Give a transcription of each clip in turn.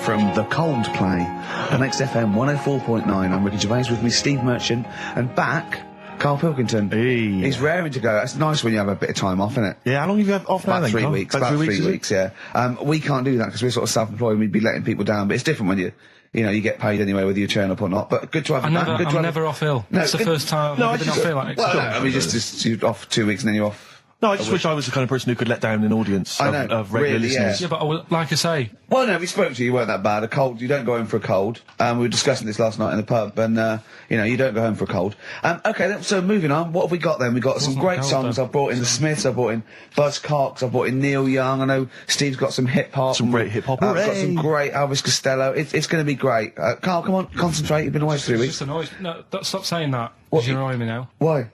from The Coldplay on XFM 104.9. I'm Ricky Gervais, with me Steve Merchant, and back, Karl Pilkington. Hey. He's raring to go. It's nice when you have a bit of time off, isn't it? Yeah, how long have you had off now About then, 3 Karl? weeks. About 3 weeks, yeah. We can't do that because we're sort of self-employed and we'd be letting people down, but it's different when you get paid anyway whether you turn up or not. But good to have you back. I'm never off ill. No, it's the first time I've ever been off ill. Like, well, no, I mean, just you're off 2 weeks and then you're off. No, I just wish I was the kind of person who could let down an audience of regular listeners. Yeah, but like I say... Well, no, we spoke to you, weren't that bad. A cold, you don't go home for a cold. We were discussing this last night in the pub, and, you don't go home for a cold. Okay, so moving on, what have we got then? We've got some great songs. I've brought in the Smiths, I've brought in Buzz Cox, I've brought in Neil Young, I know Steve's got some hip-hop. Some great hip-hop. I've got some great Elvis Costello. It's going to be great. Karl, come on, concentrate, you've been away for 3 weeks. Just annoyed. No, stop saying that. What? You're annoying me now. Why?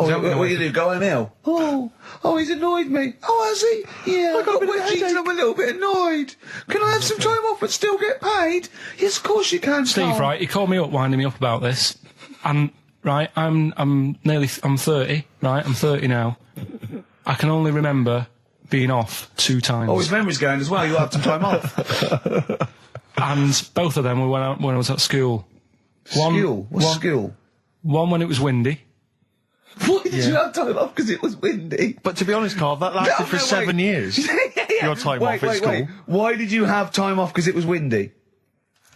What you do? Go home ill? Oh, he's annoyed me. Oh, has he? Yeah, I got wet jeans and I'm a little bit annoyed. Can I have some time off but still get paid? Yes, of course you can, Steve, Karl. right, he called me up, winding me up about this, and, right, I'm 30, right, I'm 30 now. I can only remember being off 2 times. Oh, his memory's going as well. You had some time off. And both of them were when I was at school. What's school? One when it was windy. Why did you have time off? Because it was windy. But to be honest, Karl, that lasted for 7 years. Your time off at school. Why did you have time off? Because it was windy.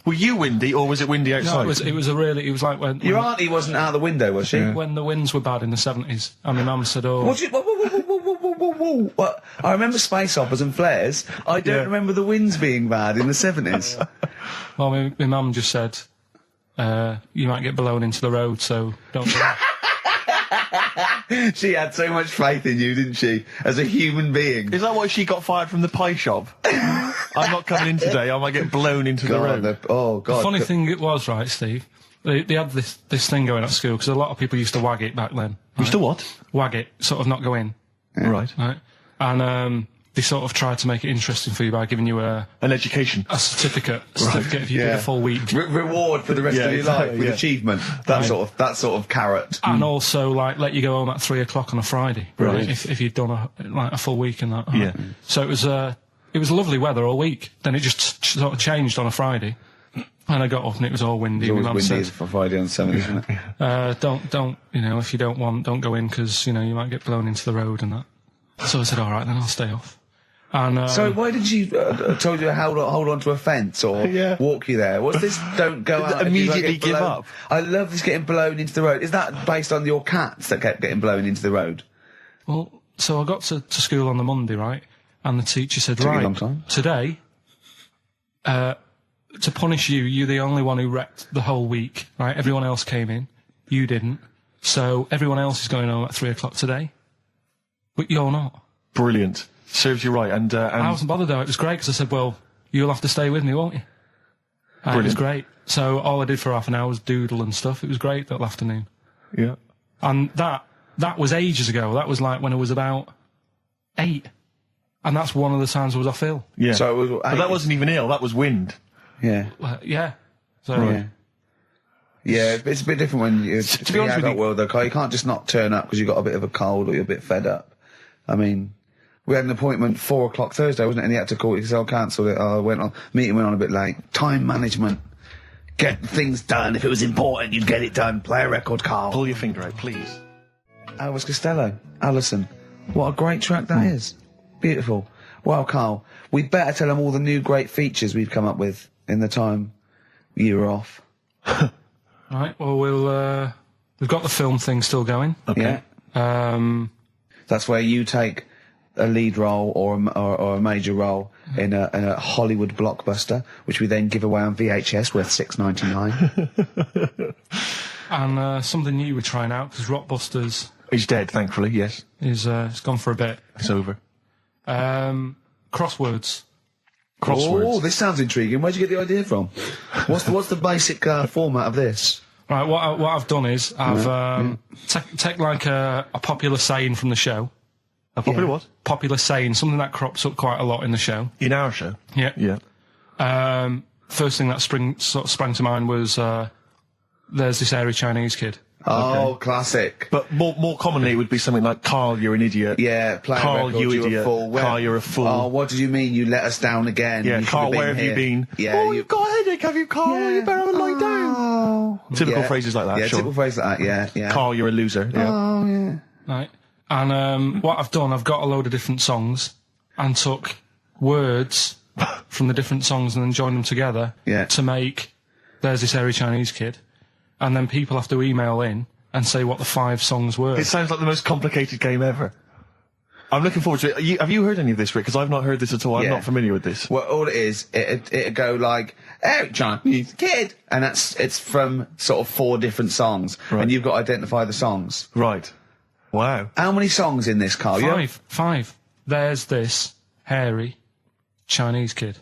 Were you windy, or was it windy outside? No, it was like when... Your auntie wasn't out the window, was she? When the winds were bad in the 70s, and my mum said, oh... What? I remember space operas and flares. I don't remember the winds being bad in the 70s. Well, my mum just said, you might get blown into the road, so don't do that. She had so much faith in you, didn't she? As a human being. Is that why she got fired from the pie shop? I'm not coming in today, I might get blown into the road. God. The funny thing it was, right, Steve, they had this thing going at school, because a lot of people used to wag it back then. Right? Used to what? Wag it, sort of not go in. Yeah. Right. And they sort of tried to make it interesting for you by giving you an education. a certificate if you did a full week. Reward for the rest of your life with achievement. That sort of carrot. And also, like, let you go home at 3 o'clock on a Friday. Right. If you'd done a full week and that. Yeah. So it was lovely weather all week. Then it just sort of changed on a Friday. And I got up and it was all windy. It's My always mum windy said, for Friday on 7, isn't it? don't, if you don't want, don't go in, because, you might get blown into the road and that. So I said, all right, then I'll stay off. And, so why did you told you to hold on to a fence or walk you there? What's this? Don't go out. Immediately give up. I love this getting blown into the road. Is that based on your cats that kept getting blown into the road? Well, so I got to school on the Monday, right? And the teacher said, Took you a right, long time. today, to punish you, you're the only one who wrecked the whole week, right? Everyone else came in. You didn't. So everyone else is going home at 3 o'clock today. But you're not. Brilliant. Serves you right. And I wasn't bothered though. It was great because I said, well, you'll have to stay with me, won't you? And it was great. So all I did for half an hour was doodle and stuff. It was great that afternoon. Yeah. And that was ages ago. That was like when I was about 8. And that's one of the times I was off ill. Yeah. So it was, but that wasn't even ill, that was wind. Yeah. Yeah. So, Right. Yeah, it's a bit different when you're to be honest with you, world though, Karl. You can't just not turn up because you've got a bit of a cold or you're a bit fed up. I mean, we had an appointment 4 o'clock Thursday, wasn't it? And he had to call it because I cancelled it. Meeting went on a bit late. Time management. Get things done. If it was important, you'd get it done. Play a record, Karl. Pull your finger out, please. Elvis Costello. Alison. What a great track that is. Beautiful. Well, Karl, we'd better tell them all the new great features we've come up with in the time you were off. Right, well, we've got the film thing still going. Okay. Yeah. That's where you take a lead role or a major role in a Hollywood blockbuster, which we then give away on VHS worth $6.99. And something new we're trying out, because Rockbusters... He's dead, thankfully, yes. Is it's gone for a bit. It's over. Crosswords. Oh, this sounds intriguing. Where'd you get the idea from? What's the basic format of this? Right, what I've done is I've take like a popular saying from the show. A popular what? Popular saying, something that crops up quite a lot in the show. In our show? Yeah. Yeah. First thing that sprang to mind was there's this hairy Chinese kid. Oh, classic. But more commonly, it would be something like, Carl, you're an idiot. Yeah, play Carl, record, you you're idiot. a fool. Carl, you're a fool. Oh, what did you mean you let us down again? Yeah, You Carl, should where have you here. been? Yeah, oh, you've got a headache, have you, Carl? Yeah. You better lie down. Oh. Typical phrases like that, Yeah, sure. typical phrases like that, yeah. Carl, you're a loser. Yeah. Oh, yeah. Right. And what I've done, I've got a load of different songs and took words from the different songs and then joined them together to make There's This Hairy Chinese Kid. And then people have to email in and say what the 5 songs were. It sounds like the most complicated game ever. I'm looking forward to it. Have you heard any of this, Rick? Because I've not heard this at all. I'm not familiar with this. Well, all it is, it'd go like, "Hey, Chinese kid," and it's from sort of 4 different songs, and you've got to identify the songs. Right. Wow. How many songs in this, Carl? 5. There's This Hairy Chinese Kid.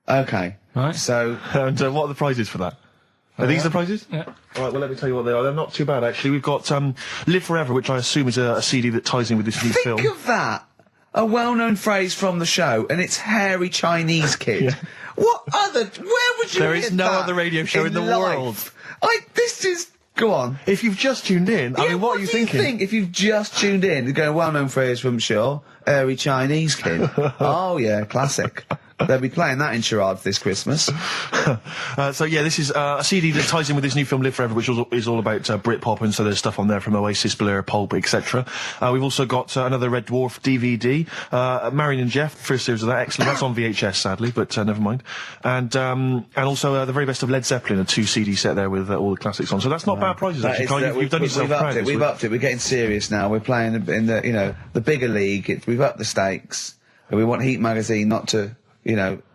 Okay. Right. So, And what are the prizes for that? Are these the prizes? Yeah. All right, well, let me tell you what they are. They're not too bad, actually. We've got Live Forever, which I assume is a CD that ties in with this new film. think of that. A well-known phrase from the show, and it's hairy Chinese kid. What other? Where would you? There hear is no that other radio show in the life? world. This is. Go on. If you've just tuned in, I Yeah, mean, what are you do you thinking? think if you've just tuned in? You're going well-known phrase from Shaw, hairy Chinese kid. Oh yeah, classic. They'll be playing that in charades this Christmas. So yeah, this is a CD that ties in with this new film Live Forever, which is all about Britpop, and so there's stuff on there from Oasis, Blur, Pulp, etc. We've also got another Red Dwarf DVD, Marion and Jeff, first series of that, excellent. That's on VHS, sadly, but never mind. And also the very best of Led Zeppelin, a 2 CD set there with all the classics on. So that's not bad prizes, actually. Carl, you've done yourself proud. We've upped it. We're getting serious now. We're playing in the the bigger league. We've upped the stakes. And we want Heat magazine not to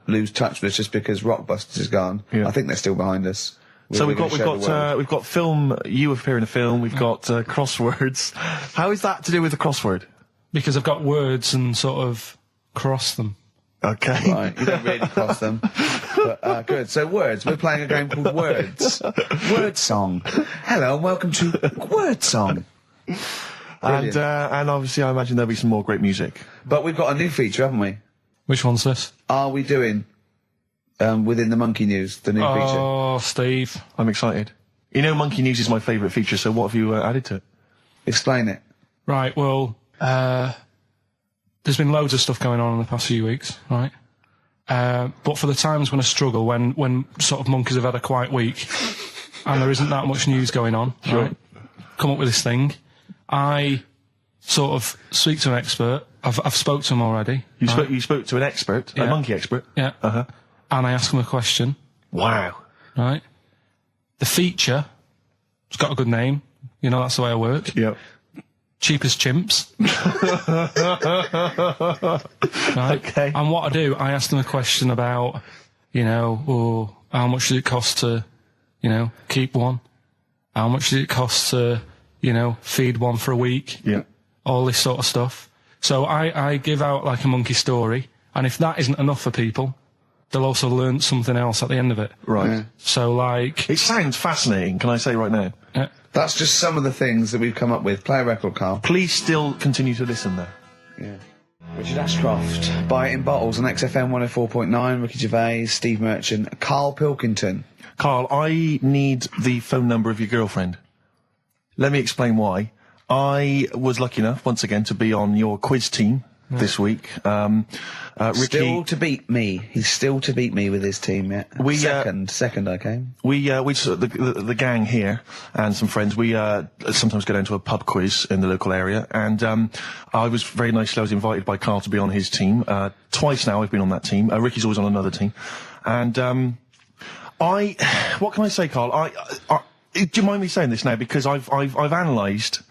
lose touch with us just because Rockbusters is gone. Yeah. I think they're still behind us. So we've got film. You appear in a film. We've got crosswords. How is that to do with the crossword? Because I've got words and sort of cross them. Okay. Right, you don't really cross them. But, good. So words. We're playing a game called Words. Word Song. Hello and welcome to Word Song. And obviously I imagine there'll be some more great music. But we've got a new feature, haven't we? Which one's this? Are we doing within the Monkey News, the new feature? Oh, Steve. I'm excited. You know, Monkey News is my favourite feature, so what have you added to it? Explain it. Right, well, there's been loads of stuff going on in the past few weeks, right? But for the times when I struggle, when sort of monkeys have had a quiet week, and there isn't that much news going on, right? Come up with this thing. I sort of speak to an expert. I've spoke to him already. You spoke to an expert, a monkey expert? Yeah. Uh-huh. And I ask him a question. Wow. Right? The feature, it's got a good name. That's the way I work. Yep. Cheapest Chimps. Right? Okay. And what I do, I ask them a question about, how much does it cost to, keep one? How much does it cost to, feed one for a week? Yeah. All this sort of stuff. So I give out like a monkey story, and if that isn't enough for people, they'll also learn something else at the end of it. Right. Yeah. So like... It sounds fascinating, can I say right now? That's just some of the things that we've come up with. Play a record, Carl. Please still continue to listen there. Yeah. Richard Ashcroft. Buy it in bottles on XFM 104.9. Ricky Gervais, Steve Merchant, Karl Pilkington. Carl, I need the phone number of your girlfriend. Let me explain why. I was lucky enough, once again, to be on your quiz team this week. Ricky, still to beat me. He's still to beat me with his team, yeah. Second I came. The gang here and some friends, we sometimes go down to a pub quiz in the local area, and I was invited by Carl to be on his team. Twice now I've been on that team. Ricky's always on another team. And what can I say, Carl? Do you mind me saying this now? Because I've analysed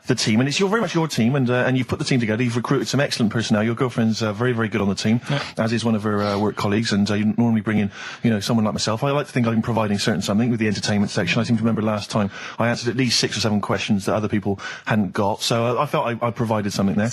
the team, and it's very much your team, and you've put the team together. You've recruited some excellent personnel. Your girlfriend's very, very good on the team, as is one of her work colleagues. And you normally bring in, someone like myself. I like to think I'm providing something with the entertainment section. I seem to remember last time I answered at least 6 or 7 questions that other people hadn't got. So I felt I provided something there.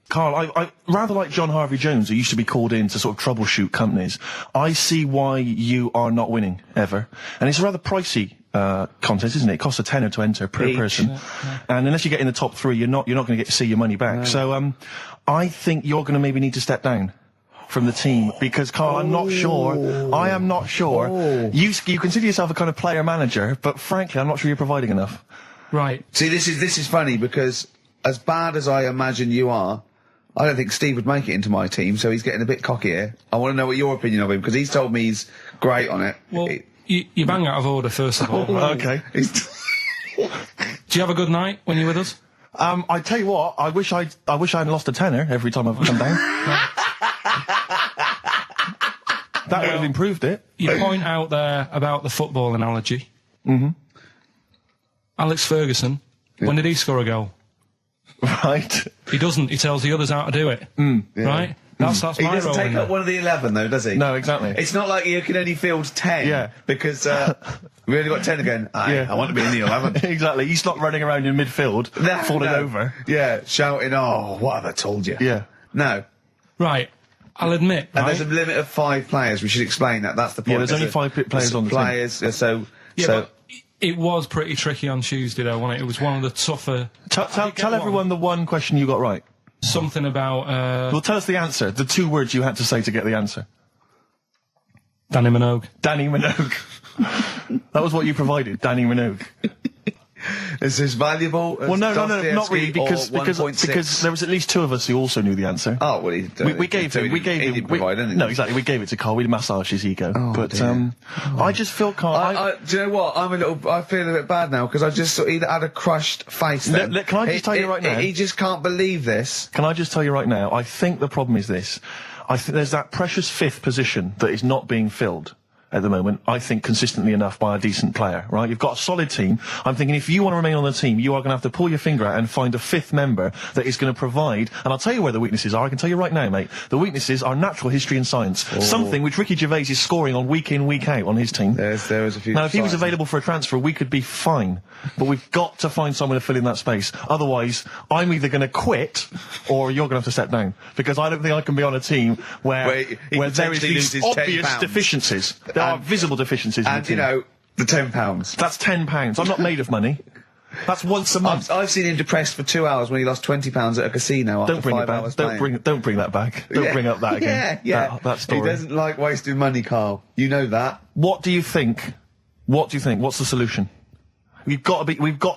Carl, I rather like John Harvey Jones, who used to be called in to sort of troubleshoot companies. I see why you are not winning ever, and it's a rather pricey contest, isn't it? It costs a tenner to enter per person, and unless you get in the top 3, you're not going to get to see your money back. No. So I think you're going to maybe need to step down. from the team because, Karl, I'm not sure. I am not sure. You consider yourself a kind of player manager, but frankly, I'm not sure you're providing enough. Right. See, this is funny because as bad as I imagine you are, I don't think Steve would make it into my team, so he's getting a bit cocky here. I want to know what your opinion of him, because he's told me he's great on it. Well, you bang out of order, first of all. Right? Okay. Do you have a good night when you're with us? I tell you what, I wish I hadn't lost a tenner every time I've come down. That would have improved it. You point out there about the football analogy. Mm-hmm. Alex Ferguson, when did he score a goal? Right. He doesn't. He tells the others how to do it. Right? That's He my doesn't role. take up one of the 11, though, does he? No, exactly. It's not like you can only field 10. Yeah. Because we only got 10 again. I want to be in the 11. Exactly. He's not running around in midfield, falling over. Yeah, shouting, "Oh, what have I told you?" Yeah. No. Right. I'll admit, And right? there's a limit of 5 players. We should explain that. That's the point. Yeah, there's only 5 players on the team. So But it was pretty tricky on Tuesday, though, wasn't it? It was one of the tougher... Tell everyone the one question you got right. Something about... Well, tell us the answer. The 2 words you had to say to get the answer. Danny Minogue. Danny Minogue. That was what you provided, Danny Minogue. is this valuable? Well, no, not really, because there was at least 2 of us who also knew the answer. Oh, well, we gave him. No, exactly. We gave it to Karl. We massaged his ego. I just feel Karl. Do you know what? I feel a bit bad now because I just he had a crushed face. Then. Can I just tell you right now? He just can't believe this. Can I just tell you right now? I think the problem is this. I think there's that precious 5th position that is not being filled at the moment, I think, consistently enough by a decent player, right? You've got a solid team. I'm thinking if you want to remain on the team, you are going to have to pull your finger out and find a 5th member that is going to provide, and I'll tell you where the weaknesses are. I can tell you right now, mate. The weaknesses are natural history and science. Something which Ricky Gervais is scoring on week in, week out on his team. There is a few. Now, if he was available for a transfer, we could be fine. But we've got to find someone to fill in that space. Otherwise, I'm either going to quit or you're going to have to step down. Because I don't think I can be on a team where there is these obvious deficiencies. There are visible deficiencies. And, you know, the £10. That's £10. I'm not made of money. That's once a month. I've seen him depressed for 2 hours when he lost £20 at a casino after 5 hours playing. Don't bring that back. Don't bring up that again. Yeah. That story. He doesn't like wasting money, Karl. You know that. What do you think? What's the solution? We've got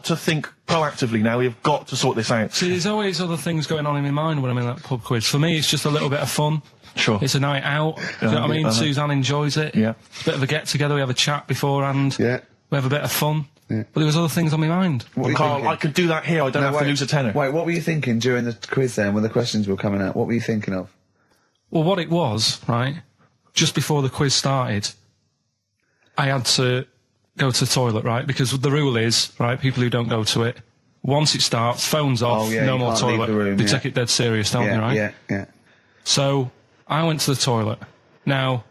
to think proactively now. We've got to sort this out. See, there's always other things going on in my mind when I'm in that pub quiz. For me, it's just a little bit of fun. Sure. It's a night out. Do you know what I mean? Suzanne enjoys it. Yeah. Bit of a get-together. We have a chat beforehand. Yeah. We have a bit of fun. Yeah. But there was other things on my mind. Karl, I could do that here. I don't have to lose a tenner. Wait, what were you thinking during the quiz then when the questions were coming out? What were you thinking of? Well, what it was, right, just before the quiz started, I had to go to the toilet, right? Because the rule is, right, people who don't go to it, once it starts, phones off, no more toilet. They take it dead serious, don't they, right? Yeah. So, I went to the toilet. Now,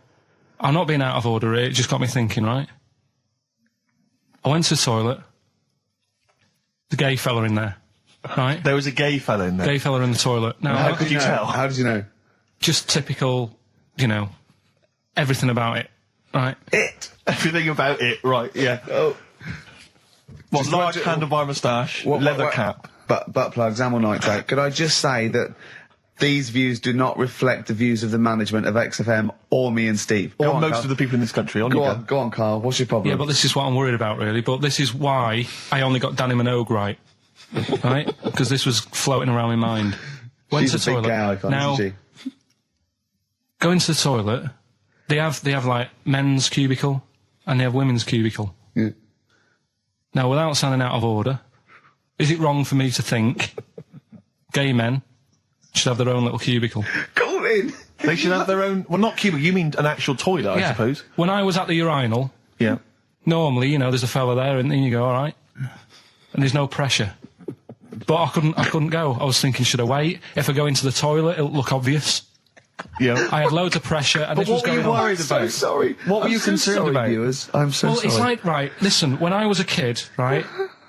I'm not being out of order here, it just got me thinking, right? I went to the toilet. The gay fella in there, right? There was a gay fella in there. Gay fella in the toilet. Now, how could you tell? How did you know? Just typical, you know, everything about it, right? Everything about it, right, yeah. Oh. What, large handlebar moustache, leather cap. Butt plugs, amyl nitrate. Could I just say that these views do not reflect the views of the management of XFM or me and Steve. Or most of the people in this country. Go on, Karl. What's your problem? Yeah, but this is what I'm worried about, really. But this is why I only got Danny Minogue right. Right? Because this was floating around my mind. Went She's to the a big toilet. gay icon, now, isn't she? Going to the toilet, they have like men's cubicle and they have women's cubicle. Yeah. Now, without sounding out of order, is it wrong for me to think gay men should have their own little cubicle? Call in. They should have their own... Well, not cubicle. You mean an actual toilet, I suppose. When I was at the urinal, normally, you know, there's a fella there and then you go, all right. And there's no pressure. But I couldn't go. I was thinking, should I wait? If I go into the toilet, it'll look obvious. Yeah. I had loads of pressure and this was going on. What were you worried about? I'm so sorry. What were you concerned about? Viewers. I'm so sorry. It's like, right, listen, when I was a kid, right,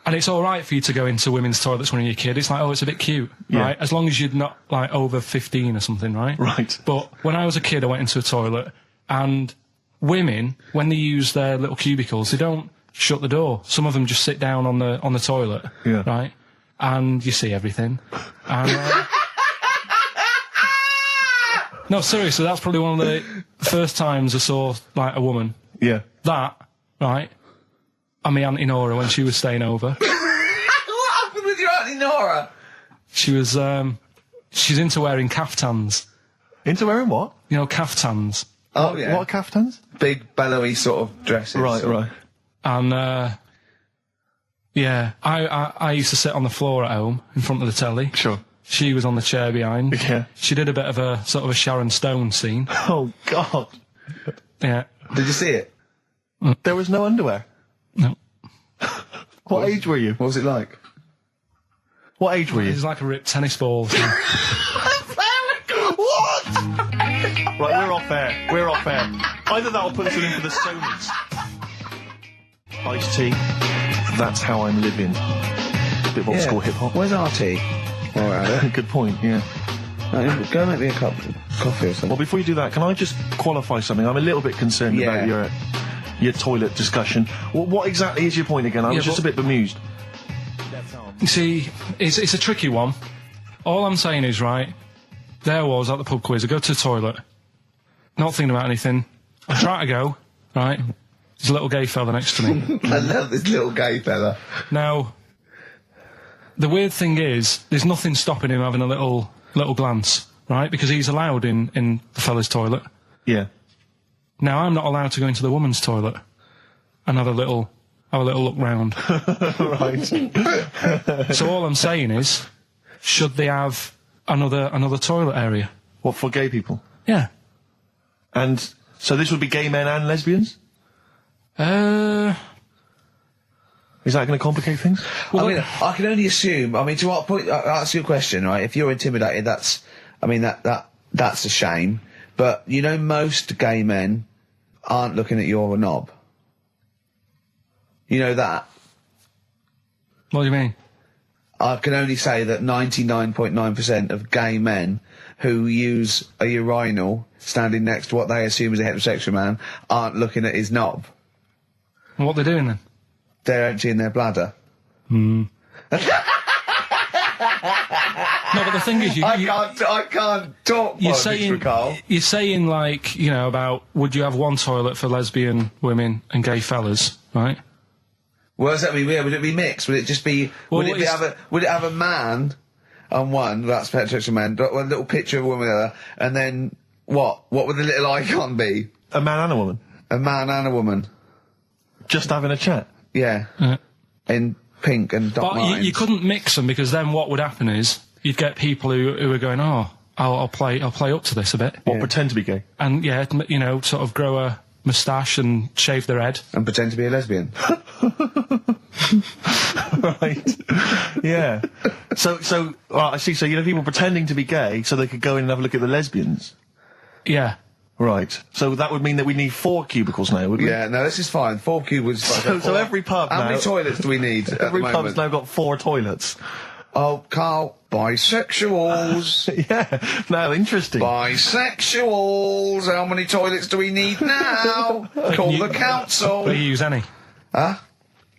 and it's all right for you to go into women's toilets when you're a kid, it's like, oh, it's a bit cute, right, as long as you're not, like, over 15 or something, right? Right. But when I was a kid, I went into a toilet, and women, when they use their little cubicles, they don't shut the door. Some of them just sit down on the toilet, right, and you see everything. And, No, seriously, that's probably one of the first times I saw, like, a woman. Yeah. That, right, and my Auntie Nora when she was staying over. What happened with your Auntie Nora? She was, she's into wearing caftans. Into wearing what? You know, caftans. Oh, yeah. What are caftans? Big, bellowy sort of dresses. Right. And, yeah, I used to sit on the floor at home in front of the telly. Sure. She was on the chair behind. Yeah. She did a bit of a sort of a Sharon Stone scene. Oh, God. Yeah. Did you see it? There was no underwear. No. What age were you? What was it like? What age were It you? was like a ripped tennis ball. So. What? Right, we're off air. We're off air. Either that or put us in for the Sonys. Iced tea. That's how I'm living. Bit of old school hip hop. Where's our tea? All right, Good point, yeah. go make me a cup of coffee or something. Well, before you do that, can I just qualify something? I'm a little bit concerned about your toilet discussion. What exactly is your point again? I was just a bit bemused. You see, it's a tricky one. All I'm saying is, right, there I was at the pub quiz. I go to the toilet, not thinking about anything. I try to go, right? There's a little gay fella next to me. I love this little gay fella. Now, the weird thing is, there's nothing stopping him having a little glance, right? Because he's allowed in the fella's toilet. Yeah. Now, I'm not allowed to go into the woman's toilet and have a little look round. Right. So all I'm saying is, should they have another toilet area? What, for gay people? Yeah. And so this would be gay men and lesbians? Is that going to complicate things? Well, I mean, I can only assume. I mean, to what point? I'll ask you a question, right? If you're intimidated, that's a shame. But you know, most gay men aren't looking at your knob. You know that. What do you mean? I can only say that 99.9% of gay men who use a urinal standing next to what they assume is a heterosexual man aren't looking at his knob. What are they doing then? They're emptying their bladder. No, but the thing is, I can't talk. you're Carl. saying like, you know, about would you have one toilet for lesbian women and gay fellas, right? What does that mean? Yeah, would it be mixed? Would it just be? Well, would it have a man on one? That's heterosexual man. One little picture of a woman on the other, and then what? What would the little icon be? A man and a woman? A man and a woman. Just having a chat? Yeah. In pink and dot But lines. you couldn't mix them because then what would happen is you'd get people who are going, oh, I'll play up to this a bit, Or pretend to be gay? and yeah, you know, sort of grow a moustache and shave their head. And pretend to be a lesbian. Right. Yeah. So, I see. So, you know, people pretending to be gay so they could go in and have a look at the lesbians. Yeah. Right. So that would mean that we need 4 cubicles now, would we? Yeah, no, this is fine. 4 cubicles. So every pub How now... many toilets do we need at Every the pub's moment? now got 4 toilets. Oh, Carl, bisexuals. Yeah. Now, interesting. Bisexuals. How many toilets do we need now? Call the council. Do you use any? Huh?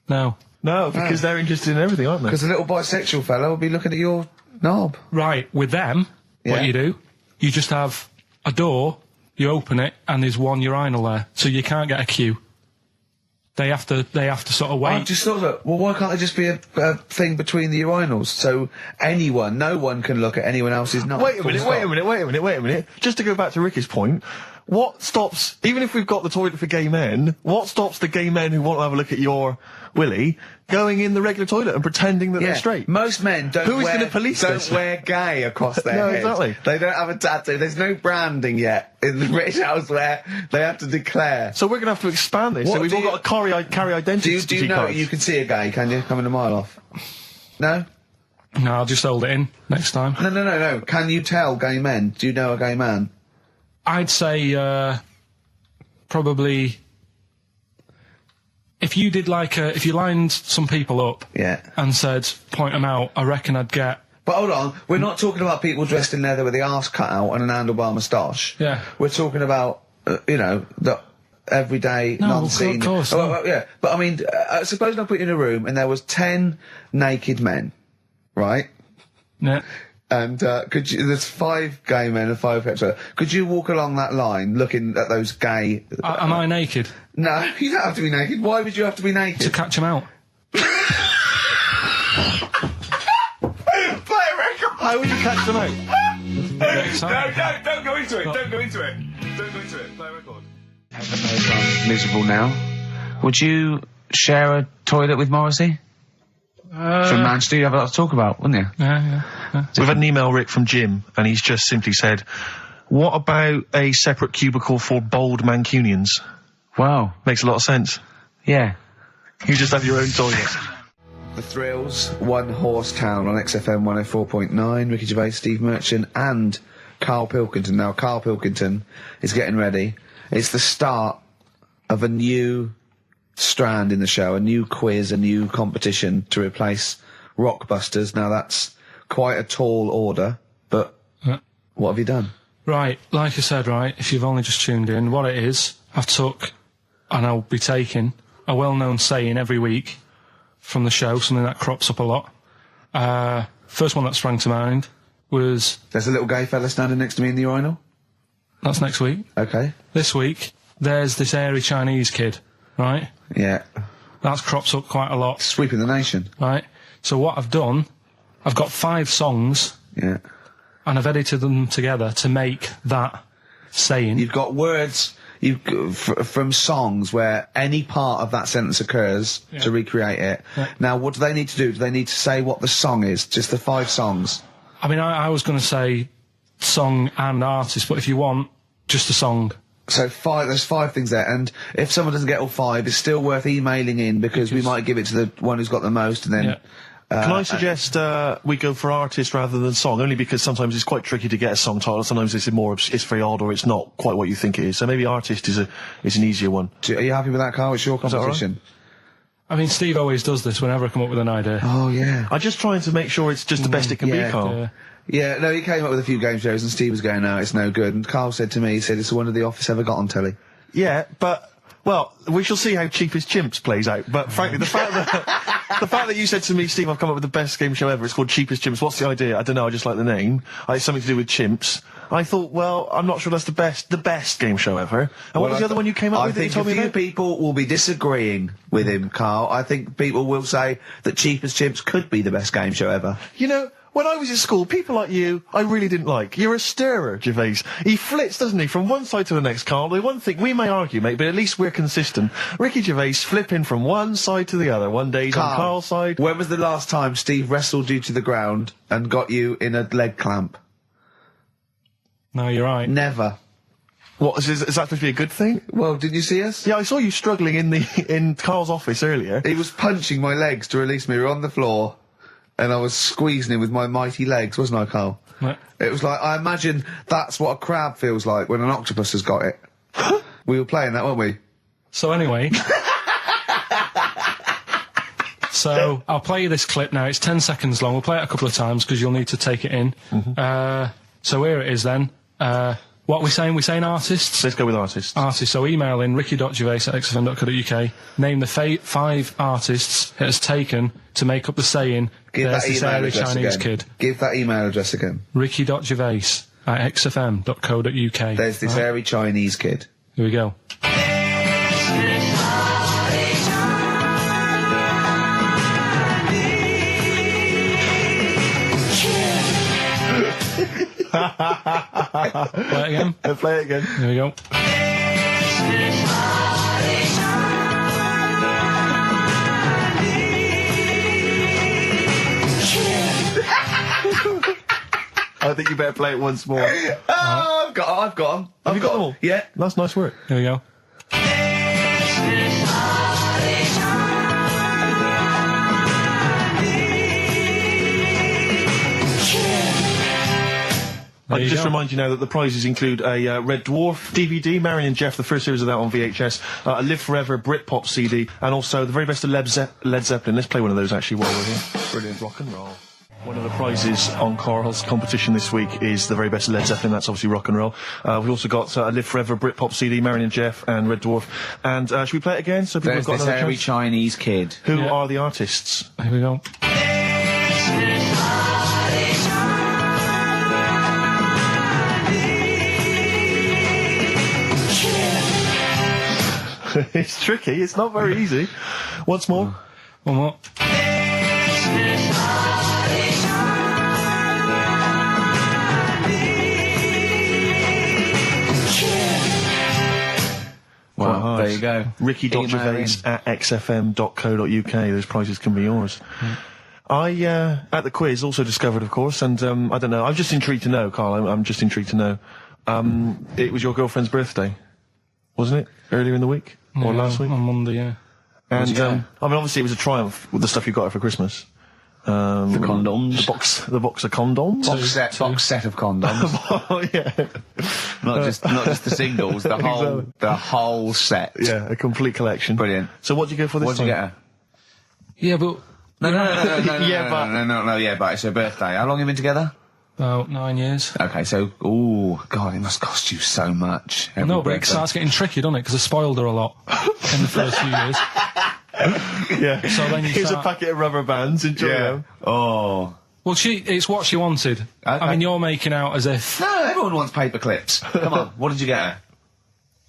No. No, because they're interested in everything, aren't they? Because a little bisexual fellow will be looking at your knob. Right. With them, Yeah. what you do, you just have a door. You open it, and there's one urinal there, so you can't get a queue. They have to sort of wait. I just thought that, well, why can't there just be a thing between the urinals so no one can look at anyone else's knob? Wait a minute. Just to go back to Ricky's point, what stops, even if we've got the toilet for gay men, what stops the gay men who want to have a look at your willy going in the regular toilet and pretending that they're straight? Most men don't Who is gonna police this? wear gay across their No, head. exactly. They don't have a tattoo. There's no branding yet in the British house where they have to declare. So we're going to have to expand this. What So we've do all you- got to carry identity Do you know cards. you can see a gay, can you? Coming a mile off. No? No, I'll just hold it in next time. No. Can you tell gay men? Do you know a gay man? I'd say probably if you did if you lined some people up Yeah. and said point them out, I reckon I'd get. But hold on, we're not talking about people dressed in leather with the arse cut out and an handlebar moustache. Yeah. We're talking about, the everyday, No, non-seen... of course, Oh, no. well, yeah, but I mean, suppose I put you in a room and there was 10 naked men, right? Yeah. And there's 5 gay men and 5 hetero. Could you walk along that line looking at those gay... Am I naked? No, you don't have to be naked. Why would you have to be naked? To catch them out. Play a record! How would you catch them out? No, don't go into it. Don't go into it. Don't go into it. Play a record. Miserable now. Would you share a toilet with Morrissey? From Manchester, you'd have a lot to talk about, wouldn't you? Yeah. We've had an email, Rick, from Jim, and he's just simply said, what about a separate cubicle for bold Mancunians? Wow. Makes a lot of sense. Yeah. You just have your own toilet. The Thrills, One Horse Town on XFM 104.9, Ricky Gervais, Steve Merchant and Karl Pilkington. Now, Karl Pilkington is getting ready. It's the start of a new strand in the show, a new quiz, a new competition to replace Rockbusters. Now, that's quite a tall order, but what have you done? Right, like I said, right, if you've only just tuned in, what it is, I've took, and I'll be taking, a well-known saying every week from the show, something that crops up a lot. First one that sprang to mind was... There's a little gay fella standing next to me in the urinal? That's next week. Okay. This week, there's this airy Chinese kid, right? Yeah. That's crops up quite a lot. Sweeping the nation. Right? So what I've done, I've got 5 songs, Yeah. and I've edited them together to make that saying. You've got words from songs where any part of that sentence occurs to recreate it. Yeah. Now, what do they need to do? Do they need to say what the song is? Just the 5 songs? I mean, I was going to say song and artist, but if you want, just a song. So there's 5 things there, and if someone doesn't get all 5, it's still worth emailing in because we might give it to the one who's got the most, and then... Yeah. Can I suggest we go for artist rather than song? Only because sometimes it's quite tricky to get a song title. Sometimes it's very odd, or it's not quite what you think it is. So maybe artist is an easier one. Are you happy with that, Carl? It's your competition. I mean, Steve always does this whenever I come up with an idea. Oh, yeah. I'm just trying to make sure it's just the best it can be, Carl. Yeah, no, he came up with a few game shows, and Steve was going, no, it's no good. And Carl said to me, he said, it's the one of The Office ever got on telly. Yeah, but... Well, we shall see how Cheapest Chimps plays out. But frankly, the fact that you said to me, Steve, I've come up with the best game show ever, it's called Cheapest Chimps, what's the idea? I don't know, I just like the name. It's something to do with chimps. I thought, well, I'm not sure that's the best game show ever. And what was the other one you came up with that you told me about? I think a few people will be disagreeing with him, Carl. I think people will say that Cheapest Chimps could be the best game show ever. You know, when I was in school, people like you, I really didn't like. You're a stirrer, Gervais. He flits, doesn't he, from one side to the next, Carl. The one thing, we may argue, mate, but at least we're consistent. Ricky Gervais flipping from one side to the other. One day he's on Carl's side. When was the last time Steve wrestled you to the ground and got you in a leg clamp? No, you're right. Never. What, is that supposed to be a good thing? Well, did you see us? Yeah, I saw you struggling in Carl's office earlier. He was punching my legs to release me. We were on the floor. And I was squeezing him with my mighty legs, wasn't I, Carl? Right. It was like, I imagine that's what a crab feels like when an octopus has got it. We were playing that, weren't we? So anyway... So, I'll play you this clip now. It's 10 seconds long. We'll play it a couple of times because you'll need to take it in. So here it is then. What are we saying? We're saying artists? Let's go with artists. Artists. So email in ricky.gervais@xfm.co.uk. Name the 5 artists it has taken to make up the saying, Give there's that this email airy address Chinese again. kid. Give that email address again. ricky.gervais@xfm.co.uk. There's this airy Chinese kid. Here we go. Play it again. Play it again. Here we go. I think you better play it once more. Oh, I've got them. Have you got them all? Yeah. That's nice work. Here we go. I can just remind you now that the prizes include a Red Dwarf DVD, Marion and Jeff, the first series of that on VHS, a Live Forever Britpop CD, and also the very best of Led Zeppelin. Let's play one of those actually while we're here. Brilliant rock and roll. One of the prizes on Karl's competition this week is the very best of Led Zeppelin. That's obviously rock and roll. We've also got a Live Forever Britpop CD, Marion and Jeff, and Red Dwarf. And should we play it again so people There's have got this another airy chance? Chinese kid. Who are the artists? Here we go. It's tricky. It's not very easy. Once more. One more. Well, hard. there you go. Ricky.Gervais at xfm.co.uk. Those prizes can be yours. I, at the quiz, also discovered, of course, and I don't know, I'm just intrigued to know, Carl, I'm just intrigued to know. It was your girlfriend's birthday, wasn't it? Earlier in the week? Or last week? On Monday, yeah. And, I mean, obviously it was a triumph with the stuff you got her for Christmas. The condoms. The box of condoms. Box set of condoms. Oh, yeah. not just the singles, the whole set. Yeah, a complete collection. Brilliant. So what did you go for this What time? did you get her? Yeah, but No, Yeah, but it's her birthday. How long have you been together? about 9 years. Okay, so, God, it must cost you so much. I know, but it starts getting tricky, doesn't it? Because I spoiled her a lot in the first few years. Yeah. So then you Here's start- a packet of rubber bands. Enjoy them. Oh. Well, it's what she wanted. I mean, you're making out as if... No, everyone wants paper clips. Come on, what did you get her?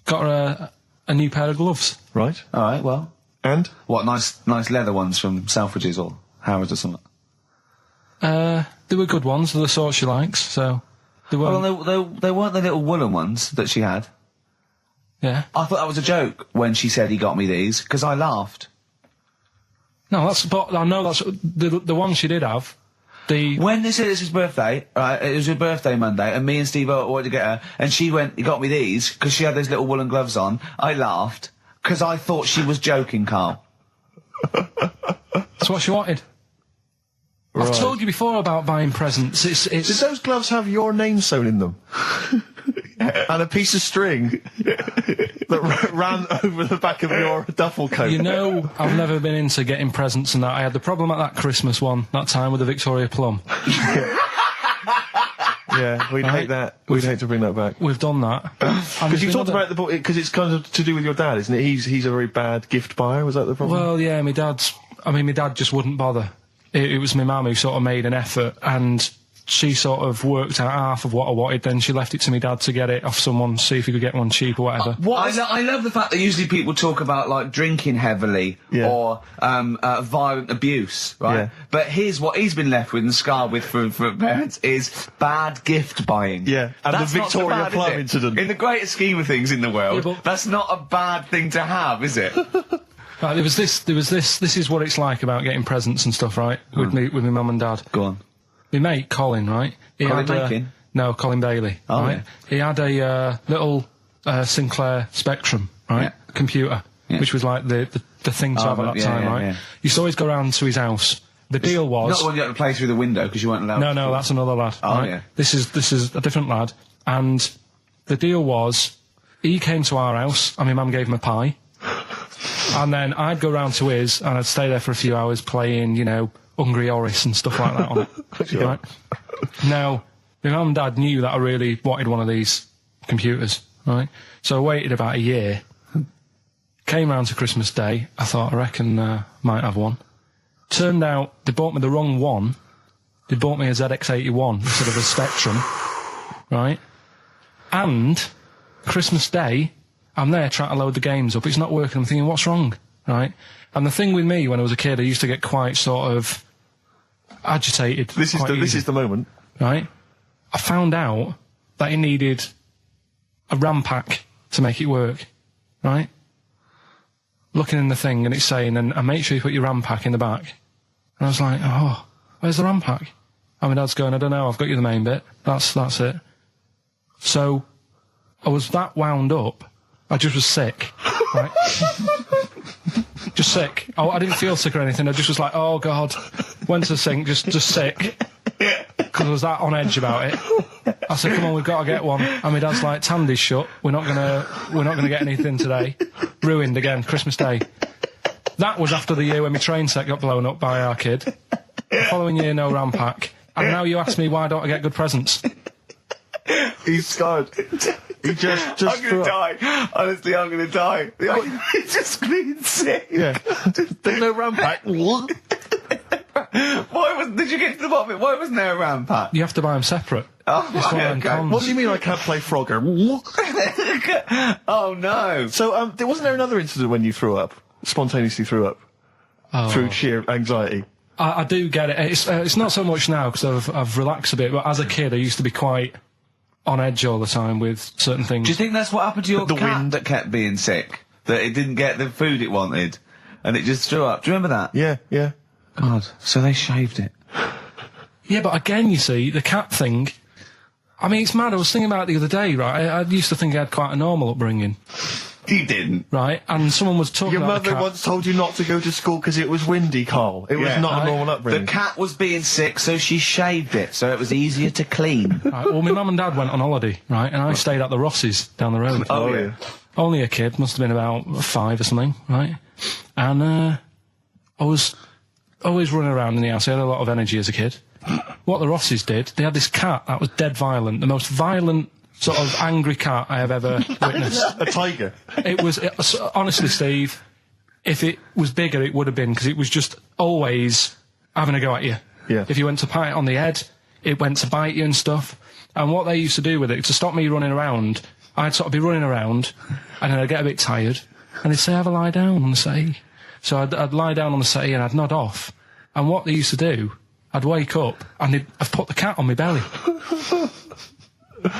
Got her a new pair of gloves. Right. All right, well. And? What, nice leather ones from Selfridges or Harrods or something? They were good ones. They're the sort she likes, so... They weren't... Well, they weren't the little woolen ones that she had. Yeah. I thought that was a joke when she said he got me these, because I laughed. No, but I know that's... The one she did have, When they said it's his birthday, right, it was her birthday Monday, and me and Steve wanted to get her, and she went, he got me these, because she had those little woolen gloves on. I laughed, because I thought she was joking, Carl. That's what she wanted. I've told you before about buying presents. Did those gloves have your name sewn in them? And a piece of string that ran over the back of your duffel coat? You know, I've never been into getting presents and that. I had the problem at that Christmas one, that time with the Victoria Plum. Yeah, we'd hate that. We'd hate to bring that back. We've done that. Because you talked about the book, because it's kind of to do with your dad, isn't it? He's a very bad gift buyer, was that the problem? Well, yeah, my dad just wouldn't bother. It was my mum who sort of made an effort, and she sort of worked out half of what I wanted, then she left it to me dad to get it off someone, see if he could get one cheap or whatever. I love the fact that usually people talk about, like, drinking heavily or violent abuse, right? Yeah. But here's what he's been left with and scarred with from parents is bad gift buying. Yeah, and That's the not so Victoria bad, Plum is it? incident. In the greater scheme of things in the world, Yeah, but- that's not a bad thing to have, is it? Right, there was this, this is what it's like about getting presents and stuff, right? With my mum and dad. Go on. My mate, Colin, right? Colin Makin? No, Colin Bailey, Oh, right? yeah. He had a little Sinclair Spectrum, right? Yeah. Computer, Yeah. which was like the thing to have at that time, right? yeah. Used to always go round to his house. The deal was... Not the one you had to play through the window because you weren't allowed to. No, that's another lad. Oh, right? yeah. This is a different lad. And the deal was, he came to our house, and my mum gave him a pie. And then I'd go round to his, and I'd stay there for a few hours playing, you know, Hungry Horace and stuff like that on it. Sure. Right? Now, my mum and dad knew that I really wanted one of these computers, right? So I waited about a year. Came round to Christmas Day. I thought, I reckon might have one. Turned out they bought me the wrong one. They bought me a ZX81 instead of a Spectrum, right? And Christmas Day, I'm there trying to load the games up. It's not working. I'm thinking, what's wrong, right? And the thing with me when I was a kid, I used to get quite sort of agitated. This is the moment. Right? I found out that it needed a RAM pack to make it work, right? Looking in the thing and it's saying, and make sure you put your RAM pack in the back. And I was like, oh, where's the RAM pack? And my dad's going, I don't know, I've got you the main bit. That's it. So, I was that wound up, I just was sick, right? Just sick. I didn't feel sick or anything, I just was like, oh God, went to the sink, just sick. Because I was that on edge about it. I said, come on, we've got to get one. And my dad's like, Tandy's shut, we're not gonna get anything today. Ruined again, Christmas Day. That was after the year when my train set got blown up by our kid. The following year, no RAM pack. And now you ask me why don't I get good presents? He's scarred. He just I'm gonna die. Honestly, I'm gonna die. He's just screaming sick. Yeah. There's no RAM pack. Did you get to the bottom of it? Why wasn't there a RAM pack? You have to buy them separate. Oh, It's one of them okay. cons. What do you mean I can't play Frogger? Oh no. So, wasn't there another incident when you spontaneously threw up, through sheer anxiety? I do get it. It's not so much now because I've relaxed a bit, but as a kid I used to be quite on edge all the time with certain things. Do you think that's what happened to your The cat wind. that kept being sick? That it didn't get the food it wanted, and it just threw up. Do you remember that? Yeah. God. So they shaved it. Yeah, but again, you see, the cat thing, I mean, it's mad. I was thinking about it the other day, right? I used to think I had quite a normal upbringing, You didn't. right? And someone was talking Your about the mother cat. once told you not to go to school because it was windy, Carl. It was Yeah. not a normal The upbringing. cat was being sick, so she shaved it, so it was easier to clean. Right, well, my mum and dad went on holiday, right? And I stayed at the Rosses down the road. Oh, yeah. Only a kid, must have been about 5 or something, right? And I was always running around in the house. I had a lot of energy as a kid. What the Rosses did, they had this cat that was dead violent, the most violent sort of angry cat I have ever witnessed. A tiger. It was honestly, Steve, if it was bigger, it would have been, because it was just always having a go at you. Yeah. If you went to pat it on the head, it went to bite you and stuff. And what they used to do with it, to stop me running around, I'd sort of be running around, and then I'd get a bit tired, and they'd say, have a lie down on the settee. So I'd lie down on the settee and I'd nod off. And what they used to do, I'd wake up and I'd put the cat on my belly.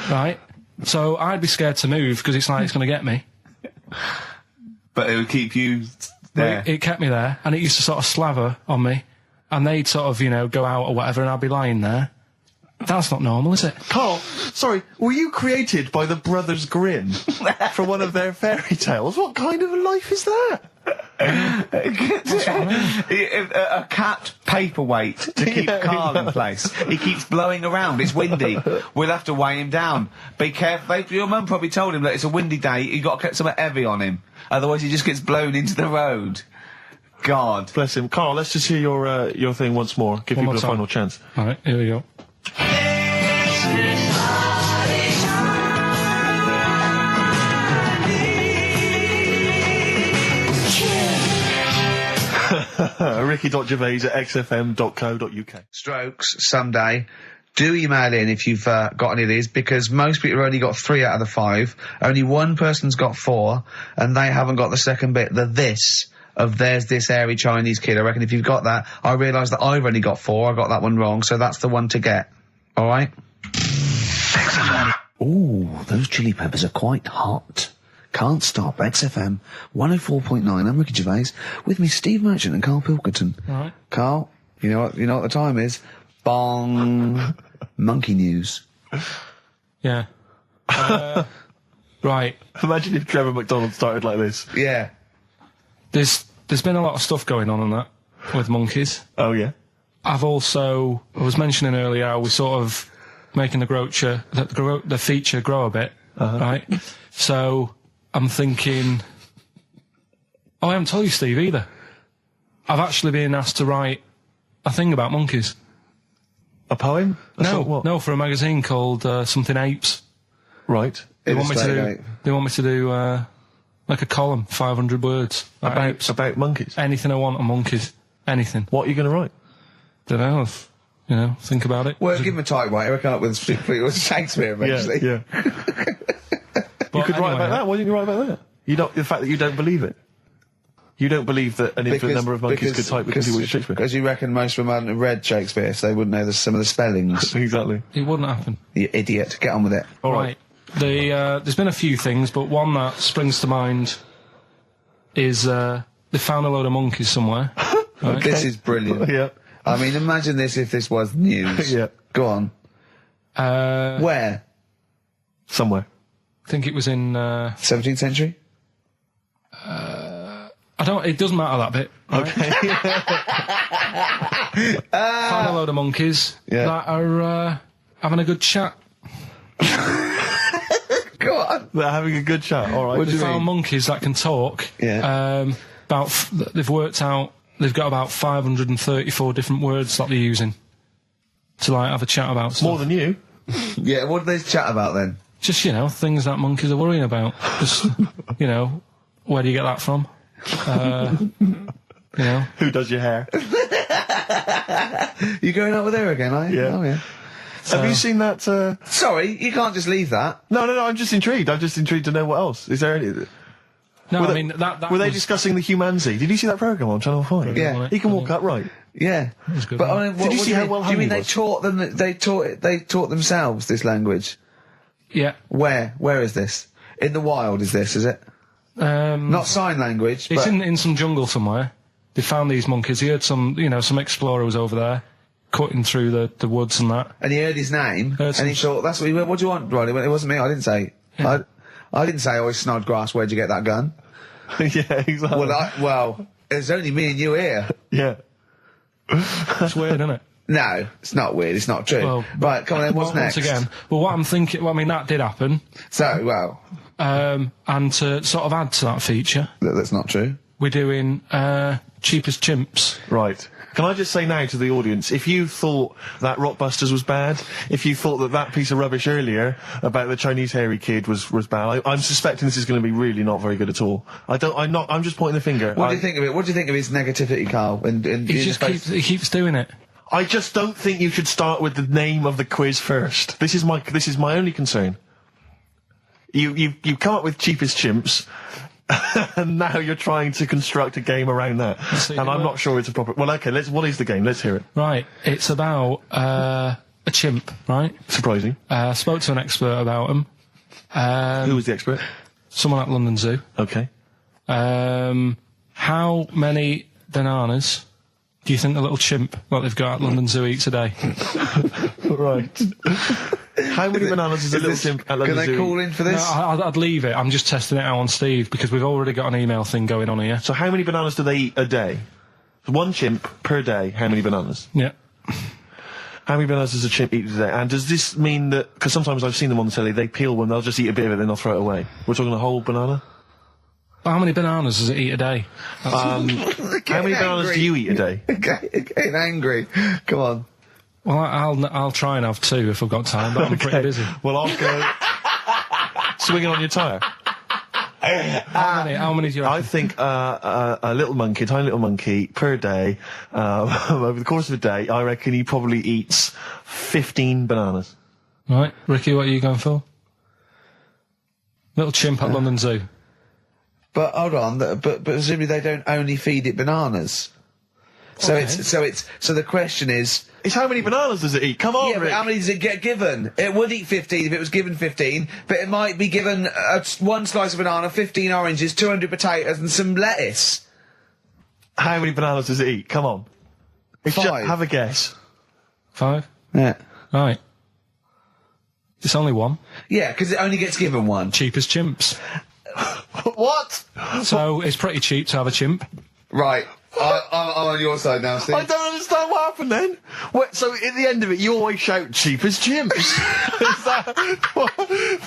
Right? So I'd be scared to move because it's like it's going to get me. But it would keep you there. It kept me there, and it used to sort of slaver on me, and they'd sort of, go out or whatever, and I'd be lying there. That's not normal, is it? Carl, sorry, were you created by the Brothers Grimm for one of their fairy tales? What kind of a life is that? A cat paperweight to keep Carl in place. He keeps blowing around. It's windy. We'll have to weigh him down. Be careful. Your mum probably told him that it's a windy day. You got to get something heavy on him. Otherwise, he just gets blown into the road. God. Bless him. Carl, let's just hear your thing once more. Give One people more a time. final chance. All right, here we go. Ricky.Gervais at xfm.co.uk. Strokes someday. Do email in if you've got any of these, because most people have only got 3 out of the 5. Only one person's got 4, and they haven't got the second bit, the this of there's this airy Chinese kid. I reckon if you've got that, I realise that I've only got 4. I got that one wrong, so that's the one to get. All right? Ooh, those chili peppers are quite hot. Can't stop. XFM 104.9. I'm Ricky Gervais. With me, Steve Merchant and Karl Pilkington. All right. Carl, you know what the time is? Bong. Monkey news. Yeah. Right. Imagine if Trevor McDonald started like this. Yeah. There's been a lot of stuff going on that with monkeys. Oh, yeah? I was mentioning earlier how we're sort of making the feature grow a bit, right? So I'm thinking, I haven't told you, Steve, either. I've actually been asked to write a thing about monkeys. A poem? No, for a magazine called Something Apes. Right. They want me Illustrate, to do like a column, 500 words About monkeys. anything I want on monkeys. Anything. What are you going to write? Don't know. Think about it. Well, give him a typewriter. I come up with Shakespeare eventually. Yeah. You could write about that. Why didn't you write about that? The fact that you don't believe it. You don't believe that an infinite number of monkeys could type with Shakespeare. Because you reckon most of them hadn't read Shakespeare, so they wouldn't know some of the spellings. Exactly. It wouldn't happen. You idiot. Get on with it. All right. There's been a few things, but one that springs to mind is they found a load of monkeys somewhere. Right? This is brilliant. Yeah. I mean, imagine this if this was news. Yeah. Go on. Where? Somewhere. I think it was in. 17th century? It doesn't matter that bit. Right? Okay. Found a load of monkeys that are having a good chat. Go on. They're having a good chat. All right. What do They you found mean? monkeys that can talk. Yeah. They've worked out. They've got about 534 different words that they're using to have a chat about stuff. More than you. Yeah, what do they chat about then? Just, things that monkeys are worrying about. Just, where do you get that from? Who does your hair? You going out with her again, are you? Yeah. Oh, yeah. Have you seen that? Sorry, you can't just leave that. No. I'm just intrigued. I'm just intrigued to know what else. Is there any? No, Were I they- mean that Were they was- discussing the humanity? Did you see that program on Channel 5? Yeah. He can walk upright. Yeah. was good, But wasn't I mean, what you do see you how mean? well Do you hung mean he they was? taught them? They taught themselves this language? Yeah. Where is this? In the wild? Is this? Is it? Not sign language. It's but in some jungle somewhere. They found these monkeys. He heard some explorer was over there, cutting through the woods and that. and he heard his name, Heard and he some- thought, "That's what he went. What do you want, Ronnie?" It wasn't me. I didn't say. Yeah. I didn't say. Oh, it's Snodgrass. Where'd you get that gun? Yeah, exactly. Well, it's only me and you here. Yeah. It's weird, isn't it? No, it's not weird. It's not true. Well, right, come on then. What's Well, next? Once again, well, what I'm thinking. Well, I mean, that did happen. So, well, And to sort of add to that feature, that's not true. we're doing Cheapest Chimps. Right. Can I just say now to the audience, if you thought that Rockbusters was bad, if you thought that piece of rubbish earlier about the Chinese hairy kid was bad, I'm suspecting this is going to be really not very good at all. I'm just pointing the finger. What do you think of it? What do you think of his negativity, Carl? He keeps doing it. I just don't think you should start with the name of the quiz first. This is my only concern. You come up with Cheapest Chimps, and now you're trying to construct a game around that. see, And I'm well- not sure it's a proper... Well, okay, what is the game? Let's hear it. Right. It's about a chimp. Right. Surprising. Spoke to an expert about him. Who was the expert? Someone at London Zoo. Okay. How many bananas do you think the little chimp that they've got at London Zoo eats a day? Right. How many bananas is a little chimp at Can London they Zoo? call in for this? No, I'd leave it. I'm just testing it out on Steve because we've already got an email thing going on here. So how many bananas do they eat a day? One chimp per day, how many bananas? Yeah. How many bananas does a chimp eat a day? And does this mean that... Because sometimes I've seen them on the telly, they peel one, they'll just eat a bit of it, then they'll throw it away. We're talking a whole banana? How many bananas does it eat a day? How many bananas do you eat a day? Getting angry. Come on. Well, I'll try and have 2 if I've got time, but I'm pretty busy. Well, I'll go... swinging on your tyre. How many do you I reckon? think a little monkey, tiny little monkey, per day, over the course of a day, I reckon he probably eats 15 bananas. Right, Ricky, what are you going for? Little chimp at London Zoo. But hold on. But presumably they don't only feed it bananas. So Okay. so the question is. It's how many bananas does it eat? Come on, Yeah, but Rick. how many does it get given? It would eat 15 if it was given 15, but it might be given one slice of banana, 15 oranges, 200 potatoes, and some lettuce. How many bananas does it eat? Come on. It's 5. have a guess. 5? Yeah. Right. It's only 1. Yeah, because it only gets given one. Cheapest chimps. What? So it's pretty cheap to have a chimp. Right. I'm on your side now, Steve. I don't understand what happened then. So at the end of it, you always shout cheapest chimps. Is that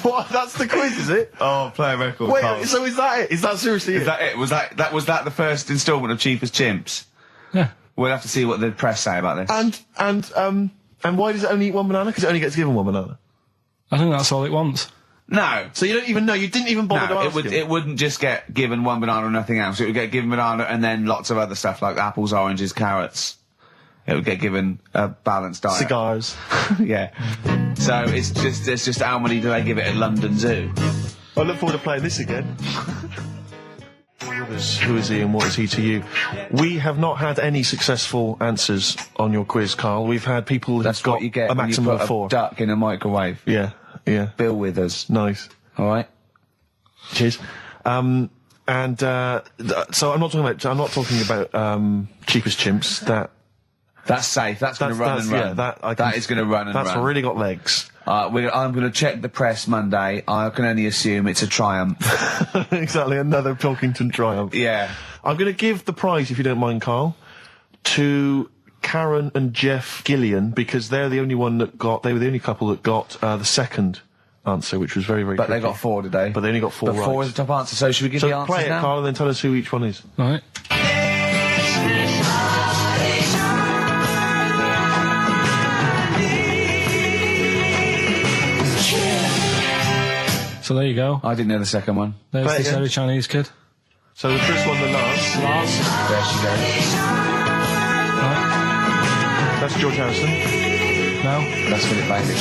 what? That's the quiz, is it? Oh, play a record. Wait, so is that it? Is that seriously Is it? that it? Was that the first instalment of Cheapest Chimps? Yeah. We'll have to see what the press say about this. And why does it only eat one banana? Because it only gets given one banana. I think that's all it wants. No. So you don't even know. You didn't even bother to No, ask him. it wouldn't just get given one banana and nothing else. It would get given banana and then lots of other stuff like apples, oranges, carrots. It would get given a balanced diet. Cigars. Yeah. So it's just how many do they give it at London Zoo? I look forward to playing this again. Who is he and what is he to you? We have not had any successful answers on your quiz, Carl. We've had people That's who've got what you get a when you maximum put of 4. a duck in a microwave. Yeah, yeah. Bill Withers. Nice. All right. Cheers. So I'm not talking about cheapest chimps. That's safe. That's going to run and run. Yeah, that is going to run and run. That's really got legs. I'm going to check the press Monday. I can only assume it's a triumph. Exactly, another Pilkington triumph. Yeah. I'm going to give the prize, if you don't mind, Carl, to Karen and Jeff Gillian, because they were the only couple that got the second answer, which was very, very But they tricky. got 4 today. But they only got 4 But right. 4 is the top answer. So should we give the So answers play it, now? Carl, and then tell us who each one is. Right. So there you go. I didn't know the second one. There's Play it this again. very Chinese kid. So the first one, the last. There she goes. Right. That's George Harrison. No? That's Philip Bailey.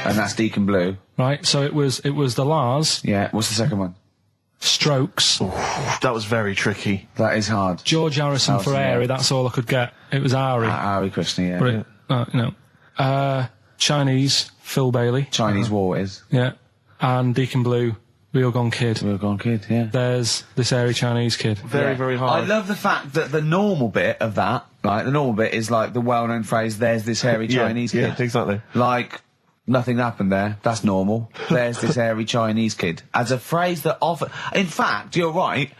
And that's Deacon Blue. Right, so it was the Lars, Yeah, what's the second one? Strokes, That was very tricky. That is hard. George Harrison for yeah. Airy, that's all I could get. It was Ari. Ari Krishna, yeah. But Chinese, Phil Bailey. Chinese War is. Yeah. And Deacon Blue, Real Gone Kid. Real Gone Kid, yeah. There's this Airy Chinese kid. Very, very hard. I love the fact that the normal bit of that, like, the normal bit is like the well-known phrase, there's this hairy Chinese kid. Yeah, exactly. Like, nothing happened there. That's normal. There's this hairy Chinese kid. As a phrase that often... In fact, you're right.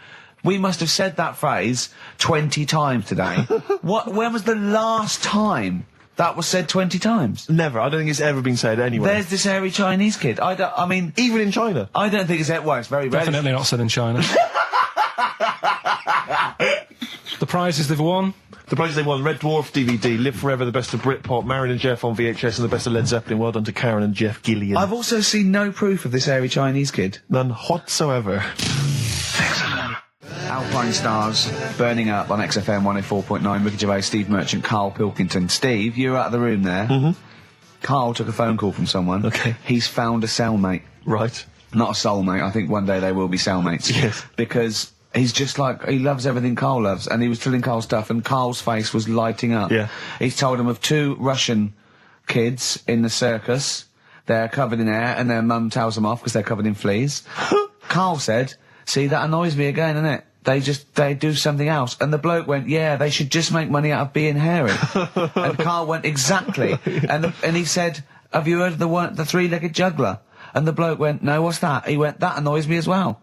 We must have said that phrase 20 times today. When was the last time that was said 20 times? Never. I don't think it's ever been said anywhere. There's this hairy Chinese kid. I mean... Even in China. I don't think it's... Well, it's very rare. Definitely not said in China. The prizes they've won. The prizes they won: Red Dwarf DVD, Live Forever, the best of Britpop, Marin and Jeff on VHS, and the best of Led Zeppelin. Well done to Karen and Jeff Gillian. I've also seen no proof of this hairy Chinese kid. None whatsoever. Alpine Stars, Burning Up on XFM 104.9, Ricky Gervais, Steve Merchant, Karl Pilkington. Steve, you were out of the room there. Mm-hmm. Karl took a phone call from someone. Okay. He's found a cellmate. Right. Not a soulmate. I think one day they will be cellmates. Yes. Because he's just like, he loves everything Karl loves, and he was telling Karl stuff, and Karl's face was lighting up. Yeah. He's told him of 2 Russian kids in the circus. They're covered in hair, and their mum tells them off because they're covered in fleas. Karl said, see, that annoys me again, innit? They do something else. And the bloke went, yeah, they should just make money out of being hairy. And Karl went, exactly. And he said, have you heard of the three-legged juggler? And the bloke went, no, what's that? He went, that annoys me as well.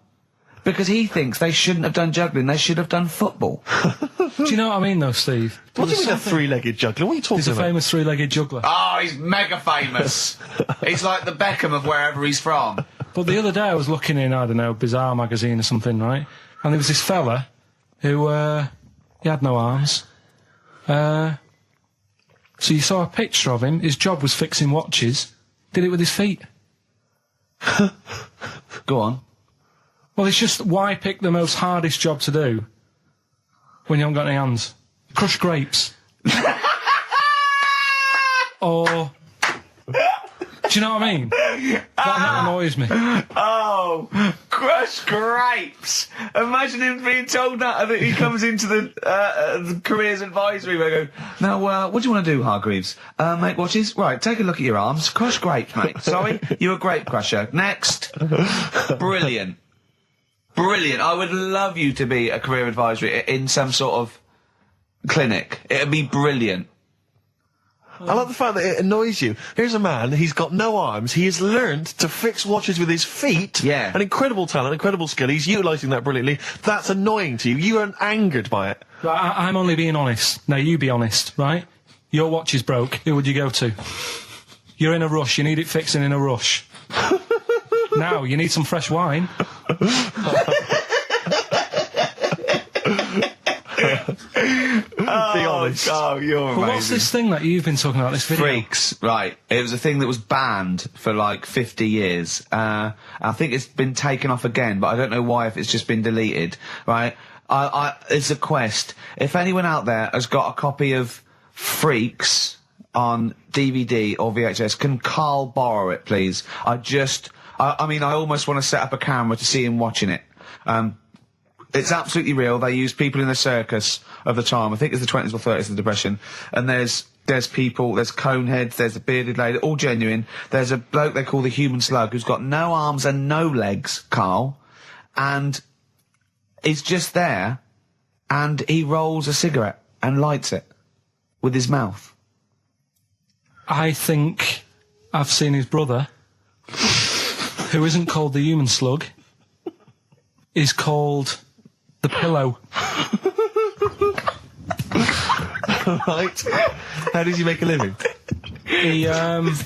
Because he thinks they shouldn't have done juggling, they should have done football. Do you know what I mean, though, Steve? What do you mean a three-legged juggler? What are you talking He's a about? famous three-legged juggler. Oh, he's mega famous. He's like the Beckham of wherever he's from. But the other day I was looking in, I don't know, Bizarre magazine or something, right? And there was this fella who, he had no arms. So you saw a picture of him, his job was fixing watches, did it with his feet. Go on. Well, it's just, why pick the most hardest job to do when you haven't got any hands? Crush grapes. Or... Do you know what I mean? That annoys me. Oh, crush grapes. Imagine him being told that, and he comes into the careers advisory where I go, now, what do you want to do, Hargreaves? Make watches? Right, take a look at your arms. Crush grapes, mate. Sorry, you're a grape crusher. Next. Brilliant. Brilliant. I would love you to be a career advisory in some sort of clinic. It'd be brilliant. I like the fact that it annoys you. Here's a man, he's got no arms, he has learned to fix watches with his feet. Yeah. An incredible talent, incredible skill, he's utilising that brilliantly. That's annoying to you. You are angered by it. Right, I'm only being honest. Now, you be honest, right? Your watch is broke. Who would you go to? You're in a rush. You need it fixing in a rush. Now, you need some fresh wine. Be honest. Oh, you're amazing. But what's this thing that you've been talking about, this video? Freaks, right. It was a thing that was banned for like 50 years. I think it's been taken off again, but I don't know why, if it's just been deleted, right? It's a quest. If anyone out there has got a copy of Freaks on DVD or VHS, can Karl borrow it, please? I mean, I almost want to set up a camera to see him watching it. It's absolutely real. They used people in the circus of the time. I think it's the 20s or 30s of the Depression. And there's people, there's coneheads, there's a bearded lady, all genuine. There's a bloke they call the human slug who's got no arms and no legs, Karl. And he's just there, and he rolls a cigarette and lights it with his mouth. I think I've seen his brother, who isn't called the human slug, is called the pillow. Right. How does he make a living? He, Does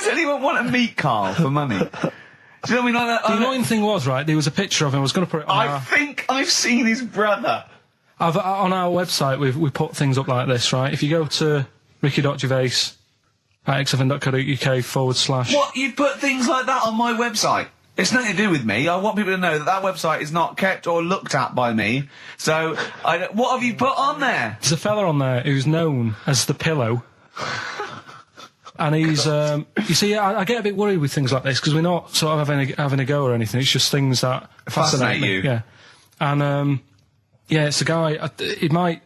anyone want to meet Karl for money? Do you know what I mean? Like the annoying thing was, right, there was a picture of him, I was going to put it on I think I've seen his brother. on our website, we put things up like this, right? If you go to ricky.gervais at xfm.co.uk / What? You put things like that on my website? It's nothing to do with me. I want people to know that website is not kept or looked at by me. So, what have you put on there? There's a fella on there who's known as the Pillow. And he's, you see, I get a bit worried with things like this because we're not sort of having a go or anything. It's just things that fascinate me. You. Yeah. And, it's a guy, it might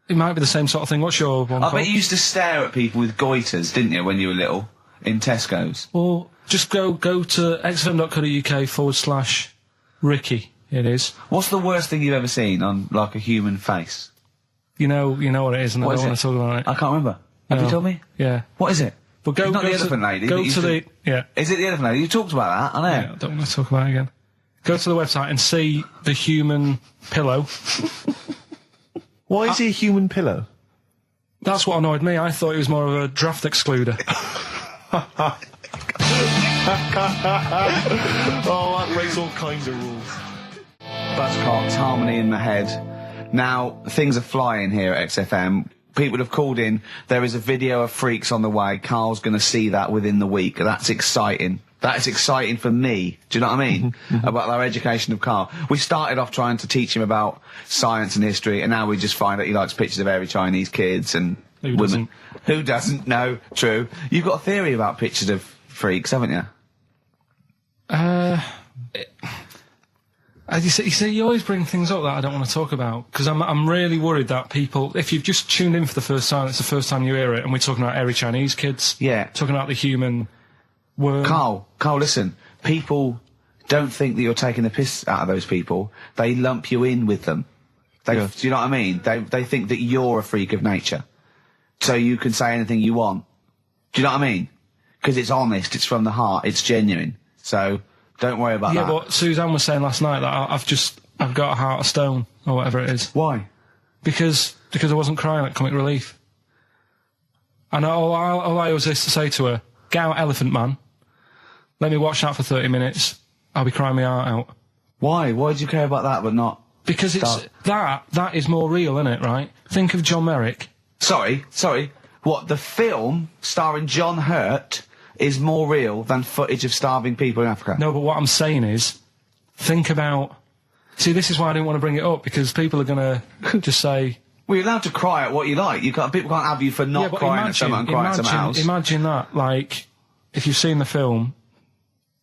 be the same sort of thing. What's your one I called? bet you used to stare at people with goiters, didn't you, when you were little? In Tesco's. Well, just go to xfm.co.uk/Ricky, it is. What's the worst thing you've ever seen on, like, a human face? You know what it is, and I What don't is want to talk about it. I can't remember. Have you No. told me? Yeah. What is it? But go, It's not go the to, elephant lady. Go that to the, yeah. Is it the elephant lady? You talked about that, I know. Yeah, I don't want to talk about it again. Go to the website and see the human pillow. Why is he a human pillow? That's what annoyed me. I thought he was more of a draft excluder. Oh, that breaks all kinds of rules. Buzzcocks, harmony in the head. Now, things are flying here at XFM. People have called in. There is a video of Freaks on the way. Carl's going to see that within the week. That's exciting. That is exciting for me. Do you know what I mean? About our education of Carl. We started off trying to teach him about science and history, and now we just find that he likes pictures of hairy Chinese kids and Who women. doesn't? Who doesn't? No, true. You've got a theory about pictures of freaks, haven't you? As you see, you always bring things up that I don't want to talk about because I'm really worried that people, if you've just tuned in for the first time, it's the first time you hear it, and we're talking about hairy Chinese kids. Yeah. Talking about the human worm. Carl, listen. People don't think that you're taking the piss out of those people. They lump you in with them. Do you know what I mean? They think that you're a freak of nature. So you can say anything you want. Do you know what I mean? Because it's honest, it's from the heart, it's genuine. So don't worry about that. Yeah, but Suzanne was saying last night that I've got a heart of stone, or whatever it is. Why? Because I wasn't crying at Comic Relief. And all I was used to say to her, get out Elephant Man, let me watch that for 30 minutes, I'll be crying my heart out. Why? Why do you care about that but not... Because it's that is more real, isn't it, right? Think of John Merrick. Sorry. What, the film starring John Hurt is more real than footage of starving people in Africa? No, but what I'm saying is, think about... See, this is why I didn't want to bring it up, because people are going to just say... Well, you're allowed to cry at what you like. People can't have you for not crying at someone and crying at someone else. Imagine that, like, if you've seen the film,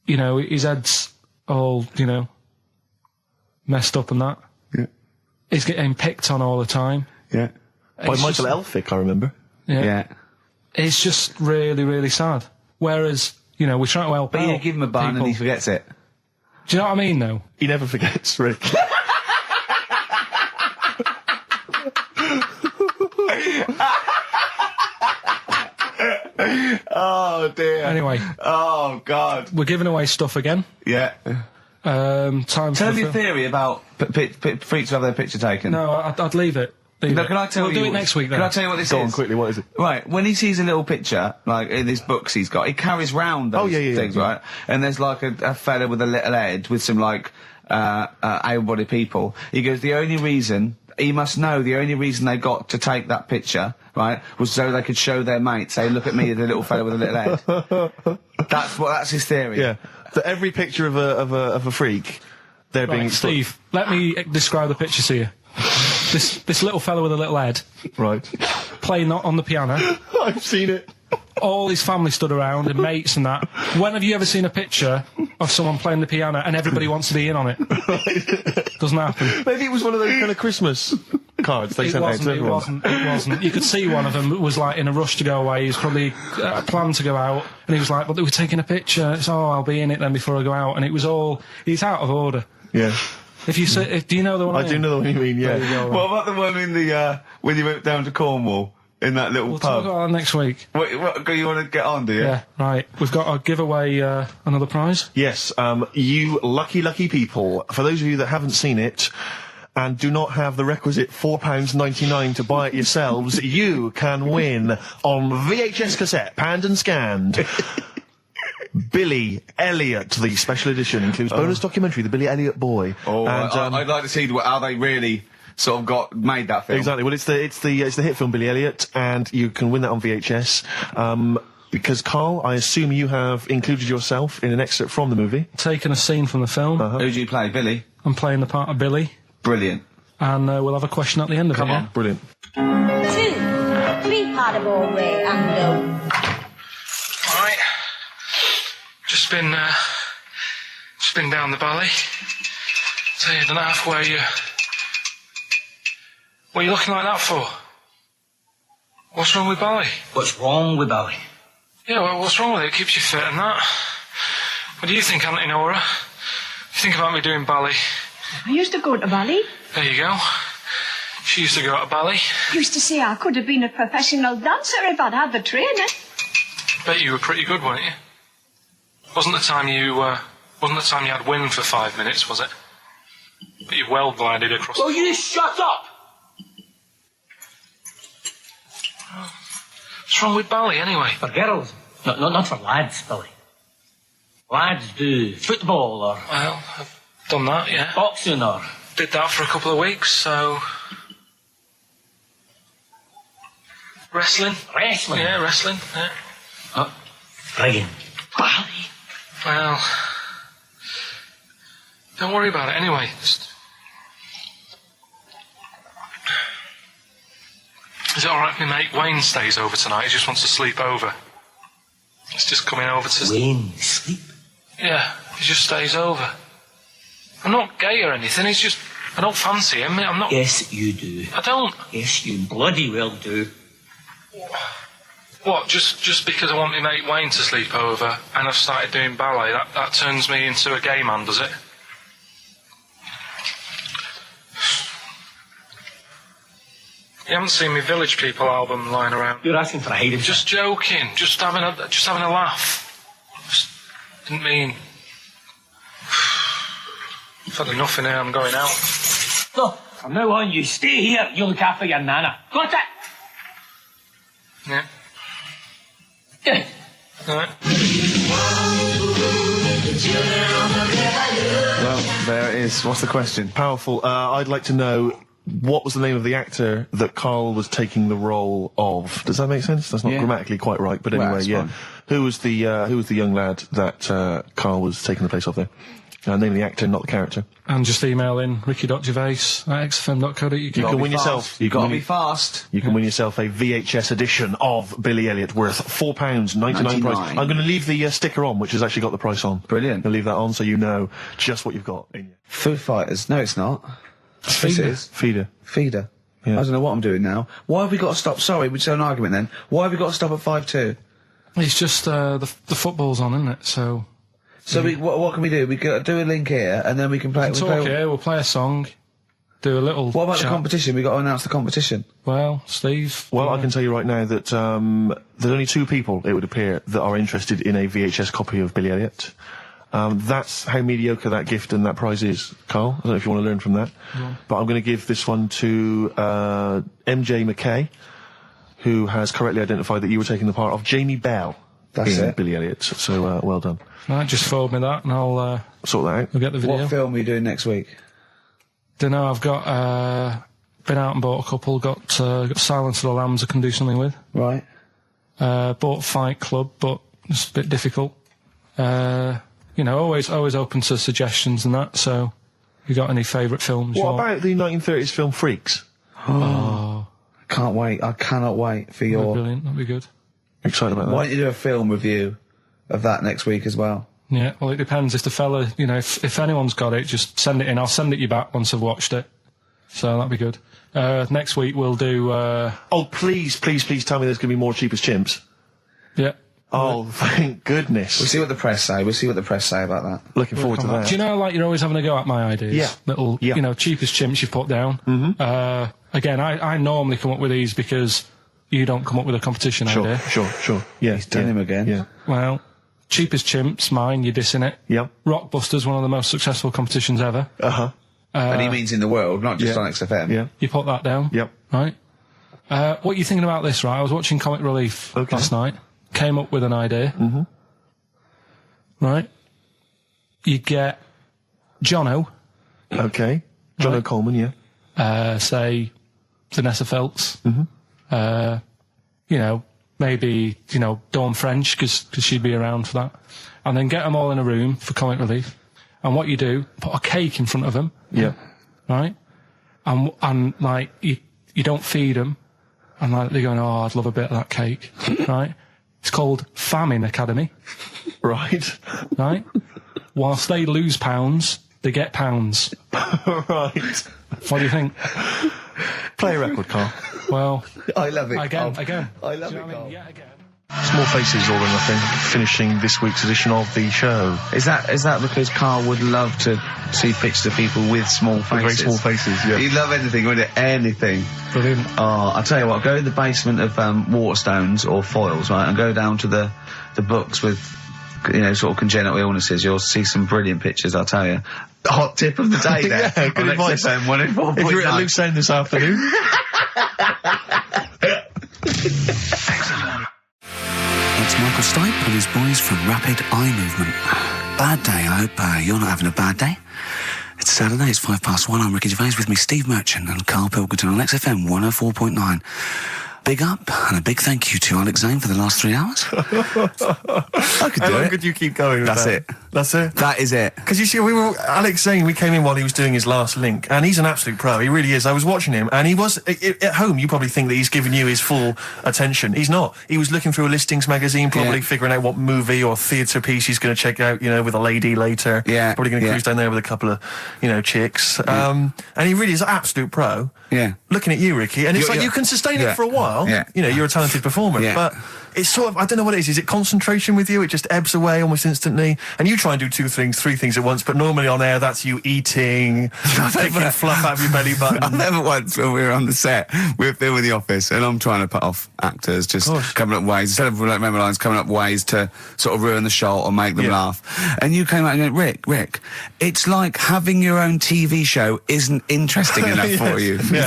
you know, his head's all, you know, messed up and that. Yeah. He's getting picked on all the time. Yeah. By Michael Elphick, I remember. Yeah. It's just really, really sad. Whereas, you know, we're trying to help But out you give him a bun people. and he forgets it. Do you know what I mean, though? He never forgets, Rick. Oh, dear. Anyway. Oh, God. We're giving away stuff again. Yeah. Time Tell for me the your theory about freaks who have their picture taken. No, I'd leave it. No, can I tell we'll you? do it next week, then. Can I tell you what this Go is? on, quickly, what is it? Right, when he sees a little picture, like in these books he's got, he carries round those things, right? And there's like a fella with a little head with some like able-bodied people. He goes, the only reason they got to take that picture, right, was so they could show their mates, say, look at me, the little fella with a little head. That's his theory. Yeah. For every picture of a freak, they're being... Steve, let me describe the picture to you. This little fella with a little head. Right. Playing on the piano. I've seen it. All his family stood around and mates and that. When have you ever seen a picture of someone playing the piano and everybody wants to be in on it? Doesn't happen. Maybe it was one of those kind of Christmas cards they sent out to everyone. It wasn't. You could see one of them was like in a rush to go away. He was probably planned to go out, and he was like, "But they were taking a picture." It's I'll be in it then before I go out, and it was all. He's out of order. Yeah. If you say, do you know the one? I do know the one you mean. Yeah. There you go, What about the one in the when you went down to Cornwall in that little We'll talk pub? about that next week. What you want to get on, do you? Yeah, right. We've got to give away another prize. Yes, you lucky people. For those of you that haven't seen it and do not have the requisite £4.99 to buy it yourselves, you can win on VHS cassette, panned and scanned. Billy Elliot, the special edition, includes bonus documentary, The Billy Elliot Boy. Oh, and, I'd like to see how they really sort of made that film. Exactly. Well, it's the hit film Billy Elliot, and you can win that on VHS. Because, Carl, I assume you have included yourself in an excerpt from the movie. Taking a scene from the film. Who do you play, Billy? I'm playing the part of Billy. Brilliant. And we'll have a question at the end of it. Come on. Brilliant. 2, 3-part of all way and go. Alright. Just been down the valley. So you don't know where you... What are you looking like that for? What's wrong with Bally? What's wrong with Bally? Yeah, well, what's wrong with it? It keeps you fit and that. What do you think, Auntie Nora? You think about me doing Bally? I used to go to ballet. There you go. She used to go to Bally. Used to say I could have been a professional dancer if I'd had the training. Bet you were pretty good, weren't you? Wasn't the time you had wind for 5 minutes, was it? But you well glided across... Will you shut up? What's wrong with Bally, anyway? For girls. Not for lads, Billy. Lads do football or Well, I've done that, yeah. boxing or... Did that for a couple of weeks, so... Wrestling? Wrestling? Yeah, wrestling, yeah. Oh, friggin' Bally. Well... Don't worry about it, anyway. Is it alright if my mate Wayne stays over tonight? He just wants to sleep over. He's just coming over to... Wayne, sleep? Yeah, he just stays over. I'm not gay or anything, he's just... I don't fancy him, I'm not... Yes, you do. I don't... Yes, you bloody well do. What, just because I want my mate Wayne to sleep over and I've started doing ballet, that turns me into a gay man, does it? You haven't seen my Village People album lying around. You're asking for a hiding. Just joking, just having a laugh. Just didn't mean... I've had enough in here, I'm going out. No, from now on, you stay here. You look after your nana. Got it? Yeah. Yeah. Alright. Well, there it is. What's the question? Powerful. I'd like to know, what was the name of the actor that Carl was taking the role of? Does that make sense? That's not Yeah. grammatically quite right, but Well, anyway, that's yeah. fine. Who was the young lad that Carl was taking the place of there? Name of the actor, not the character. And just email in ricky.gervais@xfm.co.uk. You can win yourself. You gotta be fast. You can win yourself a VHS edition of Billy Elliot worth £4.99 price. I'm going to leave the sticker on, which has actually got the price on. Brilliant. I'll leave that on so you know just what you've got in you. Foo Fighters. No, it's not. Yes, it is. Feeder. Feeder. Yeah. I don't know what I'm doing now. Why have we got to stop? Sorry, we just had an argument then. Why have we got to stop at 5-2? It's just the football's on, isn't it? So So what can we do? We can do a link here, and then we can play. we'll talk here. We'll play a song, do a little. What about chat. the competition? We got to announce the competition. Well, Steve. Well, I can tell you right now that there's only 2 people, it would appear, that are interested in a VHS copy of Billy Elliot. That's how mediocre that gift and that prize is, Carl. I don't know if you want to learn from that. Yeah. But I'm going to give this one to MJ McKay, who has correctly identified that you were taking the part of Jamie Bell That's in it. Billy Elliot. So, well done. Right, just forward me that, and I'll Sort that out. we'll get the video. What film are you doing next week? Don't know. I've got been out and bought a couple. Got Silence of the Lambs I can do something with. Right. Bought Fight Club, but it's a bit difficult. You know, always open to suggestions and that. So, you got any favourite films? What about the 1930s film Freaks? Can't wait. I cannot wait for That'd be your... brilliant. That'd be good. Excited about that? Why don't you do a film review of that next week as well? Yeah. Well, it depends. If the fella, you know, if anyone's got it, just send it in. I'll send it you back once I've watched it. So that'd be good. Next week we'll do. Oh, please tell me there's going to be more Cheapest Chimps. Yeah. Oh, thank goodness. We'll see what the press say. We'll see what the press say about that. Looking forward to that. Do you know, like, you're always having a go at my ideas? Yeah. Little, Yeah. you know, cheapest chimps you put down. Mm-hmm. Again, I normally come up with these because you don't come up with a competition idea. Sure. Yeah. He's done him again. Yeah. Well, cheapest chimps, mine, you're dissing it. Yep. Rockbusters, one of the most successful competitions ever. Uh-huh. And he means in the world, not just Yeah. on XFM. Yeah. You put that down. Yep. Right. What are you thinking about this, right? I was watching Comic Relief Okay. last night. Came up with an idea. Mm-hmm. Right. You get Jono, Okay. John Right. O'Coleman, yeah. say Vanessa Feltz. Mm-hmm. You know, maybe, Dawn French, because she'd be around for that. And then get them all in a room for comic relief. And what you do, put a cake in front of them. Yeah. Right? And like, you don't feed them. And like, they're going, oh, I'd love a bit of that cake. Right? It's called Famine Academy. Right. Right? Whilst they lose pounds, they get pounds. Right. What do you think? Play a record, Carl. Well, I love it. again. I love Do you it, know what I Carl. mean? Yeah, again. Small Faces, All or Nothing, finishing this week's edition of the show. Is that because Carl would love to see pictures of people with small faces? Very small faces, yeah. He'd love anything, wouldn't it? Anything. Brilliant. Oh, I'll tell you what, go to the basement of Waterstones or Foyles, right, and go down to the books with, sort of congenital illnesses. You'll see some brilliant pictures, I'll tell you. Hot tip of the day there. Yeah, good on advice. XFM 104.9. If you're at a loose end this afternoon. It's Michael Stipe and his boys from Rapid Eye Movement. Bad day, I hope you're not having a bad day. It's Saturday, it's 1:05. I'm Ricky Gervais, with me Steve Merchant and Karl Pilkington on XFM 104.9. Big up and a big thank you to Alex Zane for the last 3 hours. I could do How long it. could you keep going with That's that? it. That's it? That is it. Because you see, Alex Zane, we came in while he was doing his last link, and he's an absolute pro, he really is. I was watching him, and he was, at home, you probably think that he's giving you his full attention. He's not. He was looking through a listings magazine, probably figuring out what movie or theatre piece he's going to check out, with a lady later. Yeah. Probably going to cruise down there with a couple of, chicks. And he really is an absolute pro. Yeah. Looking at you, Ricky, and it's You're- you can sustain yeah. it for a while. Yeah. You're a talented performer, Yeah. but it's sort of, I don't know what it is. Is it concentration with you? It just ebbs away almost instantly. And you try and do 2 things, 3 things at once, but normally on air, that's you eating, picking fluff out of your belly button. I remember once when we were on the set, we were filming The Office, and I'm trying to put off actors, just coming up ways, instead of remember lines, coming up ways to sort of ruin the shot or make them laugh. And you came out and went, Rick, it's like having your own TV show isn't interesting enough for you. Yeah.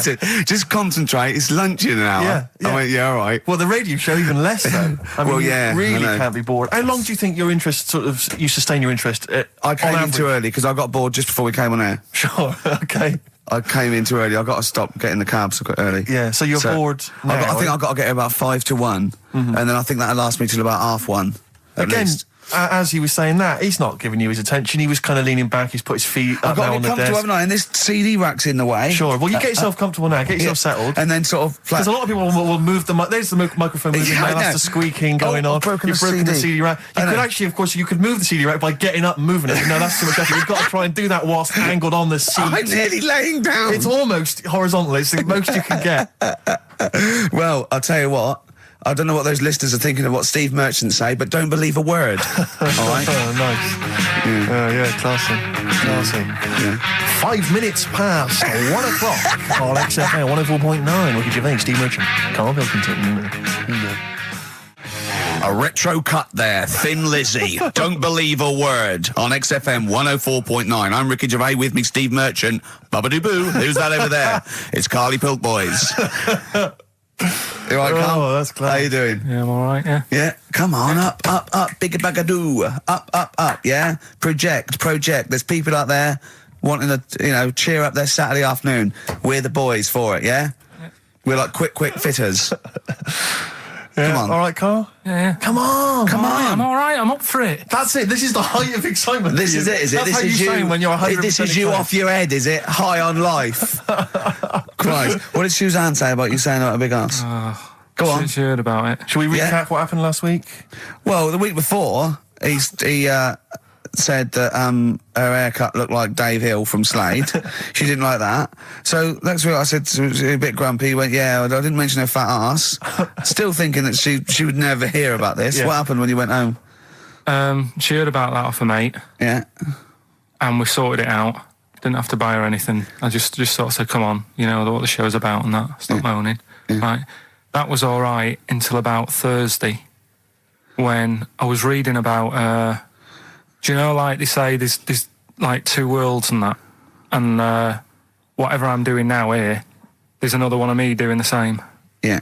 Just concentrate, it's lunch in an hour. Yeah, yeah. I went, yeah, all right. Well, the radio show even less so. I mean, Well, yeah, you really I know. can't be bored. How long do you think your interest you sustain your interest? I came on in too average? early because I got bored just before we came on air. Sure, okay. I came in too early. I got to stop getting the cabs early. Yeah, so you're bored now, I think I've got to get about 5 to 1, and then I think that'll last me till about 1:30. At Again, least. as he was saying that, he's not giving you his attention. He was kind of leaning back. He's put his feet I've up got now to on be the comfortable, desk. haven't I? And this CD rack's in the way. Sure. Well, you get yourself comfortable now. Get yourself settled. And then sort of Because a lot of people will move the there's the microphone moving Yeah, I now, know. that's the squeaking going Oh, on. I've broken You've the broken the CD. CD rack. You I could know. actually, of course, you could move the CD rack by getting up and moving it. No, that's too much effort. You've got to try and do that whilst angled on the seat. I'm nearly laying down. It's almost horizontal. It's the most you can get. Well, I'll tell you what. I don't know what those listeners are thinking of what Steve Merchant say, but don't believe a word. All right? Oh, nice. Yeah, classy. Classy. Yeah. 5 minutes past 1 o'clock on XFM 104.9. Ricky Gervais, Steve Merchant, Karl Pilkington. A retro cut there, Thin Lizzy. Don't believe a word on XFM 104.9. I'm Ricky Gervais, with me Steve Merchant. Bubba-doo-boo. Who's that over there? It's Carly Pilk Boys. You all right, Carl? Oh, that's class. How you doing? Yeah, I'm all right, yeah. Yeah, come on, up, bigga bagadoo, up, yeah? Project. There's people out there wanting to, cheer up their Saturday afternoon. We're the boys for it, yeah? We're like quick fitters. Yeah. Come on. All right, Carl? Yeah. Come on. I'm all right, I'm up for it. That's it. This is the height of excitement. This is it, is it? That's This how is you sound when you're 100% This is you excited. off your head, is it? High on life. Christ. What did Suzanne say about you saying about a big ass? Go on. She heard about it. Shall we recap Yeah. what happened last week? Well, the week before, he said that her haircut looked like Dave Hill from Slade. She didn't like that. So next week I said, she was a bit grumpy. He went, yeah, I didn't mention her fat ass. Still thinking that she would never hear about this. Yeah. What happened when you went home? She heard about that off her mate, Yeah. and we sorted it out. Didn't have to buy her anything. I just sort of said, come on, you know what the show's about and that. Stop moaning. Right. That was all right until about Thursday, when I was reading about, do you know, like they say there's like 2 worlds and that, and whatever I'm doing now here, there's another one of me doing the same. Yeah.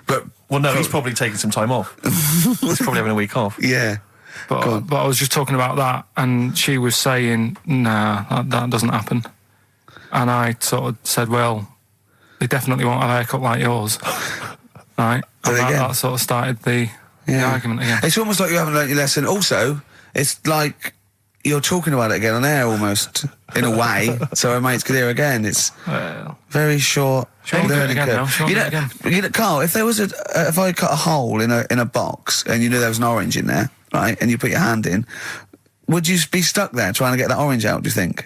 But, Well, no, he's probably taking some time off. He's probably having a week off. yeah. But I was just talking about that, and she was saying, nah, that doesn't happen. And I sort of said, well, they definitely won't have a haircut like yours. right? There And you go. that sort of started the argument again. It's almost like you haven't learnt your lesson. Also, it's like you're talking about it again on air almost, in a way, so our mates could hear again. It's very short. Shall we do it learning again curve. now? Shall we do it again? You know, Carl, if there was if I cut a hole in a box and you knew there was an orange in there, right, and you put your hand in, would you be stuck there trying to get that orange out, do you think?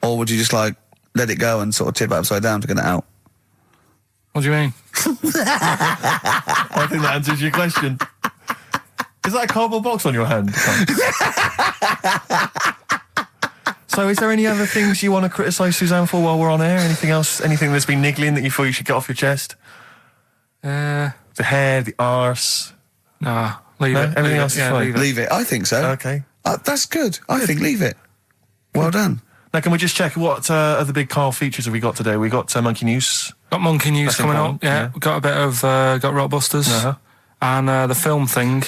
Or would you just, like, let it go and sort of tip it upside down to get it out? What do you mean? I think that answers your question. Is that a cardboard box on your hand? So is there any other things you want to criticise Suzanne for while we're on air? Anything else? Anything that's been niggling that you feel you should get off your chest? The hair, the arse. Nah, leave it. Everything else is fine. Leave it. I think so. Okay. That's good. I think leave it. Well done. Now, can we just check what other big Carl features have we got today? We got Monkey News. Got Monkey News That's coming important, up. Yeah, yeah. got a bit of got Rockbusters and the film thing.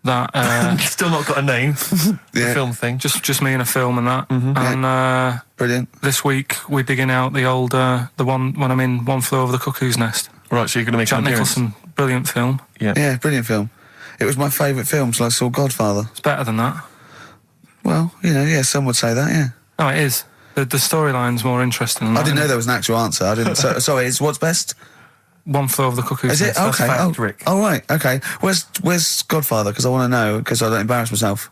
That Still not got a name. The film thing. just me in a film and that. And Brilliant. this week we're digging out the old the one when I'm in One Flew Over the Cuckoo's Nest. Right, so you're going to make Jack an appearance. Nicholson, brilliant film. Yeah, brilliant film. It was my favourite film till I saw Godfather. It's better than that. Well, you know, yeah, some would say that, yeah. No, it is. The storyline's more interesting than I that, didn't know isn't there was an actual answer. I didn't. Sorry, it's what's best? it? One Flew Over the Cuckoo's Is it? Nest. Okay. fact, Rick. Oh, right. Okay. Where's Godfather? Because I want to know, because I don't embarrass myself.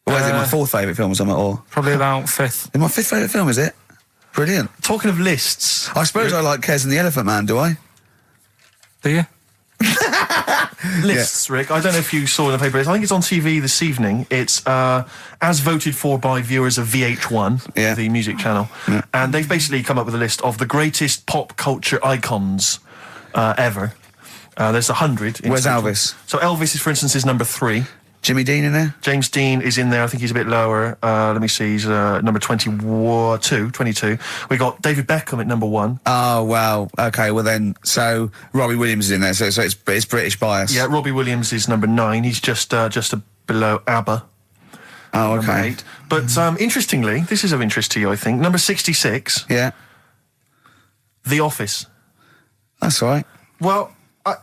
Or is it my fourth favourite film or something? Or Probably about fifth. is my fifth favourite film? Is it? Brilliant. Talking of lists. I suppose I like Kez and the Elephant Man. Do I? Do you? Lists, Rick. I don't know if you saw in the paper. I think it's on TV this evening. It's as voted for by viewers of VH1, the music channel. Yeah. And they've basically come up with a list of the greatest pop culture icons ever. There's 100. Where's Elvis? So Elvis, for instance, is number 3. Jimmy Dean in there? James Dean is in there. I think he's a bit lower. Let me see. He's number 22. We got David Beckham at number 1. Oh, wow. Okay, well then, so Robbie Williams is in there, so it's British bias. Yeah, Robbie Williams is number 9. He's just below ABBA. Oh, Number okay. 8. But interestingly, this is of interest to you, I think. Number 66, Yeah. The Office. That's all right. Well,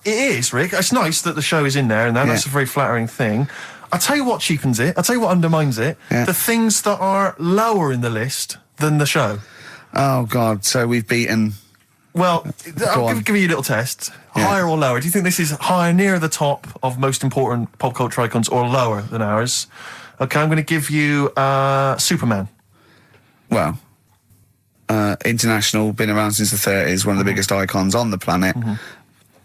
it is, Rick. It's nice that the show is in there, and that's a very flattering thing. I'll tell you what cheapens it. I'll tell you what undermines it. Yeah. The things that are lower in the list than the show. Oh, God. So we've beaten... Well, I'll on. give you a little test. Yeah. Higher or lower? Do you think this is higher, near the top of most important pop culture icons, or lower than ours? Okay, I'm going to give you Superman. Well, international, been around since the 30s, one of the biggest icons on the planet.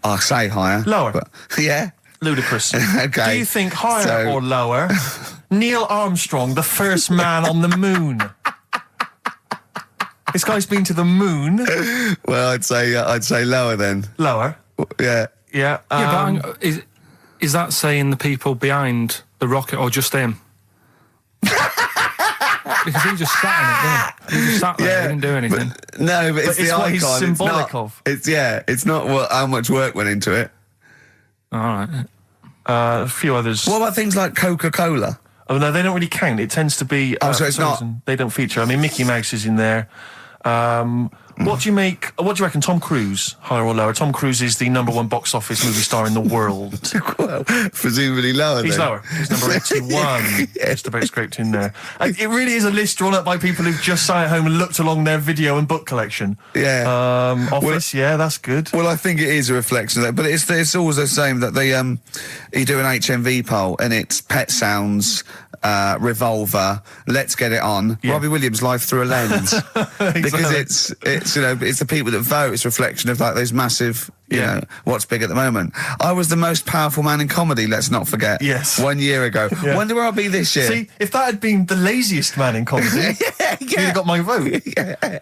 I'll say higher. Lower. But, yeah. Ludicrous. Okay. Do you think higher So- or lower? Neil Armstrong, the first man on the moon. This guy's been to the moon. Well, I'd say lower then. Lower. Yeah. Yeah. Yeah, but hang on, is that saying the people behind the rocket or just him? Because he just sat in it, didn't he? He just sat there, he didn't do anything. No, but it's it's the what icon. he's symbolic it's not, of. It's not how much work went into it. All right. A few others. What about things like Coca-Cola? Oh, no, they don't really count. It tends to be... Oh, so it's for some not- reason, they don't feature. I mean, Mickey Mouse is in there. What do you reckon, Tom Cruise, higher or lower? Tom Cruise is the number 1 box office movie star in the world. Well, presumably lower He's then. lower. He's number 81. Just about scraped in there. It really is a list drawn up by people who've just sat at home and looked along their video and book collection. Yeah. Office, yeah, that's good. Well, I think it is a reflection of that, but it's always the same that they you do an HMV poll and it's Pet Sounds, Revolver, Let's Get It On, Yeah. Robbie Williams, Life Through a Lens, because it's it's the people that vote. It's a reflection of like those massive, you know, what's big at the moment. I was the most powerful man in comedy. Let's not forget. Yes. 1 year ago. Yeah. Wonder where I'll be this year. See, if that had been the laziest man in comedy, you'd have got my vote.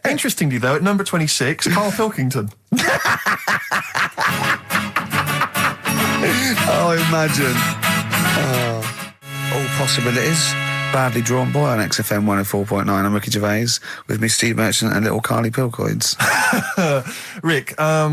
Interestingly, though, at number 26, Karl Pilkington. Oh, imagine. All possibilities. Badly Drawn Boy on XFM 104.9. I'm Ricky Gervais with me, Steve Merchant, and little Carly Pilkington. Rick,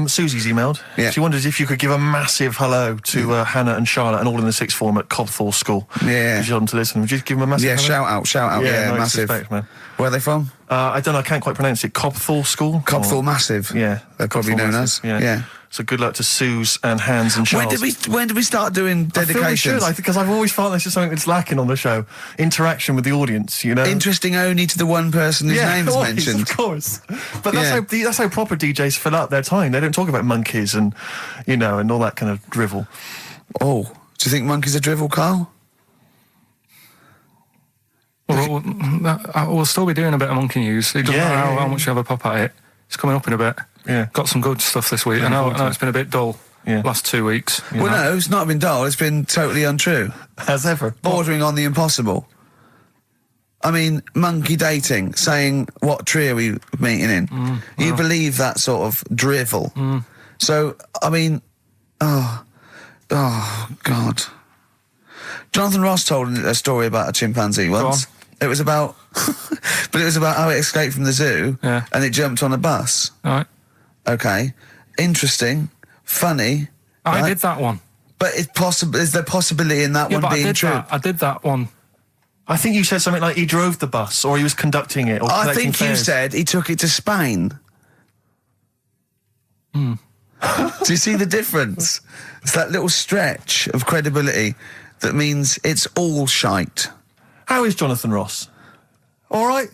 Susie's emailed. Yeah. She wonders if you could give a massive hello to Hannah and Charlotte and all in the sixth form at Cobthall School. Yeah. If you want them to listen, would you give them a massive Yeah, hello? shout out. Yeah, no massive. disrespect, man. Where are they from? I don't know, I can't quite pronounce it. Cobthall School? Cobthall Or- Massive. Yeah. They're probably Cobthall known Massive, as. Yeah. So good luck to Suze and Hans and Charles. When did we start doing dedications? I feel we should, because I've always felt this is something that's lacking on the show. Interaction with the audience, you know? Interesting only to the one person whose name's mentioned. Of course. But that's how proper DJs fill up their time. They don't talk about monkeys and, you know, and all that kind of drivel. Oh, do you think monkeys are drivel, Carl? Well, we'll still be doing a bit of monkey news. It doesn't matter how much you have a pop at it. It's coming up in a bit. Yeah. Got some good stuff this week. I know it's been a bit dull last 2 weeks. Well, no, it's not been dull. It's been totally untrue. As ever. Bordering on the impossible. I mean, monkey dating, saying what tree are we meeting in? You believe that sort of drivel. So, I mean, oh, God. Jonathan Ross told a story about a chimpanzee once. It was about, but it was about how it escaped from the zoo and it jumped on a bus. All right. Okay. Interesting. Funny. I did that one. But is there possibility in that one being true? I did that one. I think you said something like he drove the bus, or he was conducting it, or I think fares. you said he took it to Spain. Do you see the difference? It's that little stretch of credibility that means it's all shite. How is Jonathan Ross? All right?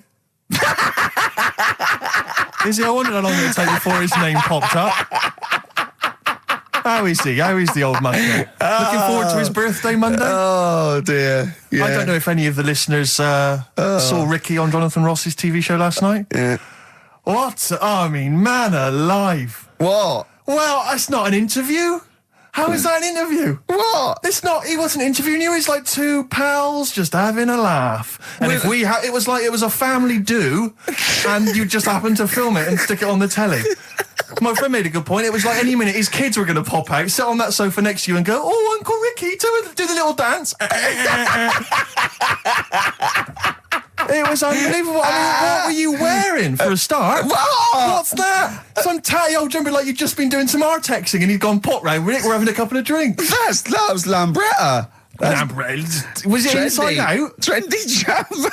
Is he? I wondered how long it would take before his name popped up. How is he? How is the old man? Looking forward to his birthday Monday? Oh, dear. Yeah. I don't know if any of the listeners saw Ricky on Jonathan Ross's TV show last night. Yeah. What? I mean, man alive. What? Well, that's not an interview. How is that an interview? What? It's not. He wasn't interviewing you. He's like two pals just having a laugh. And if it was like it was a family do, and you just happened to film it and stick it on the telly. My friend made a good point. It was like any minute his kids were going to pop out, sit on that sofa next to you, and go, "Oh, Uncle Ricky, do the little dance." It was unbelievable. I mean, what were you wearing for a start? What's that? Some tatty old jumper like you'd just been doing some Artexing and he'd gone pot round with it. We're having a couple of drinks. That was Lambretta. Was it inside out? Trendy jumper.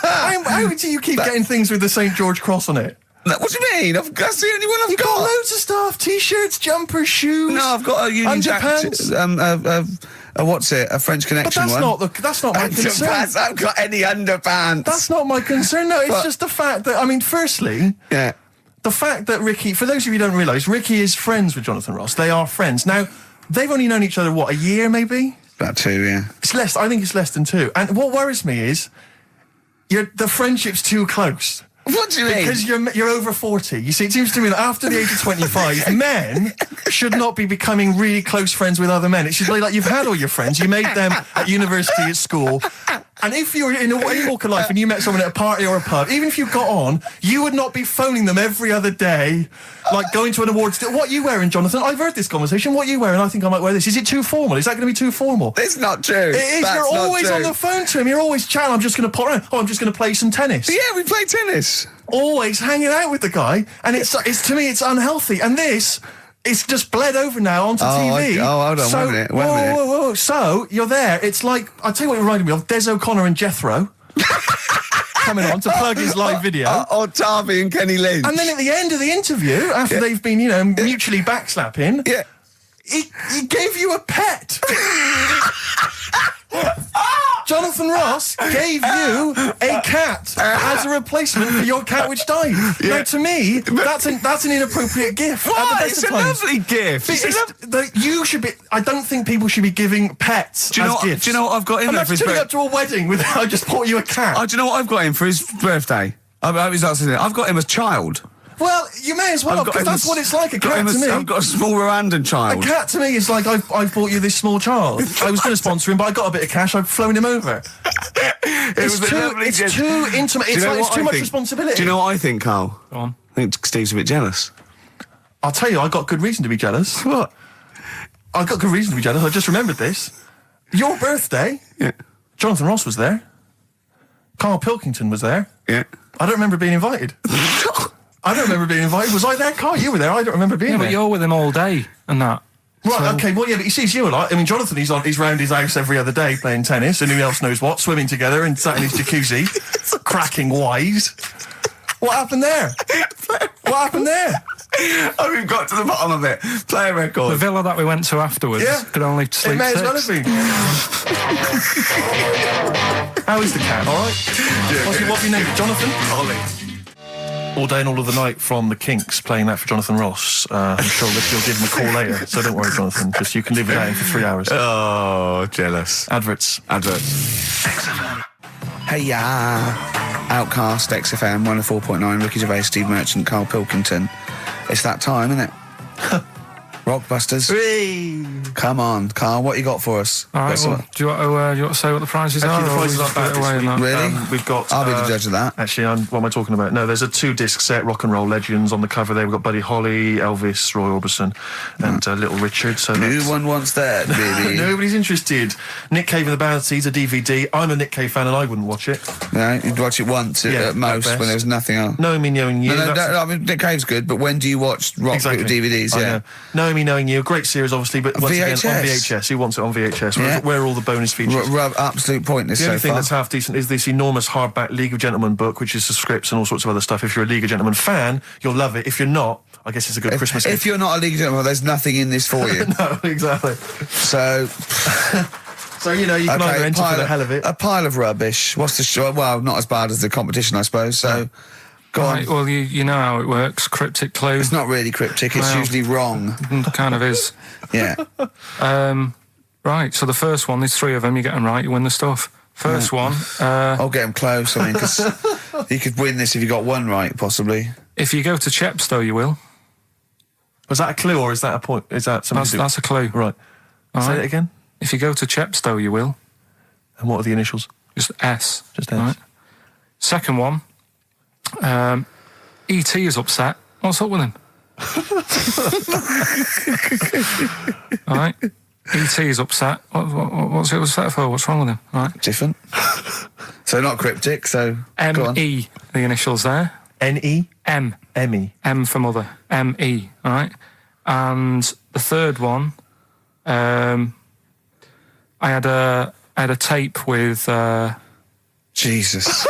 How do you keep getting things with the St. George cross on it? What do you mean? That's the only one I've got. You've got loads of stuff. T-shirts, jumpers, shoes. No, I've got a Union Jack. What's it? A French Connection one. But that's not my concern. I haven't got any underpants. That's not my concern. No, it's just the fact that, I mean, firstly, the fact that Ricky, for those of you who don't realise, Ricky is friends with Jonathan Ross. They are friends. Now, they've only known each other, what, a year maybe? About 2, yeah. It's less. I think it's less than 2. And what worries me is the friendship's too close. What do you mean? Because you're over 40. You see, it seems to me that after the age of 25, men should not be becoming really close friends with other men. It should be like you've had all your friends, you made them at university, at school, and if you're in any walk of life and you met someone at a party or a pub, even if you got on, you would not be phoning them every other day, like going to an awards dinner. What are you wearing, Jonathan? I've heard this conversation. What are you wearing? I think I might wear this. Is it too formal? Is that going to be too formal? It's not true. It is. That's you're always true. on the phone to him. You're always chatting. I'm just going to pop around. Oh, I'm just going to play some tennis. Yeah, we play tennis. Always hanging out with the guy, and it's to me it's unhealthy. And this, it's just bled over now onto TV. Hold on, so, one minute. Whoa. So you're there. It's like, I'll tell you what it reminded me of: Des O'Connor and Jethro coming on to plug his live video. Or Tarvey and Kenny Lynch. And then at the end of the interview, after they've been, mutually backslapping, he gave you a pet. Jonathan Ross gave you a cat as a replacement for your cat which died. Now, to me, that's an inappropriate gift. What? It's a lovely gift. You should be. I don't think people should be giving pets gifts. Do you know what I've got in there for his birthday? Turning up to a wedding with I just bought you a cat. Do you know what I've got him for his birthday? I've got him as child. Well, you may as well, because that's what it's like, a cat to me. I've got a small Rwandan child. A cat to me is like, I've bought you this small child. I was going to sponsor him, but I got a bit of cash, I've flown him over. It's too intimate, it's too much responsibility. Do you know what I think, Carl? Go on. I think Steve's a bit jealous. I'll tell you, I got good reason to be jealous. What? I got good reason to be jealous, I just remembered this. Your birthday, Jonathan Ross was there. Karl Pilkington was there. Yeah. I don't remember being invited. I don't remember being invited. Was I there, Carl? You were there. I don't remember being there. But you're with him all day and that. Right, okay, well, yeah, but he sees you a lot. I mean, Jonathan, he's round his house every other day playing tennis, and who else knows what, swimming together and sat in his jacuzzi, cracking wise. What happened there? What happened there? Oh, we've got to the bottom of it. Play a record. The villa that we went to afterwards could only sleep It may as well have 6. been. How is the cat? All right. What's your name? Jonathan? Ollie. All Day and All of the Night from the Kinks, playing that for Jonathan Ross. I'm sure that you'll give him a call later, so don't worry, Jonathan. Just you can leave it out for 3 hours. Oh, jealous. Adverts. XFM. Hey, Outcast, XFM, 104.9, Ricky Gervais, Steve Merchant, Karl Pilkington. It's that time, isn't it? Rockbusters. Come on, Karl, what you got for us? All right, Got some- well, do you want to say what the prizes Actually, are? the or prizes we aren't bad put it this away week. in that? Really? We've got... I'll be the judge of that. Actually, what am I talking about? No, there's a 2-disc set, Rock and Roll Legends, on the cover there. We've got Buddy Holly, Elvis, Roy Orbison, and Little Richard. So No that's- one wants that, baby. Nobody's interested. Nick Cave and the Bounties, a DVD. I'm a Nick Cave fan and I wouldn't watch it. No, you'd watch it once Yeah, at most at best. when there's nothing else. Knowing Me, Knowing You. No, that's- I mean, Nick Cave's good, but when do you watch rock Exactly. DVDs? I Yeah. know. Knowing Me, Knowing You, a great series, obviously, but once again, on VHS. VHS. Who wants it on VHS? Yeah. Where are all the bonus features? Absolute pointless The so only thing far. that's half decent is this enormous hardback League of Gentlemen book, which is the scripts and all sorts of other stuff. If you're a League of Gentlemen fan, you'll love it. If you're not, I guess it's a good Christmas If gift. you're not a League of Gentlemen, there's nothing in this for you. No, exactly. So, So, you know, you can either enter for the hell of it. a pile of rubbish. What's the show? Well, not as bad as the competition, I suppose. So, go Right, on. well, you know how it works. Cryptic clue. It's not really cryptic. It's Well. usually wrong. Kind of is. Yeah. Right, so the first one, there's 3 of them, you get them right, you win the stuff. First one, I'll get him close. I mean, because you could win this if you got one right, possibly. if you go to Chepstow, you will. Was that a clue or is that a point? Is that something That's a clue. Right. All Say right. it again. If you go to Chepstow, you will. And what are the initials? Just S. Just S. Right. Second one, E.T. is upset. What's up with him? All right. E.T. is upset. What's he upset for? What's wrong with him? All right. Different. So not cryptic. So go on. M.E. The initials there. N-E? M. M-E. M for mother. M.E. All right. And the third one, I had a tape with. Jesus.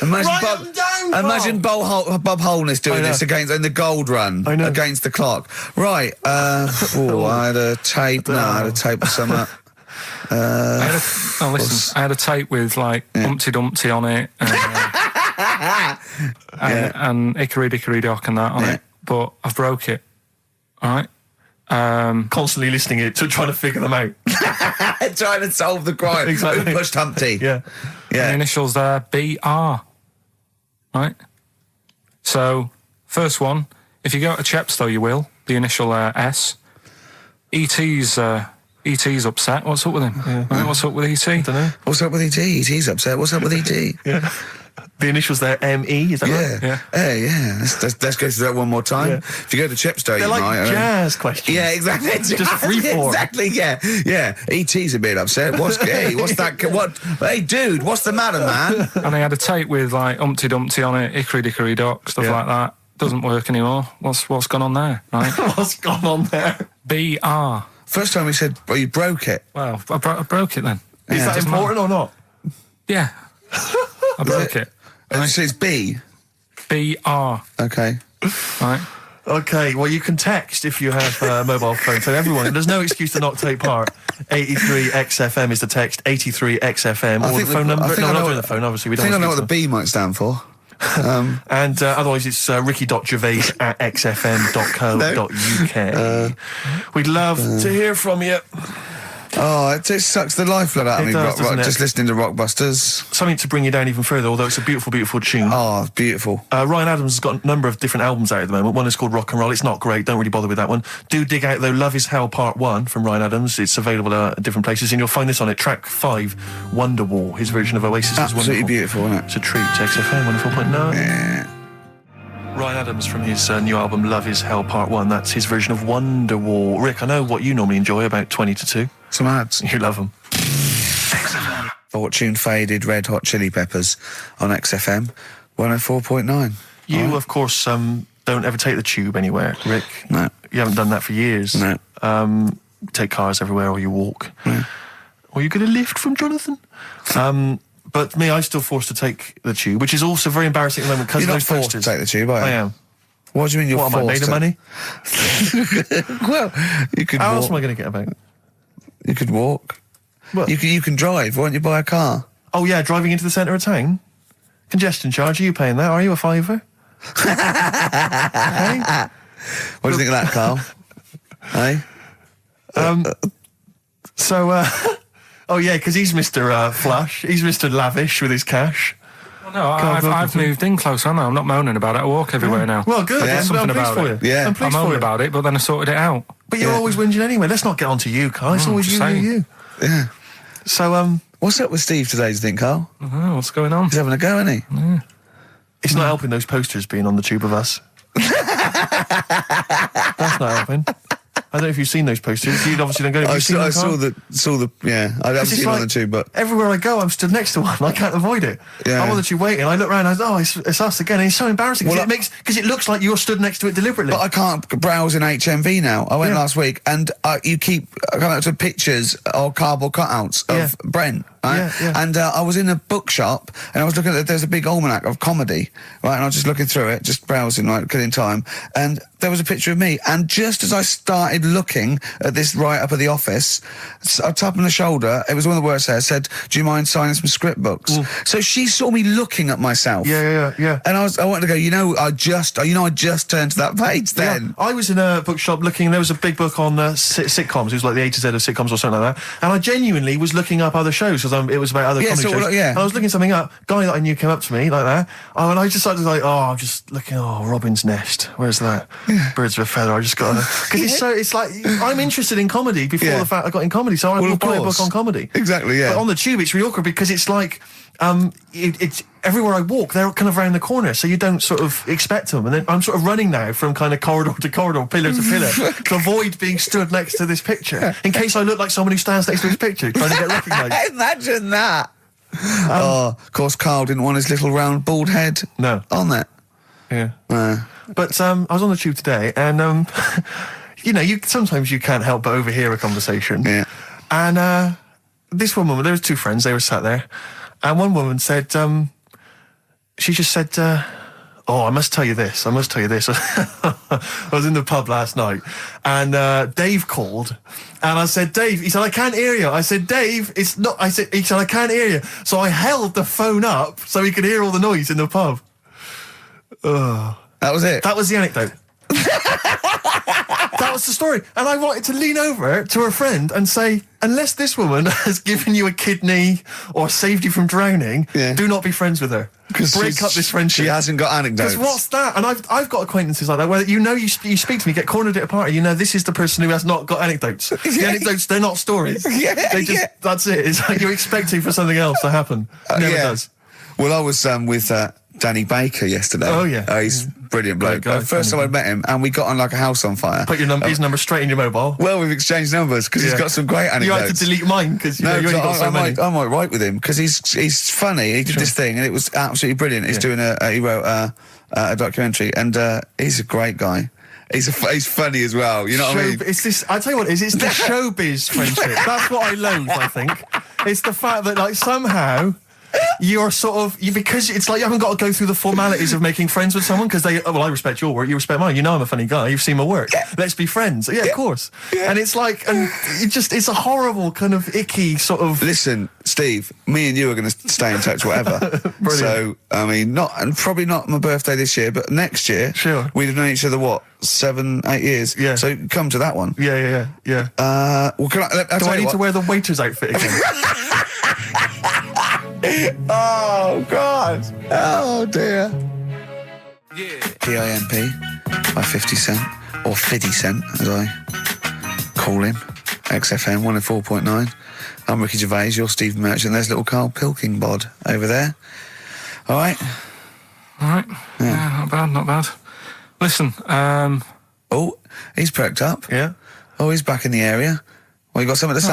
Imagine Bob Holness doing this in the gold run against the clock. Right. I had a tape. No, I had a tape with some. I had a tape with like Humpty Dumpty on it, and Hickory Dickory Dock and that on it, but I've broke it. All right. Constantly listening it to trying to figure them out. Trying to solve the crime. Exactly. Who pushed Humpty? Yeah. The initials there, B.R. Right? So, first one, if you go to Chepstow, you will. The initial S. E.T.'s upset. What's up with him? Yeah. Right, what's up with E.T.? I don't know. What's up with E.T.? E.T.'s upset. What's up with E.T.? Yeah. The initials there, M-E, is that right? Yeah. Hey, yeah. Let's go through that one more time. Yeah. If you go to Chepstow, They're you like might. jazz questions. Yeah, exactly. Just free form. Exactly, yeah. Yeah. E.T.'s a bit upset. What's that? What? Hey, dude, what's the matter, man? And I had a tape with like Humpty Dumpty on it, Hickory Dickory Dock, stuff like that. Doesn't work anymore. What's gone on there, right? What's gone on there? B.R. First time we said, well, you broke it. Well, I broke it then. Is that important or not? Yeah. I broke it. And so it's B. B.R. Okay. Right? Okay, well, you can text if you have a mobile phone. So everyone, there's no excuse to not take part. 83XFM is the text, 83XFM, or the phone number. No, we're not doing the phone, obviously. We I don't think I know what want the B might stand for. And otherwise, it's ricky.gervais@xfm.co.uk. We'd love to hear from you. Oh, it sucks the lifeblood out of It me, does, doesn't it? just listening to Rockbusters. Something to bring you down even further, although it's a beautiful, beautiful tune. Oh, beautiful. Ryan Adams has got a number of different albums out at the moment. One is called Rock and Roll. It's not great. Don't really bother with that one. Do dig out, though, Love Is Hell Part 1 from Ryan Adams. It's available at different places, and you'll find this on it. Track 5, Wonderwall. His version of Oasis is wonderful. Absolutely beautiful, isn't it? It's a treat. XFM 104.9. Yeah. Ryan Adams from his new album Love Is Hell Part 1. That's his version of Wonderwall. Rick, I know what you normally enjoy, about 20 to 2. Some ads. You love them. Fortune Faded, Red Hot Chili Peppers on XFM 104.9. You, of course, don't ever take the tube anywhere, Rick. No. You haven't done that for years. No. Take cars everywhere, or you walk. No. Or you get a lift from Jonathan. But me, I'm still forced to take the tube, which is also very embarrassing at the moment because You're of not those forced to posters. take the tube, are you? I am. What do you mean you're What am I, made forced of money? Well, you could How walk. else am I going to get about? You could walk. What? You can drive. Why don't you buy a car? Oh, yeah, driving into the centre of town? Congestion charge, are you paying that? Are you a fiver? Hey? What do you think of that, Carl? Hey? Oh, yeah, because he's Mr. Flush. He's Mr. Lavish with his cash. Well, no, I've moved in close, haven't I? I'm not moaning about it. I walk everywhere now. Well, good. Yeah. I'm Something pleased about for it. you. Yeah. I'm I pleased for moaned you. about it, but then I sorted it out. But you're always whinging anyway. Let's not get on to you, Carl. It's always just you. saying. Yeah. So, What's up with Steve today, do you think, Carl? Oh, what's going on? He's having a go, isn't he? it's not helping those posters being on the tube of us. That's not helping. I don't know if you've seen those posters. You'd obviously don't go. I saw the, yeah. I haven't seen it on the tube, but everywhere I go, I'm stood next to one. I can't avoid it. Yeah. I'm on the tube waiting. I look around. I go, it's us again. And it's so embarrassing because it looks like you're stood next to it deliberately. But I can't browse in HMV now. I went last week, and you keep coming up to pictures or cardboard cutouts of Brent. Right? Yeah, yeah. And I was in a bookshop, and I was looking at, there's a big almanac of comedy, right? And I was just looking through it, just browsing, like, killing time. And there was a picture of me. And just as I started looking at this right up at the office, a tap on the shoulder, it was one of the words there, said, do you mind signing some script books? So she saw me looking at myself. Yeah. And I wanted to go, I just turned to that page then. Yeah. I was in a bookshop looking, there was a big book on sitcoms. It was like the A to Z of sitcoms or something like that. And I genuinely was looking up other shows because it was about other comedy shows. And I was looking something up. Guy that I knew came up to me like that. And I just started like, I'm just looking, Robin's Nest. Where's that? Birds of a Feather. I just got to... Because it's like, I'm interested in comedy before the fact I got in comedy. So I will buy a book on comedy. Exactly, yeah. But on the tube, it's really awkward because it's like... it's everywhere I walk, they're kind of round the corner, so you don't sort of expect them. And then I'm sort of running now from kind of corridor to corridor, pillar to pillar, to avoid being stood next to this picture, in case I look like someone who stands next to this picture, trying to get recognised. Imagine that. Of course, Carl didn't want his little round bald head on that. Yeah. But I was on the tube today, and sometimes you can't help but overhear a conversation. Yeah. And this one woman, there was two friends, they were sat there. And one woman said, she just said, I must tell you this. I was in the pub last night, and Dave called, and I said, Dave, he said, I can't hear you. I said, Dave, it's not, he said, I can't hear you. So I held the phone up so he could hear all the noise in the pub. That was it? That was the anecdote. That was the story. And I wanted to lean over to her friend and say, unless this woman has given you a kidney or saved you from drowning, do not be friends with her. Break up this friendship. She hasn't got anecdotes. Because what's that? And I've got acquaintances like that where you speak to me, get cornered at a party, this is the person who has not got anecdotes. The anecdotes, they're not stories. That's it. It's like you're expecting for something else to happen. Never does. Well, I was with Danny Baker yesterday. Oh, yeah. He's a brilliant bloke. Guy, first time I met him, and we got on like a house on fire. Put his number straight in your mobile. Well, we've exchanged numbers because he's got some great anecdotes. You had to delete mine because you only got so many. I might write with him because he's funny. He did this thing and it was absolutely brilliant. He's doing he wrote a documentary, and he's a great guy. He's funny as well. You know what I mean? It's this. I tell you what, it's the showbiz friendship. That's what I loathe. I think it's the fact that like somehow. You're sort of because it's like you haven't got to go through the formalities of making friends with someone because I respect your work, you respect mine. You know I'm a funny guy. You've seen my work. Let's be friends. Yeah, of course. Yeah. And it's like, and it's a horrible kind of icky sort of. Listen, Steve, me and you are going to stay in touch, whatever. So I mean, probably not my birthday this year, but next year, sure. We've known each other 7, 8 years. Yeah. So come to that one. Yeah. Well, do I need to wear the waiter's outfit again? Oh, God. Oh, dear. Yeah. PIMP by 50 Cent, or 50 Cent, as I call him. XFM 104.9. I'm Ricky Gervais, you're Steve Merchant. There's little Karl Pilkington over there. All right? All right. Yeah, not bad. Listen, Oh, he's perked up. Yeah. Oh, he's back in the area. Well, you got something to say?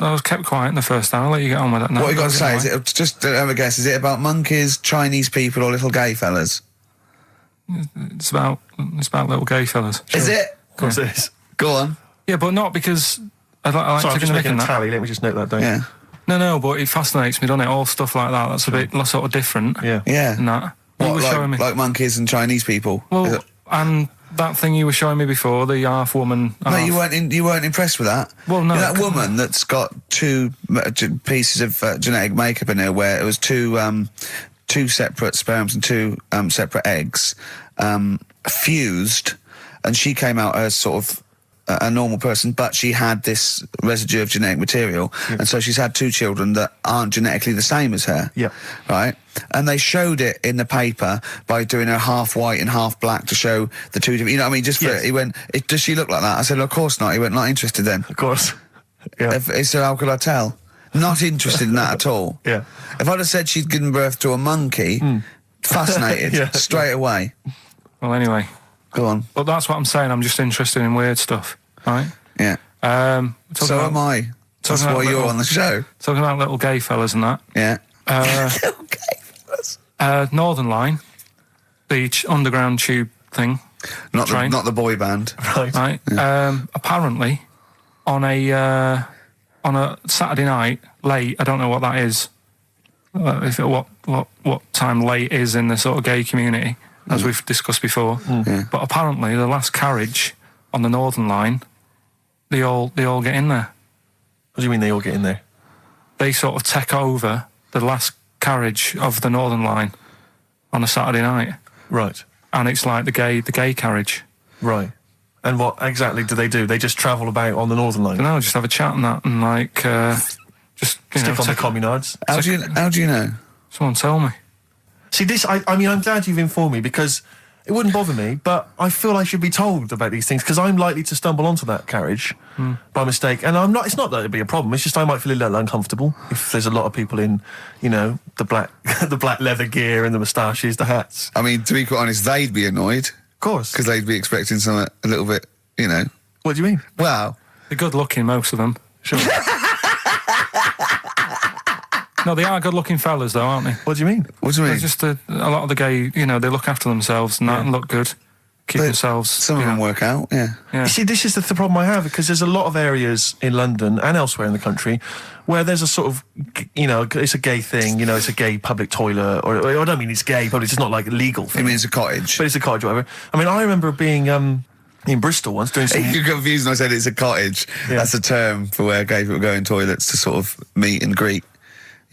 I was kept quiet in the first hour. I'll let you get on with it now. What you got to say? Is it just have a guess? Is it about monkeys, Chinese people, or little gay fellas? It's about little gay fellas. Sure. Is it? Of course it is. Go on. Yeah, but not because I like Sorry, I'm just making a that. tally. Let me just note that down. Yeah. No, but it fascinates me, doesn't it? All stuff like that. That's a bit sort of different. Yeah. Yeah. And that. What, like monkeys and Chinese people? Well, And that thing you were showing me before, the half woman. No, half... you weren't impressed with that. Well, no. You know, that woman that's got two pieces of genetic makeup in her, where it was two separate sperms and two separate eggs fused, and she came out as sort of a normal person, but she had this residue of genetic material, and so she's had two children that aren't genetically the same as her. Yeah. Right? And they showed it in the paper by doing her half white and half black to show the two different, you know what I mean? Just for, he went, does she look like that? I said, of course not. He went, not interested then. Of course. Yeah. He said, how could I tell? Not interested in that at all. Yeah. If I'd have said she'd given birth to a monkey, fascinated, straight away. Well, anyway. Go on. But that's what I'm saying. I'm just interested in weird stuff, right? Yeah. So am I. That's why you're on the show. Talking about little gay fellas and that. Yeah. Little gay fellas. Northern Line, the underground tube thing. Not the boy band. Right. Yeah. Apparently, on a Saturday night late, I don't know what that is. What time late is in the sort of gay community, as we've discussed before. Yeah. But apparently, the last carriage on the Northern Line, they all get in there. What do you mean they all get in there? They sort of take over the last carriage of the Northern Line on a Saturday night. Right. And it's like the gay carriage. Right. And what exactly do? They just travel about on the Northern Line? No, just have a chat and that, and like just stick on the communards. How do you know? Someone tell me. See, this, I mean, I'm glad you've informed me, because it wouldn't bother me, but I feel I should be told about these things, because I'm likely to stumble onto that carriage by mistake. And I'm not, it's not that it'd be a problem, it's just I might feel a little uncomfortable if there's a lot of people in, you know, the black the black leather gear and the moustaches, the hats. I mean, to be quite honest, they'd be annoyed. Of course. Because they'd be expecting something a little bit, you know. What do you mean? Well, they're good looking, most of them. Sure. No, they are good-looking fellas, though, aren't they? What do you mean? What do you mean? They're just a lot of the gay, you know, they look after themselves and that and look good, keep themselves. Some of them work out, yeah. You see, this is the problem I have, because there's a lot of areas in London and elsewhere in the country where there's a sort of, you know, it's a gay thing, you know, it's a gay public toilet, or I don't mean it's gay, but it's not like a legal thing. You mean it's a cottage? But it's a cottage, whatever. I mean, I remember being in Bristol once doing some... You're confused when I said it's a cottage. Yeah. That's a term for where gay people go in toilets to sort of meet and greet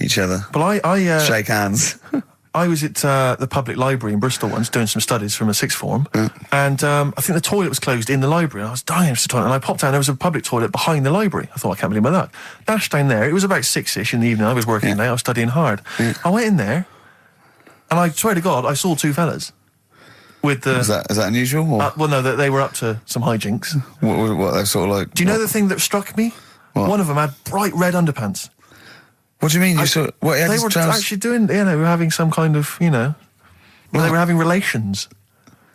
each other. Well, I shake hands. I was at the public library in Bristol once doing some studies from a sixth form, and I think the toilet was closed in the library, and I was dying for the toilet, and I popped down, there was a public toilet behind the library. I thought, I can't believe my luck. Dashed down there, it was about 6-ish in the evening, I was working late, I was studying hard. I went in there, and I swear to God, I saw two fellas. With the... Is that unusual? Or? Well, no, they were up to some hijinks. What they're sort of like... Do you know the thing that struck me? What? One of them had bright red underpants. What do you mean? They were actually doing, you know, they were having some kind of, you know, they were having relations.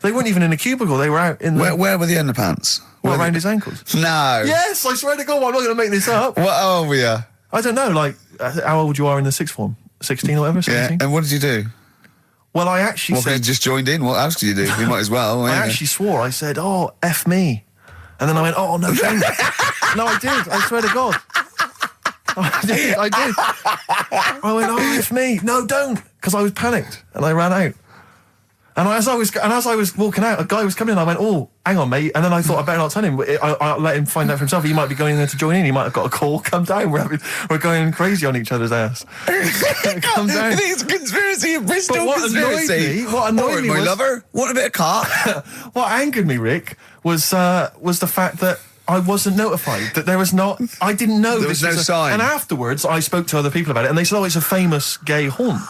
They weren't even in a cubicle, they were out in the... Where were the underpants? Around his ankles. No. Yes, I swear to God, I'm not going to make this up. What old were you? I don't know, like, how old you are in the sixth form? 16 or whatever, 17? Yeah, and what did you do? Well, I actually said... you just joined in? What else could you do? You might as well. I actually swore, I said, oh, F me. And then I went, oh, no, don't. No, I did, I swear to God. I did. I went, oh, F me. No, don't. Because I was panicked and I ran out. And as I was walking out, a guy was coming in. I went, oh, hang on, mate. And then I thought I better not tell him. I'll let him find out for himself. He might be going in there to join in. He might have got a call. Come down. We're going crazy on each other's ass. Come down. It's a conspiracy, a Bristol conspiracy. What annoyed me my was, lover. Want a bit of car? What angered me, Rick, was the fact that I wasn't notified, that there was not... I didn't know there was no sign. And afterwards, I spoke to other people about it, and they said, oh, it's a famous gay haunt.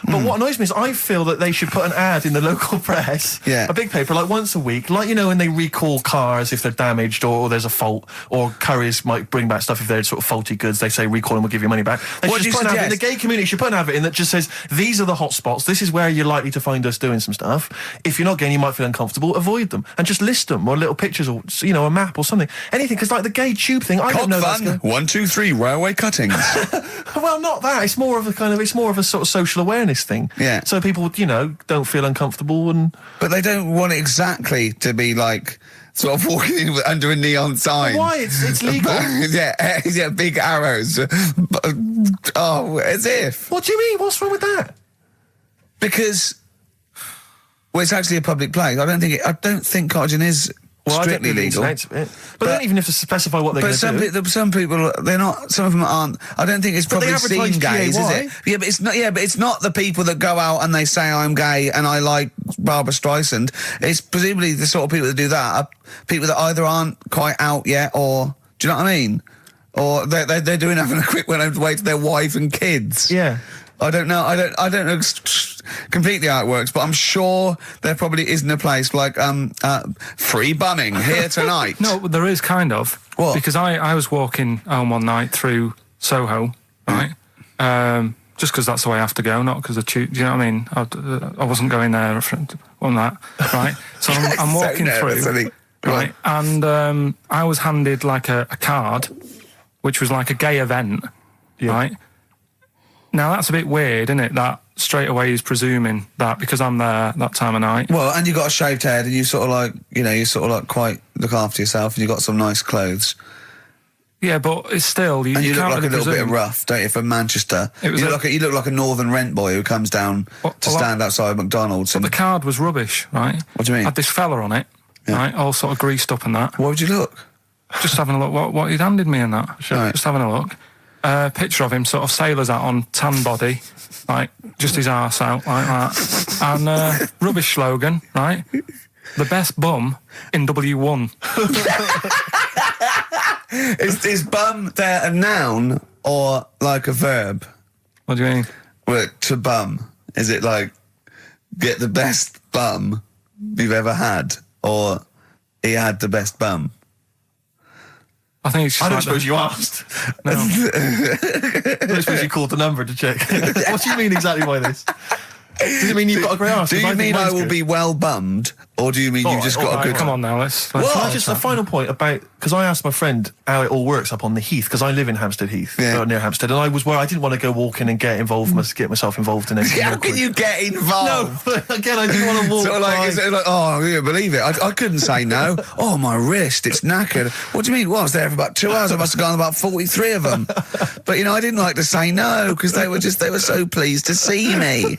But what annoys me is I feel that they should put an ad in the local press, a big paper, like once a week, like, you know, when they recall cars if they're damaged or there's a fault, or couriers might bring back stuff if they're sort of faulty goods, they say recall and we'll give you money back. They should just put an ad in. The gay community should put an advert in that just says, these are the hot spots, this is where you're likely to find us doing some stuff. If you're not gay and you might feel uncomfortable, avoid them. And just list them, or little pictures, or, you know, a map or something. Anything, because like the gay tube thing, I don't know that's fun. 1, 2, 3, railway cuttings. Well, not that. It's more of a sort of social awareness thing. Yeah. So people, you know, don't feel uncomfortable and... But they don't want it exactly to be like sort of walking in under a neon sign. Why? It's legal. yeah, big arrows. Oh, as if. What do you mean? What's wrong with that? Because Well, it's actually a public place. I don't think cottaging is strictly legal. But they don't even have to specify what they're going to do. Some people, they're not. Some of them aren't. I don't think it's probably seen gays, is it? Yeah, but it's not. Yeah, but it's not the people that go out and they say I'm gay and I like Barbara Streisand. It's presumably the sort of people that do that are people that either aren't quite out yet, or do you know what I mean? Or they're doing having a quick way to their wife and kids. Yeah. I don't know. I don't know completely how it works, but I'm sure there probably isn't a place like free bumming here tonight. No, there is kind of. What? Because I was walking home one night through Soho, right? Just because that's the way I have to go, not because of do you know what I mean? I wasn't going there on that, right? So I'm walking through, right? And I was handed like a card, which was like a gay event, right? Now, that's a bit weird, isn't it? That straight away he's presuming that because I'm there that time of night. Well, and you got a shaved head and you sort of like, you sort of like quite look after yourself and you got some nice clothes. Yeah, but it's still... You look can't like really a little presume. bit rough, don't you, from Manchester? You look like a northern rent boy who comes down to stand outside McDonald's. But the card was rubbish, right? What do you mean? Had this fella on it, right, all sort of greased up and that. What would you look? Just having a look what he'd handed me and that. Right. Just having a look. Picture of him, sort of sailor's hat on, tan body, like just his arse out like that, and rubbish slogan, right? The best bum in W1. Is bum there a noun or like a verb? What do you mean? Well, to bum, is it like get the best bum you've ever had, or he had the best bum? I think it's just I don't suppose you asked. No. I don't suppose you called the number to check. What do you mean exactly by this? Does it mean you've got a great arse? Do you mean I will be well bummed, or do you mean you've just got a good... Come on now, let's Can I just a final point about, because I asked my friend how it all works up on the Heath, because I live in Hampstead Heath, near Hampstead, and I was where I didn't want to go walking and get myself involved in anything. How can you get involved? No, again, I didn't want to walk. Sort of like, it's like, oh, you believe it? I couldn't say no. Oh, my wrist, it's knackered. What do you mean? Well, I was there for about 2 hours. I must have gone about 43 of them. But I didn't like to say no because they were so pleased to see me.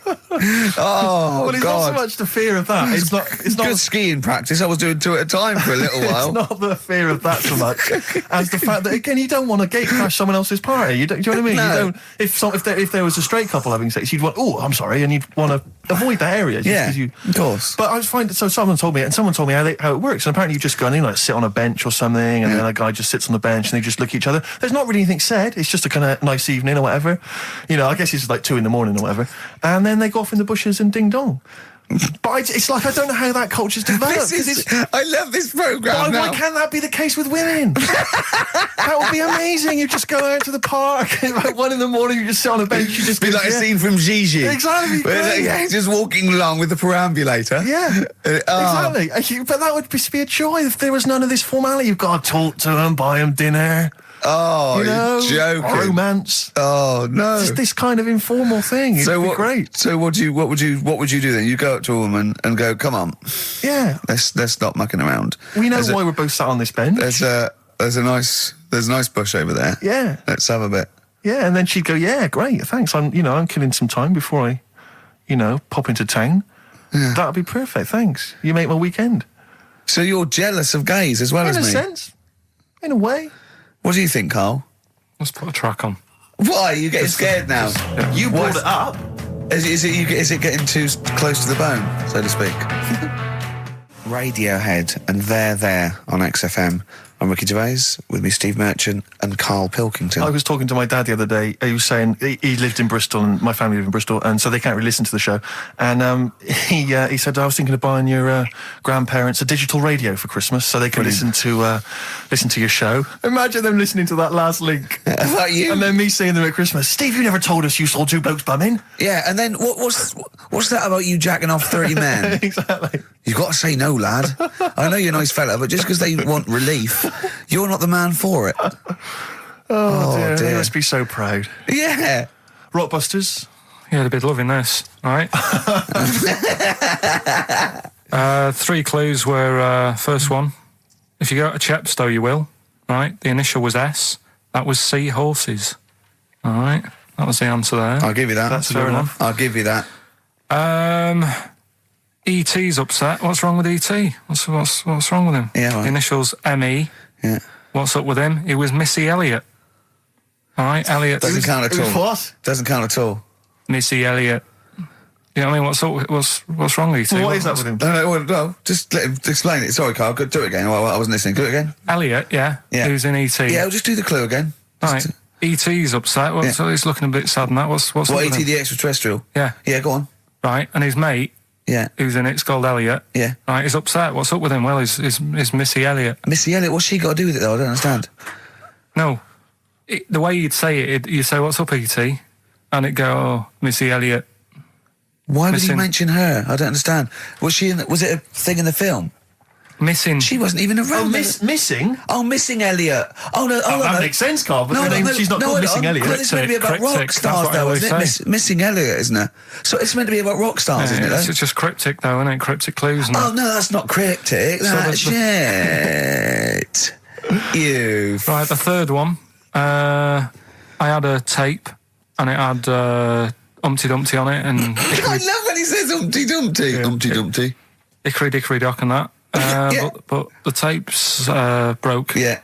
Oh, well, it's God. not so much the fear of that. It's not good skiing practice. I was doing 2 at a time for a little while. It's not the fear of that so much as the fact that, again, you don't want to gate crash someone else's party. Do you know what I mean? No. You don't. If there was a straight couple having sex, you'd want, oh, I'm sorry, and you'd want to avoid that area. Of course. But I was finding, so someone told me how it works, and apparently you just go in, like sit on a bench or something, and then a guy just sits on the bench and they just look at each other. There's not really anything said. It's just a kind of nice evening or whatever. I guess it's like 2 a.m. or whatever, and then they go off in the bushes and ding dong. But it's like I don't know how that culture's developed. I love this programme. Why can't that be the case with women? That would be amazing. You just go out to the park at like 1 a.m, you just sit on a bench, you just be like a scene from Gigi. Exactly. Just walking along with the perambulator. Yeah. Exactly. But that would be a joy if there was none of this formality. You've got to talk to them, buy them dinner. Oh, you're joking. Romance. Oh, no. Just this kind of informal thing. It'd be great. So what would you do then? You go up to a woman and go, come on. Yeah. Let's stop mucking around. We know why we're both sat on this bench. There's a nice bush over there. Yeah. Let's have a bit. Yeah, and then she'd go, yeah, great, thanks. I'm killing some time before I, pop into town. Yeah. That'd be perfect, thanks. You make my weekend. So you're jealous of gays as well as me? In a sense. In a way. What do you think, Carl? Let's put a track on. Why? Are you getting scared now? You brought it up. Is it getting too close to the bone, so to speak? Radiohead and They're There on XFM. I'm Ricky Gervais, with me Steve Merchant and Karl Pilkington. I was talking to my dad the other day. He was saying he lived in Bristol and my family lived in Bristol, and so they can't really listen to the show. And he said, I was thinking of buying your grandparents a digital radio for Christmas so they can listen to your show. Imagine them listening to that last link. About you? And then me seeing them at Christmas. Steve, you never told us you saw 2 blokes bumming. Yeah, and then what's that about you jacking off 30 men? Exactly. You've got to say no, lad. I know you're a nice fella, but just because they want relief, you're not the man for it. Oh dear. They must be so proud. Yeah. Rockbusters. Yeah, they'd be loving this, all right? 3 clues were, first one, if you go to Chepstow, you will, right? The initial was S. That was sea horses, all right? That was the answer there. I'll give you that. That's fair enough. I'll give you that. E.T.'s upset. What's wrong with E.T.? What's wrong with him? Yeah, right. Initials M.E. Yeah. What's up with him? He was Missy Elliott. All right, Elliott. Doesn't count at all. What? Doesn't count at all. Missy Elliott. You know what I mean? What's wrong with E.T.? What is that with him? No, just let him explain it. Sorry, Carl, do it again. I wasn't listening. Do it again. Elliott, yeah. Who's in E.T.? Yeah, we'll just do the clue again. Right. E.T.'s upset. So he's looking a bit sad and that. What's What, up with E.T. him? the extraterrestrial? Yeah. Yeah, go on. Right, and his mate, Yeah. who's in it's called Elliot. Yeah. Right, he's upset. What's up with him? Well, he's Missy Elliott. Missy Elliott, what's she got to do with it, though? I don't understand. No. The way you'd say it, you say, what's up, E.T.? And it'd go, oh, Missy Elliott. Why would he Missing. mention her? I don't understand. Was it a thing in the film? Missing. She wasn't even around. Missing? Oh, Missing Elliott. Oh, no. Oh, that makes sense, Carl, but she's not called Missing Elliott. It's meant to be about rock Cryptic, stars, that's what I though, always isn't it? Missing Elliott, isn't it? So it's meant to be about rock stars, isn't it, It's though? just cryptic, though, isn't it? Cryptic clues. And Oh, no, that's not cryptic. That's shit. You. Right, the third one. I had a tape, and it had Humpty Dumpty on it, and I love when he says Humpty Dumpty. Yeah. Humpty Dumpty. Hickory Dickory Dock and that. Yeah. But the tapes broke. Yeah.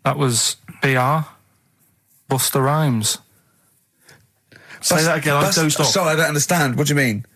That was BR. Buster Rhymes. Say that again, I dozed off. Sorry, I don't understand. What do you mean?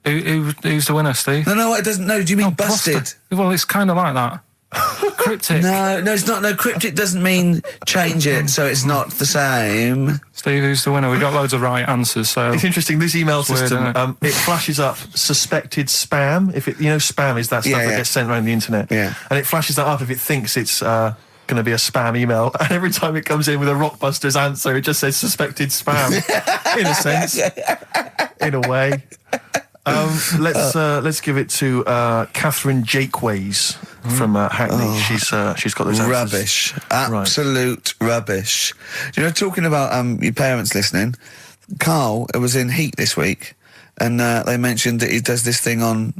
Who's the winner, Steve? No, it doesn't. No, do you mean busted? Buster. Well, it's kind of like that. Cryptic. No, it's not. No, cryptic doesn't mean change it, so it's not the same. Steve, who's the winner? We got loads of right answers, so... It's interesting, this email weird, system, isn't it flashes up suspected spam. If it, spam is that stuff that gets sent around the internet. Yeah. And it flashes that up if it thinks it's going to be a spam email. And every time it comes in with a Rockbusters answer, it just says suspected spam. In a sense. In a way. Let's give it to Catherine Jakeways from Hackney. She's got those answers. Rubbish. Absolute rubbish. You know, talking about your parents listening, Carl was in Heat this week, and they mentioned that he does this thing on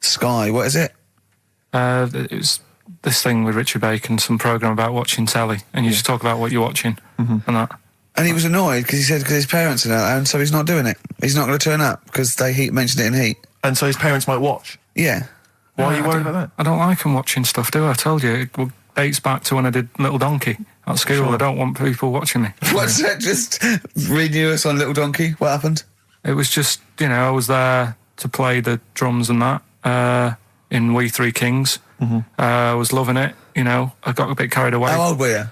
Sky. What is it? It was this thing with Richard Bacon, some programme about watching telly, and you just talk about what you're watching and that. And he was annoyed because he said because his parents are there, and so he's not doing it. He's not going to turn up because they mentioned it in Heat. And so his parents might watch. Yeah. Why are you worried about that? I don't like them watching stuff, do I? I told you. It dates back to when I did Little Donkey at school. Sure. I don't want people watching me. What's that? Just renew us on Little Donkey. What happened? It was just, I was there to play the drums and that in We Three Kings. I was loving it, I got a bit carried away. How old were you?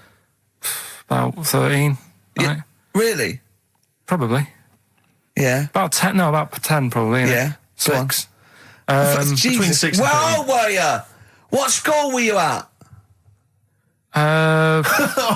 About 13. Yeah. Right? Really? Probably. Yeah. About 10, about 10 probably. Yeah. Go on. 6. Between 6 and 13. How old were you? What school were you at?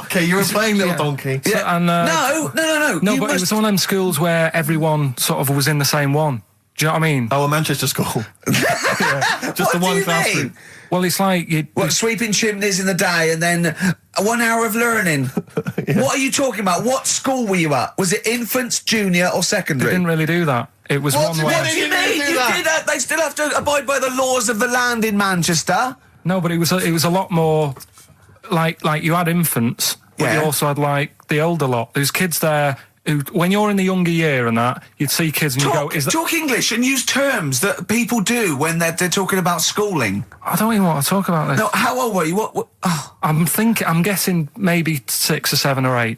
Okay, you were playing Little Donkey. So, and, No. No, but it was one of them schools where everyone sort of was in the same one. Do you know what I mean? Oh, a Manchester school. Just What the do one you classroom. mean? Well, it's like... Sweeping chimneys in the day and then 1 hour of learning. What are you talking about? What school were you at? Was it infants, junior or They secondary? didn't really do that. It was one where... What do you mean? They still have to abide by the laws of the land in Manchester. No, but it was a lot more... Like you had infants, but you also had, the older lot. There's kids there... When you're in the younger year and that, you'd see kids and you go... Talk English and use terms that people do when they're talking about schooling. I don't even want to talk about this. No, how old were you? What? I'm guessing maybe 6 or 7 or 8.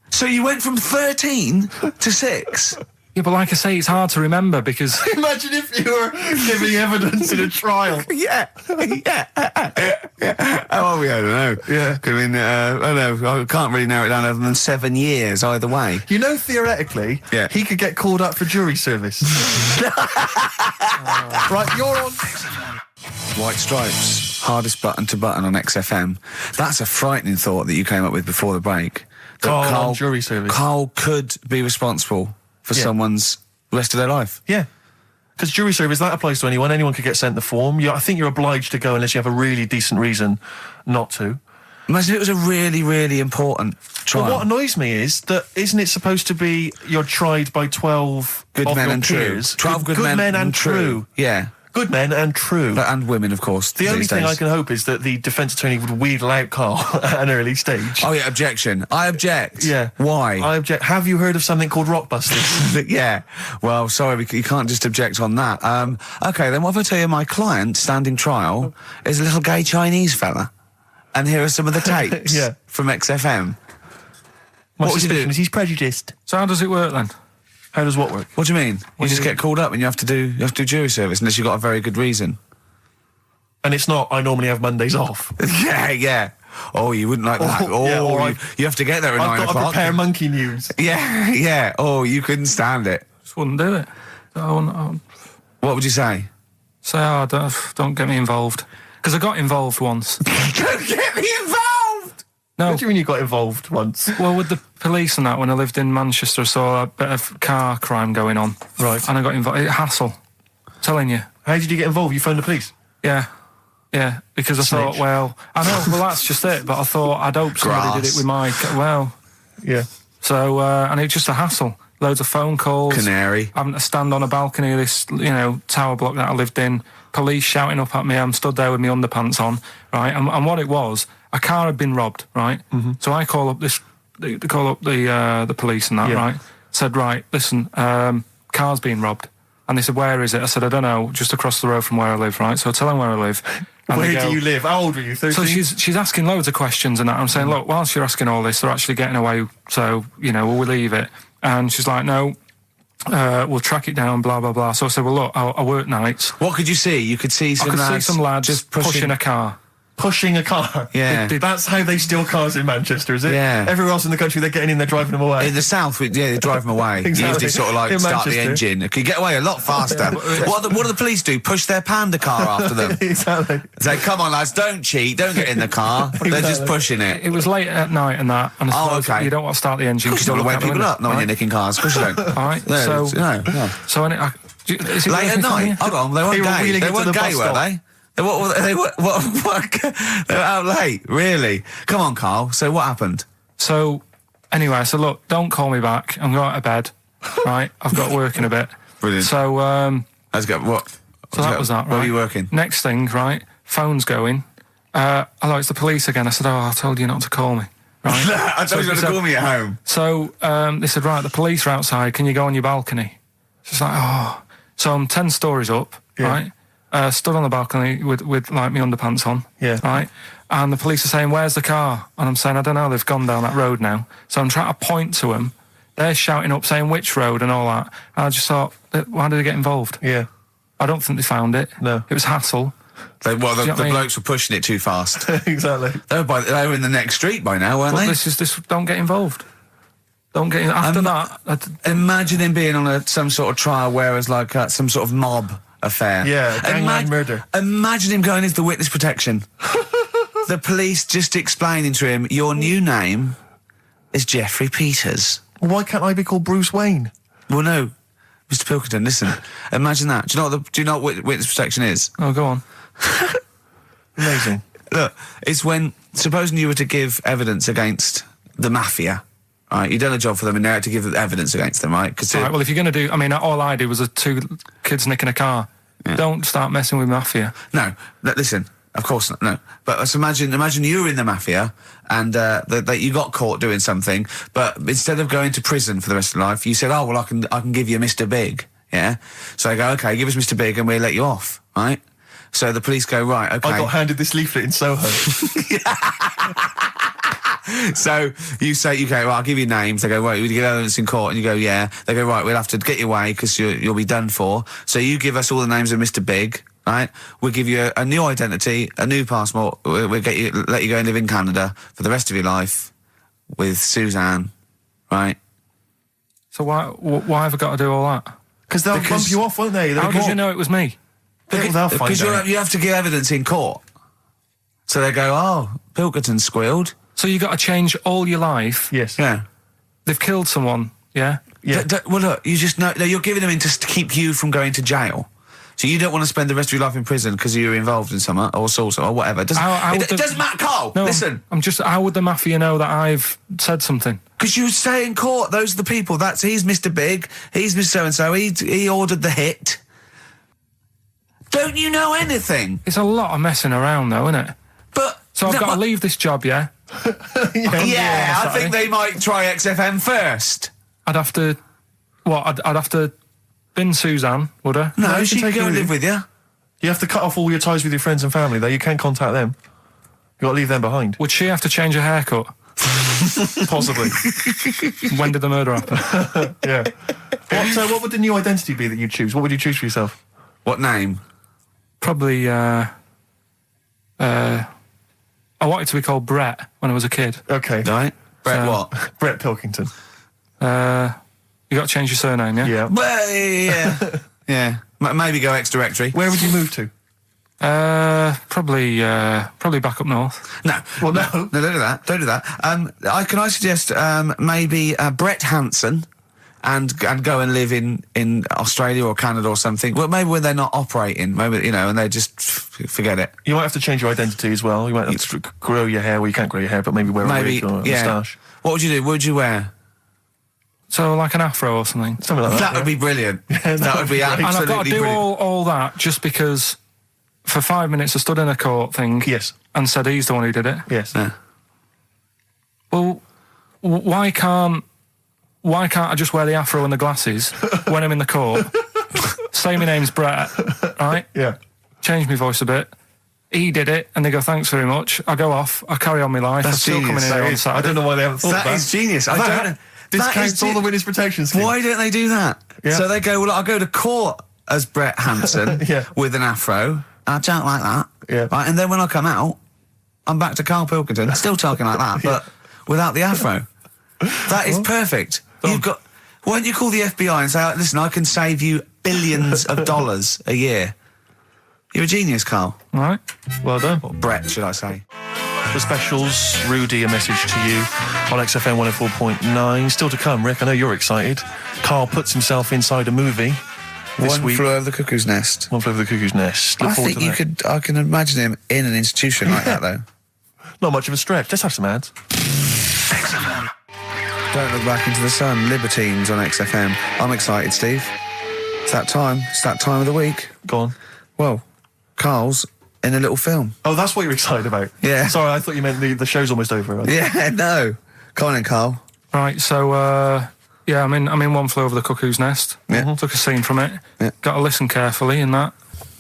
So you went from 13 to 6? Yeah, but like I say, it's hard to remember because... Imagine if you were giving evidence in a trial. Yeah. How old were you? I don't know. Yeah. I mean, I don't know. I can't really narrow it down other than 7 years either way. Theoretically, he could get called up for jury service. Right, you're on... White Stripes, hardest button to button on XFM. That's a frightening thought that you came up with before the break. That Carl on jury service. Carl could be responsible for someone's rest of their life. Yeah. Because jury service, that applies to anyone. Anyone could get sent the form. I think you're obliged to go unless you have a really decent reason not to. Imagine it was a really, really important trial. But what annoys me is that isn't it supposed to be you're tried by 12 good of men your and peers? true. 12 good men and true. Yeah. Good men and true. And women, of course. The only these thing days. I can hope is that the defence attorney would wheedle out Karl at an early stage. Oh, yeah, objection. I object. Yeah. Why? I object. Have you heard of something called Rockbusters? Yeah. Well, sorry, you can't just object on that. Okay, then what if I tell you my client, standing trial, is a little gay Chinese fella? And here are some of the tapes Yeah. from XFM. My What would you do? suspicion is he's prejudiced. So how does it work then? How does what work? What do you mean? You just get called up and you have to do jury service unless you've got a very good reason. And it's not, I normally have Mondays off. Yeah. Oh, you wouldn't like that. Oh, yeah, or you have to get there at 9 I've got to o'clock. prepare monkey news. Yeah. Oh, you couldn't stand it. Just wouldn't do it. I wouldn't What would you say? say, oh, don't get me involved. Because I got involved once. Don't get me involved! No. What do you mean you got involved once? Well, with the police and that, when I lived in Manchester, I saw a bit of car crime going on. Right. And I got involved. Hassle. Telling you. How did you get involved? You phoned the police? Yeah. Yeah. Because I thought, Snitch. well, I know, well, that's just it. But I thought, I'd hope somebody did it with my, well. Yeah. So, and it's just a hassle. Loads of phone calls. Canary. Having to stand on a balcony of this, tower block that I lived in. Police shouting up at me. I'm stood there with my underpants on, right? And what it was, a car had been robbed, right? Mm-hmm. So I call up the police and that, Yeah. right? Said, right, listen, car's been robbed. And they said, where is it? I said, I don't know, just across the road from where I live, right? So I tell them where I live. And Where they go, do you live? How old were you? 13? so she's asking loads of questions and that. I'm saying, look, whilst you're asking all this, they're actually getting away, so, will we leave it? And she's like, no, we'll track it down, blah, blah, blah. So I said, well, look, I work nights. What could you see? You could see some lads... see some lads just pushing a car. Pushing a car. Yeah. That's how they steal cars in Manchester, is it? Yeah. Everywhere else in the country, they're getting in, they're driving them away. In the south, they drive them away. Exactly. You usually sort of like In start the Manchester. engine. It could get away a lot faster. What do the police do? Push their panda car after them. Exactly. Say, come on lads, don't cheat, don't get in the car. They're just pushing it. It was late at night and that. And I suppose okay. you don't want to start the engine. Because you don't want to wake people up, not when you're nicking cars. Of course you don't. All right. No, So, no. so late Late at night? Hold on, they weren't gay. wheeling They it to weren't the gay, bus were stop. they? They were out late, really? Come on, Carl. So what happened? So, anyway, I said, look, don't call me back. I'm going to bed. Right? I've got to work in a bit. Brilliant. So, Let's go. What? so that was that, right? Where were you working? Next thing, right? Phone's going. Hello, it's the police again. I said, I told you not to call me. Right? I told you not to call me at home. So they said, right, the police are outside. Can you go on your balcony? She's like, oh. So I'm 10 stories up, right? Stood on the balcony with like my underpants on, right? And the police are saying, where's the car? And I'm saying, I don't know, they've gone down that road now. So I'm trying to point to them. They're shouting up, saying which road and all that. And I just thought, why did they get involved? Yeah. I don't think they found it. No. It was hassle. The Do you know what I mean? blokes were pushing it too fast. Exactly. They were in the next street by now, weren't But they? this don't get involved. Don't get in. After that, Imagine him being on some sort of trial where it's like some sort of mob affair. Yeah, gangland murder. Imagine him going into the witness protection. The police just explaining to him, your new name is Jeffrey Peters. Well, why can't I be called Bruce Wayne? Well, no, Mr. Pilkington, listen. Imagine that. Do you know what witness protection is? oh, go on. Amazing. Look, it's when, supposing you were to give evidence against the mafia, right? You've done a job for them and now you have to give evidence against them, right? Because All right, well, if you're going to do... I mean, all I did was 2 kids nicking a car. Yeah. Don't start messing with mafia. No, listen, of course not, no. But let's imagine you were in the mafia and that you got caught doing something, but instead of going to prison for the rest of your life, you said, oh, well, I can give you Mr. Big, yeah? So they go, okay, give us Mr. Big and we'll let you off, right? So the police go, right, okay. I got handed this leaflet in Soho. So you say, okay, well, I'll give you names. They go, right, we give evidence in court, and you go, yeah. They go, right, we'll have to get you away because you'll be done for. So you give us all the names of Mr. Big, right? We'll give you a new identity, a new passport. We'll let you go and live in Canada for the rest of your life with Suzanne, right? So why have I got to do all that? Because they'll bump you off, won't they? How did you know it was me? They'll find Because out. you have to give evidence in court. So they go, oh, Pilkington squealed. So you got to change all your life. Yes. Yeah. They've killed someone, yeah? Yeah. Well, look, you just know you're giving them in to keep you from going to jail. So you don't want to spend the rest of your life in prison because you're involved in something or assault or whatever. It doesn't matter, Carl. No, listen. I'm just. How would the mafia know that I've said something? Because you say in court, those are the people. He's Mr. Big. He's Mr. So and so. He ordered the hit. Don't you know anything? It's a lot of messing around, though, isn't it? But... So I've got to leave this job, yeah? Yeah, I think they might try XFM first. I'd have to... What? I'd have to bin Suzanne, would I? No, she can go and live with you. You have to cut off all your ties with your friends and family, though. You can't contact them. You got to leave them behind. Would she have to change her haircut? Possibly. When did the murder happen? Yeah. What would the new identity be that you'd choose? What would you choose for yourself? What name? Probably, I wanted to be called Brett when I was a kid. Okay. Right. Brett what? Brett Pilkington. You got to change your surname, yeah? Yeah. Well, yeah. Yeah. Maybe go X-Directory. Where would you move to? Probably back up north. No. Well, no. No, don't do that. Don't do that. Can I suggest maybe Brett Hanson and go and live in Australia or Canada or something? Well, maybe when they're not operating, maybe, you know, and they just forget it. You might have to change your identity as well. You might have to grow your hair. Well, you can't grow your hair, but maybe wear a wig or a moustache. What would you do? What would you wear? So, like an afro or something. Something like that. That would be brilliant. That would be absolutely And I've got to do brilliant. all that just because for 5 minutes I stood in a court thing. Yes. And said he's the one who did it. Yes. Yeah. Well, why can't I just wear the afro and the glasses when I'm in the court? Say my name's Brett, right? Yeah. Change my voice a bit. He did it, and they go, thanks very much. I go off, I carry on my life. That's I'm still coming in here on Saturday. I don't know why they haven't thought That that. is genius. I don't know. Discounts all the winners' protection scheme. Why don't they do that? Yeah. So they go, well, I'll go to court as Brett Hanson Yeah. with an afro. I don't like that. Yeah. Right, and then when I come out, I'm back to Karl Pilkington, still talking like that, but without the afro. That is perfect. You've got... Why don't you call the FBI and say, listen, I can save you billions of dollars a year. You're a genius, Karl. All right. Well done. Or Brett, should I say. The specials, Rudy, a message to you on XFM 104.9. Still to come, Rick. I know you're excited. Karl puts himself inside a movie this One week. Flew Over the Cuckoo's Nest. One Flew Over the Cuckoo's Nest. Look I forward think to you that. I can imagine him in an institution like that, though. Not much of a stretch. Let's have some ads. XFM. Don't Look Back Into the Sun, Libertines on XFM. I'm excited, Steve. It's that time. It's that time of the week. Go on. Well, Karl's in a little film. Oh, that's what you're excited about? Yeah. Sorry, I thought you meant the show's almost over. Yeah, no. Come on in, Karl. Right, so, yeah, I'm in One Flew Over the Cuckoo's Nest. Yeah. Took a scene from it. Yeah. Got to listen carefully in that.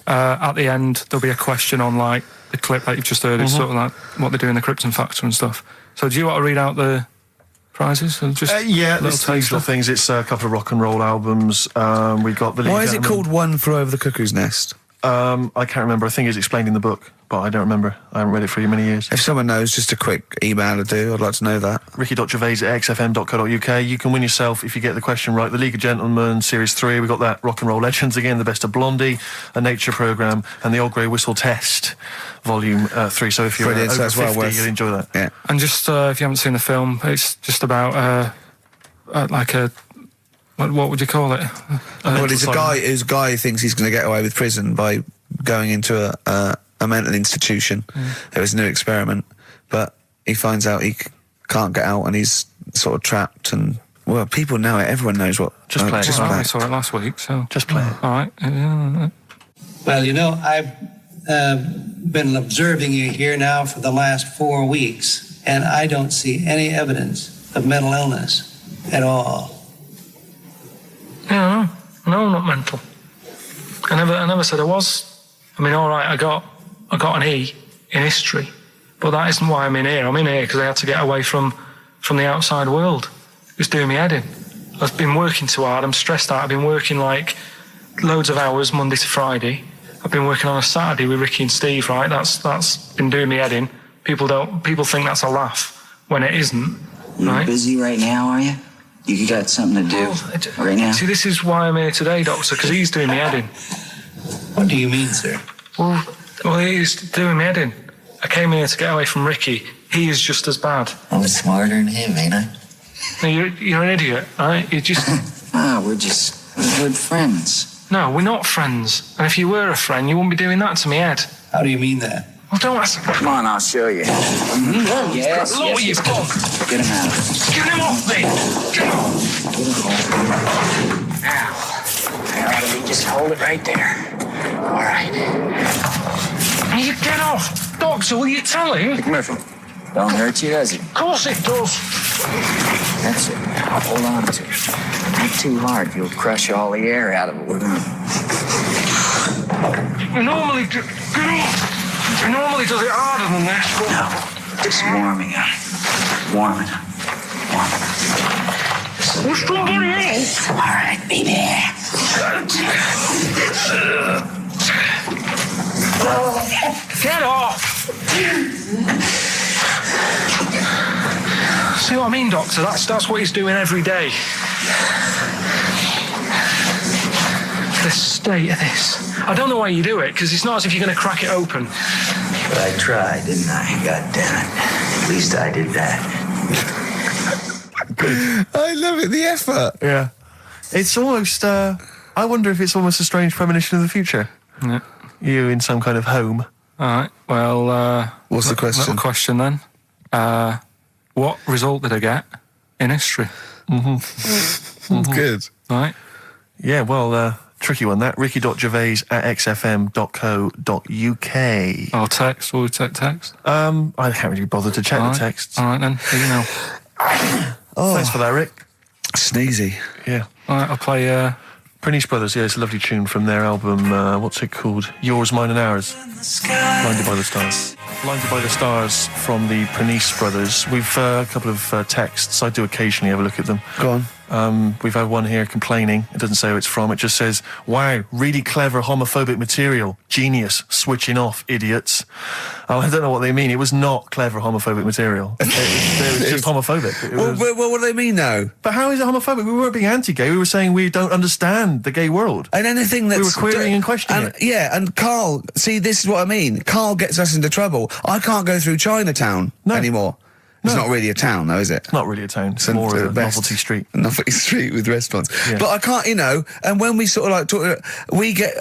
At the end, there'll be a question on, like, the clip that you've just heard. It's sort of like what they do in the Krypton Factor and stuff. So do you want to read out the prizes? Or just Yeah, little there's usual things. It's a couple of rock and roll albums. We got the... Why is it called One Flew Over the Cuckoo's Nest? I can't remember. I think it's explained in the book, but I don't remember. I haven't read it for many years. If someone knows, just a quick email to do. I'd like to know that. ricky.gervais@xfm.co.uk. You can win yourself, if you get the question right, the League of Gentlemen Series 3. We've got that Rock and Roll Legends again, the Best of Blondie, a nature programme, and the Old Grey Whistle Test, Volume 3. So if you're Brilliant, so over that's well 50, worth- you'll enjoy that. Yeah. And just, if you haven't seen the film, it's just about, like a... What would you call it? Well, he's a guy who thinks he's going to get away with prison by going into a mental institution. It was a new experiment, but he finds out he can't get out and he's sort of trapped. And well, people know it. Everyone knows what. Just play it. Just Well, play I it. saw it last week, so... Just play it. All right. Well, you know, I've been observing you here now for the last 4 weeks, and I don't see any evidence of mental illness at all. Yeah, no, I'm not mental. I never said I was. I mean, all right, I got an E in history, but that isn't why I'm in here. I'm in here because I had to get away from the outside world. It was doing me head in. I've been working too hard. I'm stressed out. I've been working like loads of hours Monday to Friday. I've been working on a Saturday with Ricky and Steve. Right, that's been doing me head in. People think that's a laugh when it isn't. You're right? busy right now, are you? You got something to do right now? See, this is why I'm here today, Doctor, because he's doing me head in. What do you mean, sir? Well, he's doing me head in. I came here to get away from Ricky. He is just as bad. I'm smarter than him, ain't I? No, you're an idiot, right? You're just... We're just good friends. No, we're not friends. And if you were a friend, you wouldn't be doing that to me, Ed. How do you mean that? Well, don't ask... Come on, I'll show you. Yes, Lower your gun. Get him out of it. Get him off me! Get him off! Now, just hold it right there. All right. You get off! Doctor, will you tell him? McMurphy, don't hurt you, does it? Of course it does. That's it. Now hold on to it. Not too hard. You'll crush all the air out of it. He normally does it harder than this, but... No, just warming up. Warming up. Warming up. What's going on? All right, baby. Get off! See what I mean, Doctor? That's what he's doing every day. The state of this. I don't know why you do it, because it's not as if you're going to crack it open. But I tried, didn't I? God damn it. At least I did that. I love it, the effort. Yeah. It's almost, I wonder if it's almost a strange premonition of the future. Yeah. You in some kind of home. All right, well... What's the question? Little question, then. What result did I get in history? Good. Right. Yeah, well, tricky one, that. ricky.gervais@xfm.co.uk. Or text, will we take text? I can't really bother to check the texts. All right, then. Here you know. Thanks for that, Rick. Sneezy. Yeah. All right, I'll play... Prinish Brothers, yeah, it's a lovely tune from their album, what's it called? Yours, Mine and Ours. Blinded by the Stars. Blinded by the Stars from the Prinish Brothers. We've a couple of texts. I do occasionally have a look at them. Go on. We've had one here complaining. It doesn't say who it's from. It just says, wow, really clever homophobic material. Genius. Switching off, idiots. Oh, I don't know what they mean. It was not clever homophobic material. It was just homophobic. Well, what do they mean, though? But how is it homophobic? We weren't being anti-gay. We were saying we don't understand the gay world. And anything that's... We were querying and questioning it. Yeah, and Carl, see, this is what I mean. Carl gets us into trouble. I can't go through Chinatown anymore. It's not really a town, though, is it? It's not really a town. It's more of a novelty street. Novelty street with restaurants. Yeah. But I can't, and when we sort of like talk, we get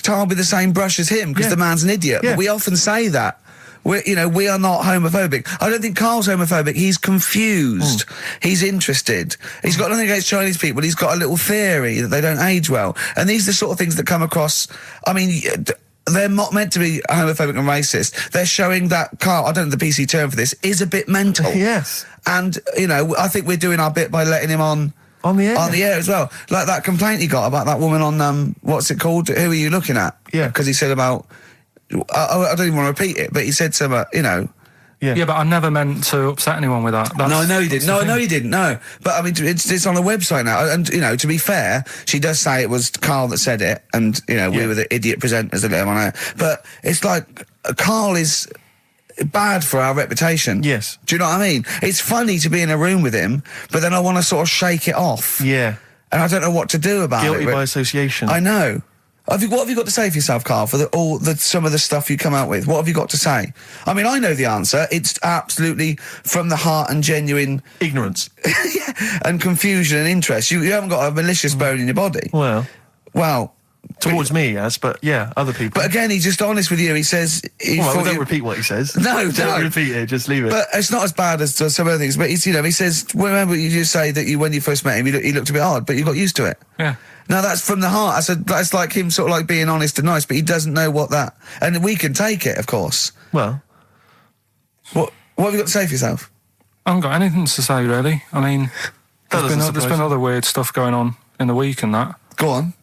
tarred with the same brush as him because the man's an idiot. Yeah. But we often say that. We are not homophobic. I don't think Carl's homophobic. He's confused. He's interested. He's got nothing against Chinese people. He's got a little theory that they don't age well. And these are the sort of things that come across, I mean... They're not meant to be homophobic and racist. They're showing that Carl, I don't know the PC term for this, is a bit mental. Yes. And, I think we're doing our bit by letting him on the air. On the air as well. Like that complaint he got about that woman on, what's it called? Who are you looking at? Yeah. Because he said about, I don't even want to repeat it, but he said something, Yeah, but I never meant to upset anyone with that. No, I know you didn't. No, I know you didn't. No, but I mean, it's on a website now, and to be fair, she does say it was Carl that said it, and we were the idiot presenters that let him on air. But it's like Carl is bad for our reputation. Yes. Do you know what I mean? It's funny to be in a room with him, but then I want to sort of shake it off. Yeah. And I don't know what to do about Guilty it. by association. I know. What have you got to say for yourself, Carl, for some of the stuff you come out with? What have you got to say? I mean, I know the answer. It's absolutely from the heart and genuine... ignorance. and confusion and interest. You haven't got a malicious bone in your body. Well... Towards but, me, but yeah, other people. But again, he's just honest with you. He says... don't repeat what he says. No, don't repeat it, just leave it. But it's not as bad as some other things. But he says, remember you just say that when you first met him, he looked a bit odd, but you got used to it. Yeah. Now that's from the heart. That's like him sort of like being honest and nice, but he doesn't know what that... And we can take it, of course. Well... What have you got to say for yourself? I haven't got anything to say, really. I mean, there's been other weird stuff going on in the week and that. Go on.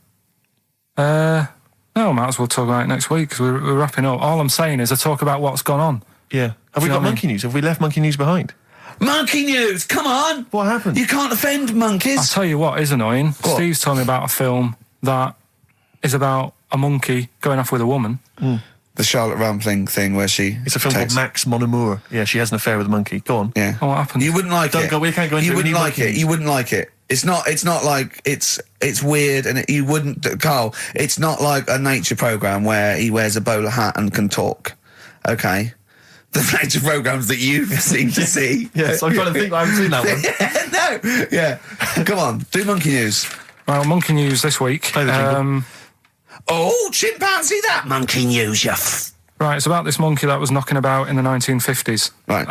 No, I might as well talk about it next week, because we're wrapping up. All I'm saying is I talk about what's gone on. Yeah. Have we got monkey news? Have we left monkey news behind? Monkey news! Come on! What happened? You can't offend monkeys. I'll tell you what is annoying. What? Steve's told me about a film that is about a monkey going off with a woman. Mm. The Charlotte Rampling thing where she... It's a film called Max Mon Amour. Yeah, she has an affair with a monkey. Go on. Yeah. Oh, what happened? You wouldn't like it. We can't go into it. You wouldn't like it. You wouldn't like it. It's not like it's weird, and you wouldn't, Carl. It's not like a nature program where he wears a bowler hat and can talk. Okay, the nature programs that you've seemed to see. Yes, I'm trying to think. I haven't seen that one. No, yeah. Come on, do monkey news. Well, monkey news this week. Play the jingle. Oh, chimpanzee, that monkey news, Right, it's about this monkey that was knocking about in the 1950s. Right.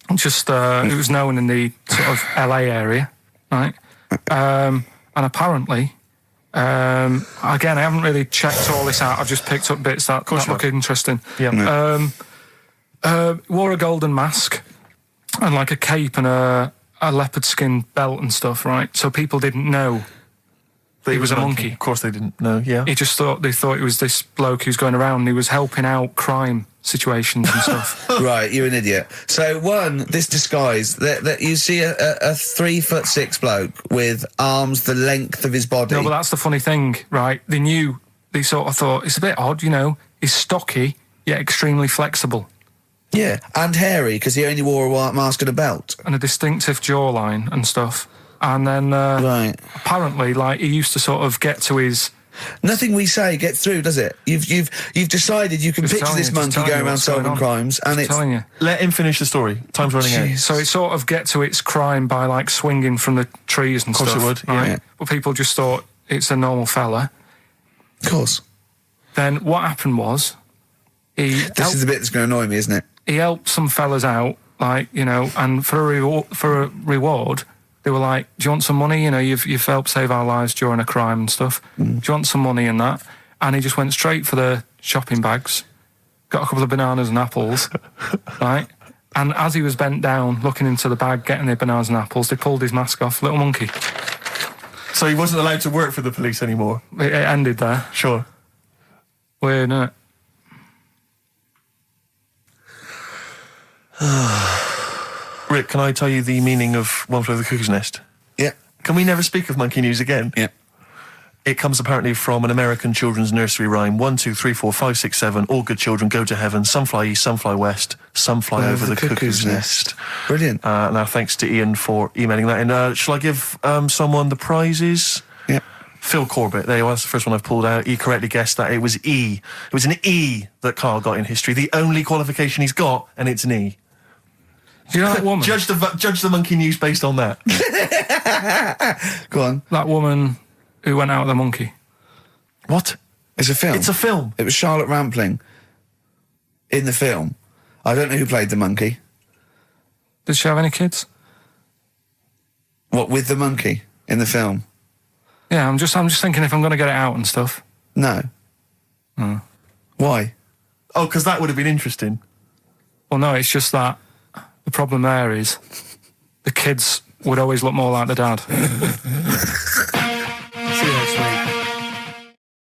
It was known in the sort of LA area. Right, and apparently, Again, I haven't really checked all this out. I've just picked up bits that look interesting. Yeah. Wore a golden mask and like a cape and a leopard skin belt and stuff, right? So people didn't know that he was a monkey. Of course they didn't know, yeah. They thought it was this bloke who's going around and he was helping out crime situations and stuff. Right, you're an idiot. So this disguise, that you see a 3'6" bloke with arms the length of his body. No, but that's the funny thing, right? They sort of thought, it's a bit odd, he's stocky, yet extremely flexible. Yeah, and hairy, because he only wore a white mask and a belt. And a distinctive jawline and stuff. And then, apparently, like, he used to sort of get to his... Nothing we say gets through, does it? You've decided you can picture this monkey going around solving crimes, and it's... telling you. Let him finish the story. Time's running out. So it sort of get to its crime by, like, swinging from the trees and stuff. Of course it would, right? yeah. But people just thought it's a normal fella. Of course. Then what happened was... This is the bit that's going to annoy me, isn't it? He helped some fellas out, like, and for a reward... They were like, do you want some money? You've helped save our lives during a crime and stuff. Do you want some money and that? And he just went straight for the shopping bags, got a couple of bananas and apples, right? And as he was bent down, looking into the bag, getting the bananas and apples, they pulled his mask off. Little monkey. So he wasn't allowed to work for the police anymore? It ended there. Sure. Weird, isn't it? Rick, can I tell you the meaning of One Flew Over the Cuckoo's Nest? Yeah. Can we never speak of monkey news again? Yeah. It comes apparently from an American children's nursery rhyme. 1, 2, 3, 4, 5, 6, 7. All good children go to heaven. Some fly east, some fly west. Some fly over the cuckoo's nest. Brilliant. Now, thanks to Ian for emailing that in. Shall I give someone the prizes? Yeah. Phil Corbett, there you are, that's the first one I've pulled out. He correctly guessed that it was E. It was an E that Carl got in history. The only qualification he's got, and it's an E. Do you know that woman? Judge the monkey news based on that. Go on. That woman who went out with the monkey. What? It's a film. It's a film. It was Charlotte Rampling in the film. I don't know who played the monkey. Did she have any kids? What, with the monkey in the film? Yeah, I'm just thinking if I'm going to get it out and stuff. No. Why? Oh, because that would have been interesting. Well, no, it's just that the problem there is the kids would always look more like the dad.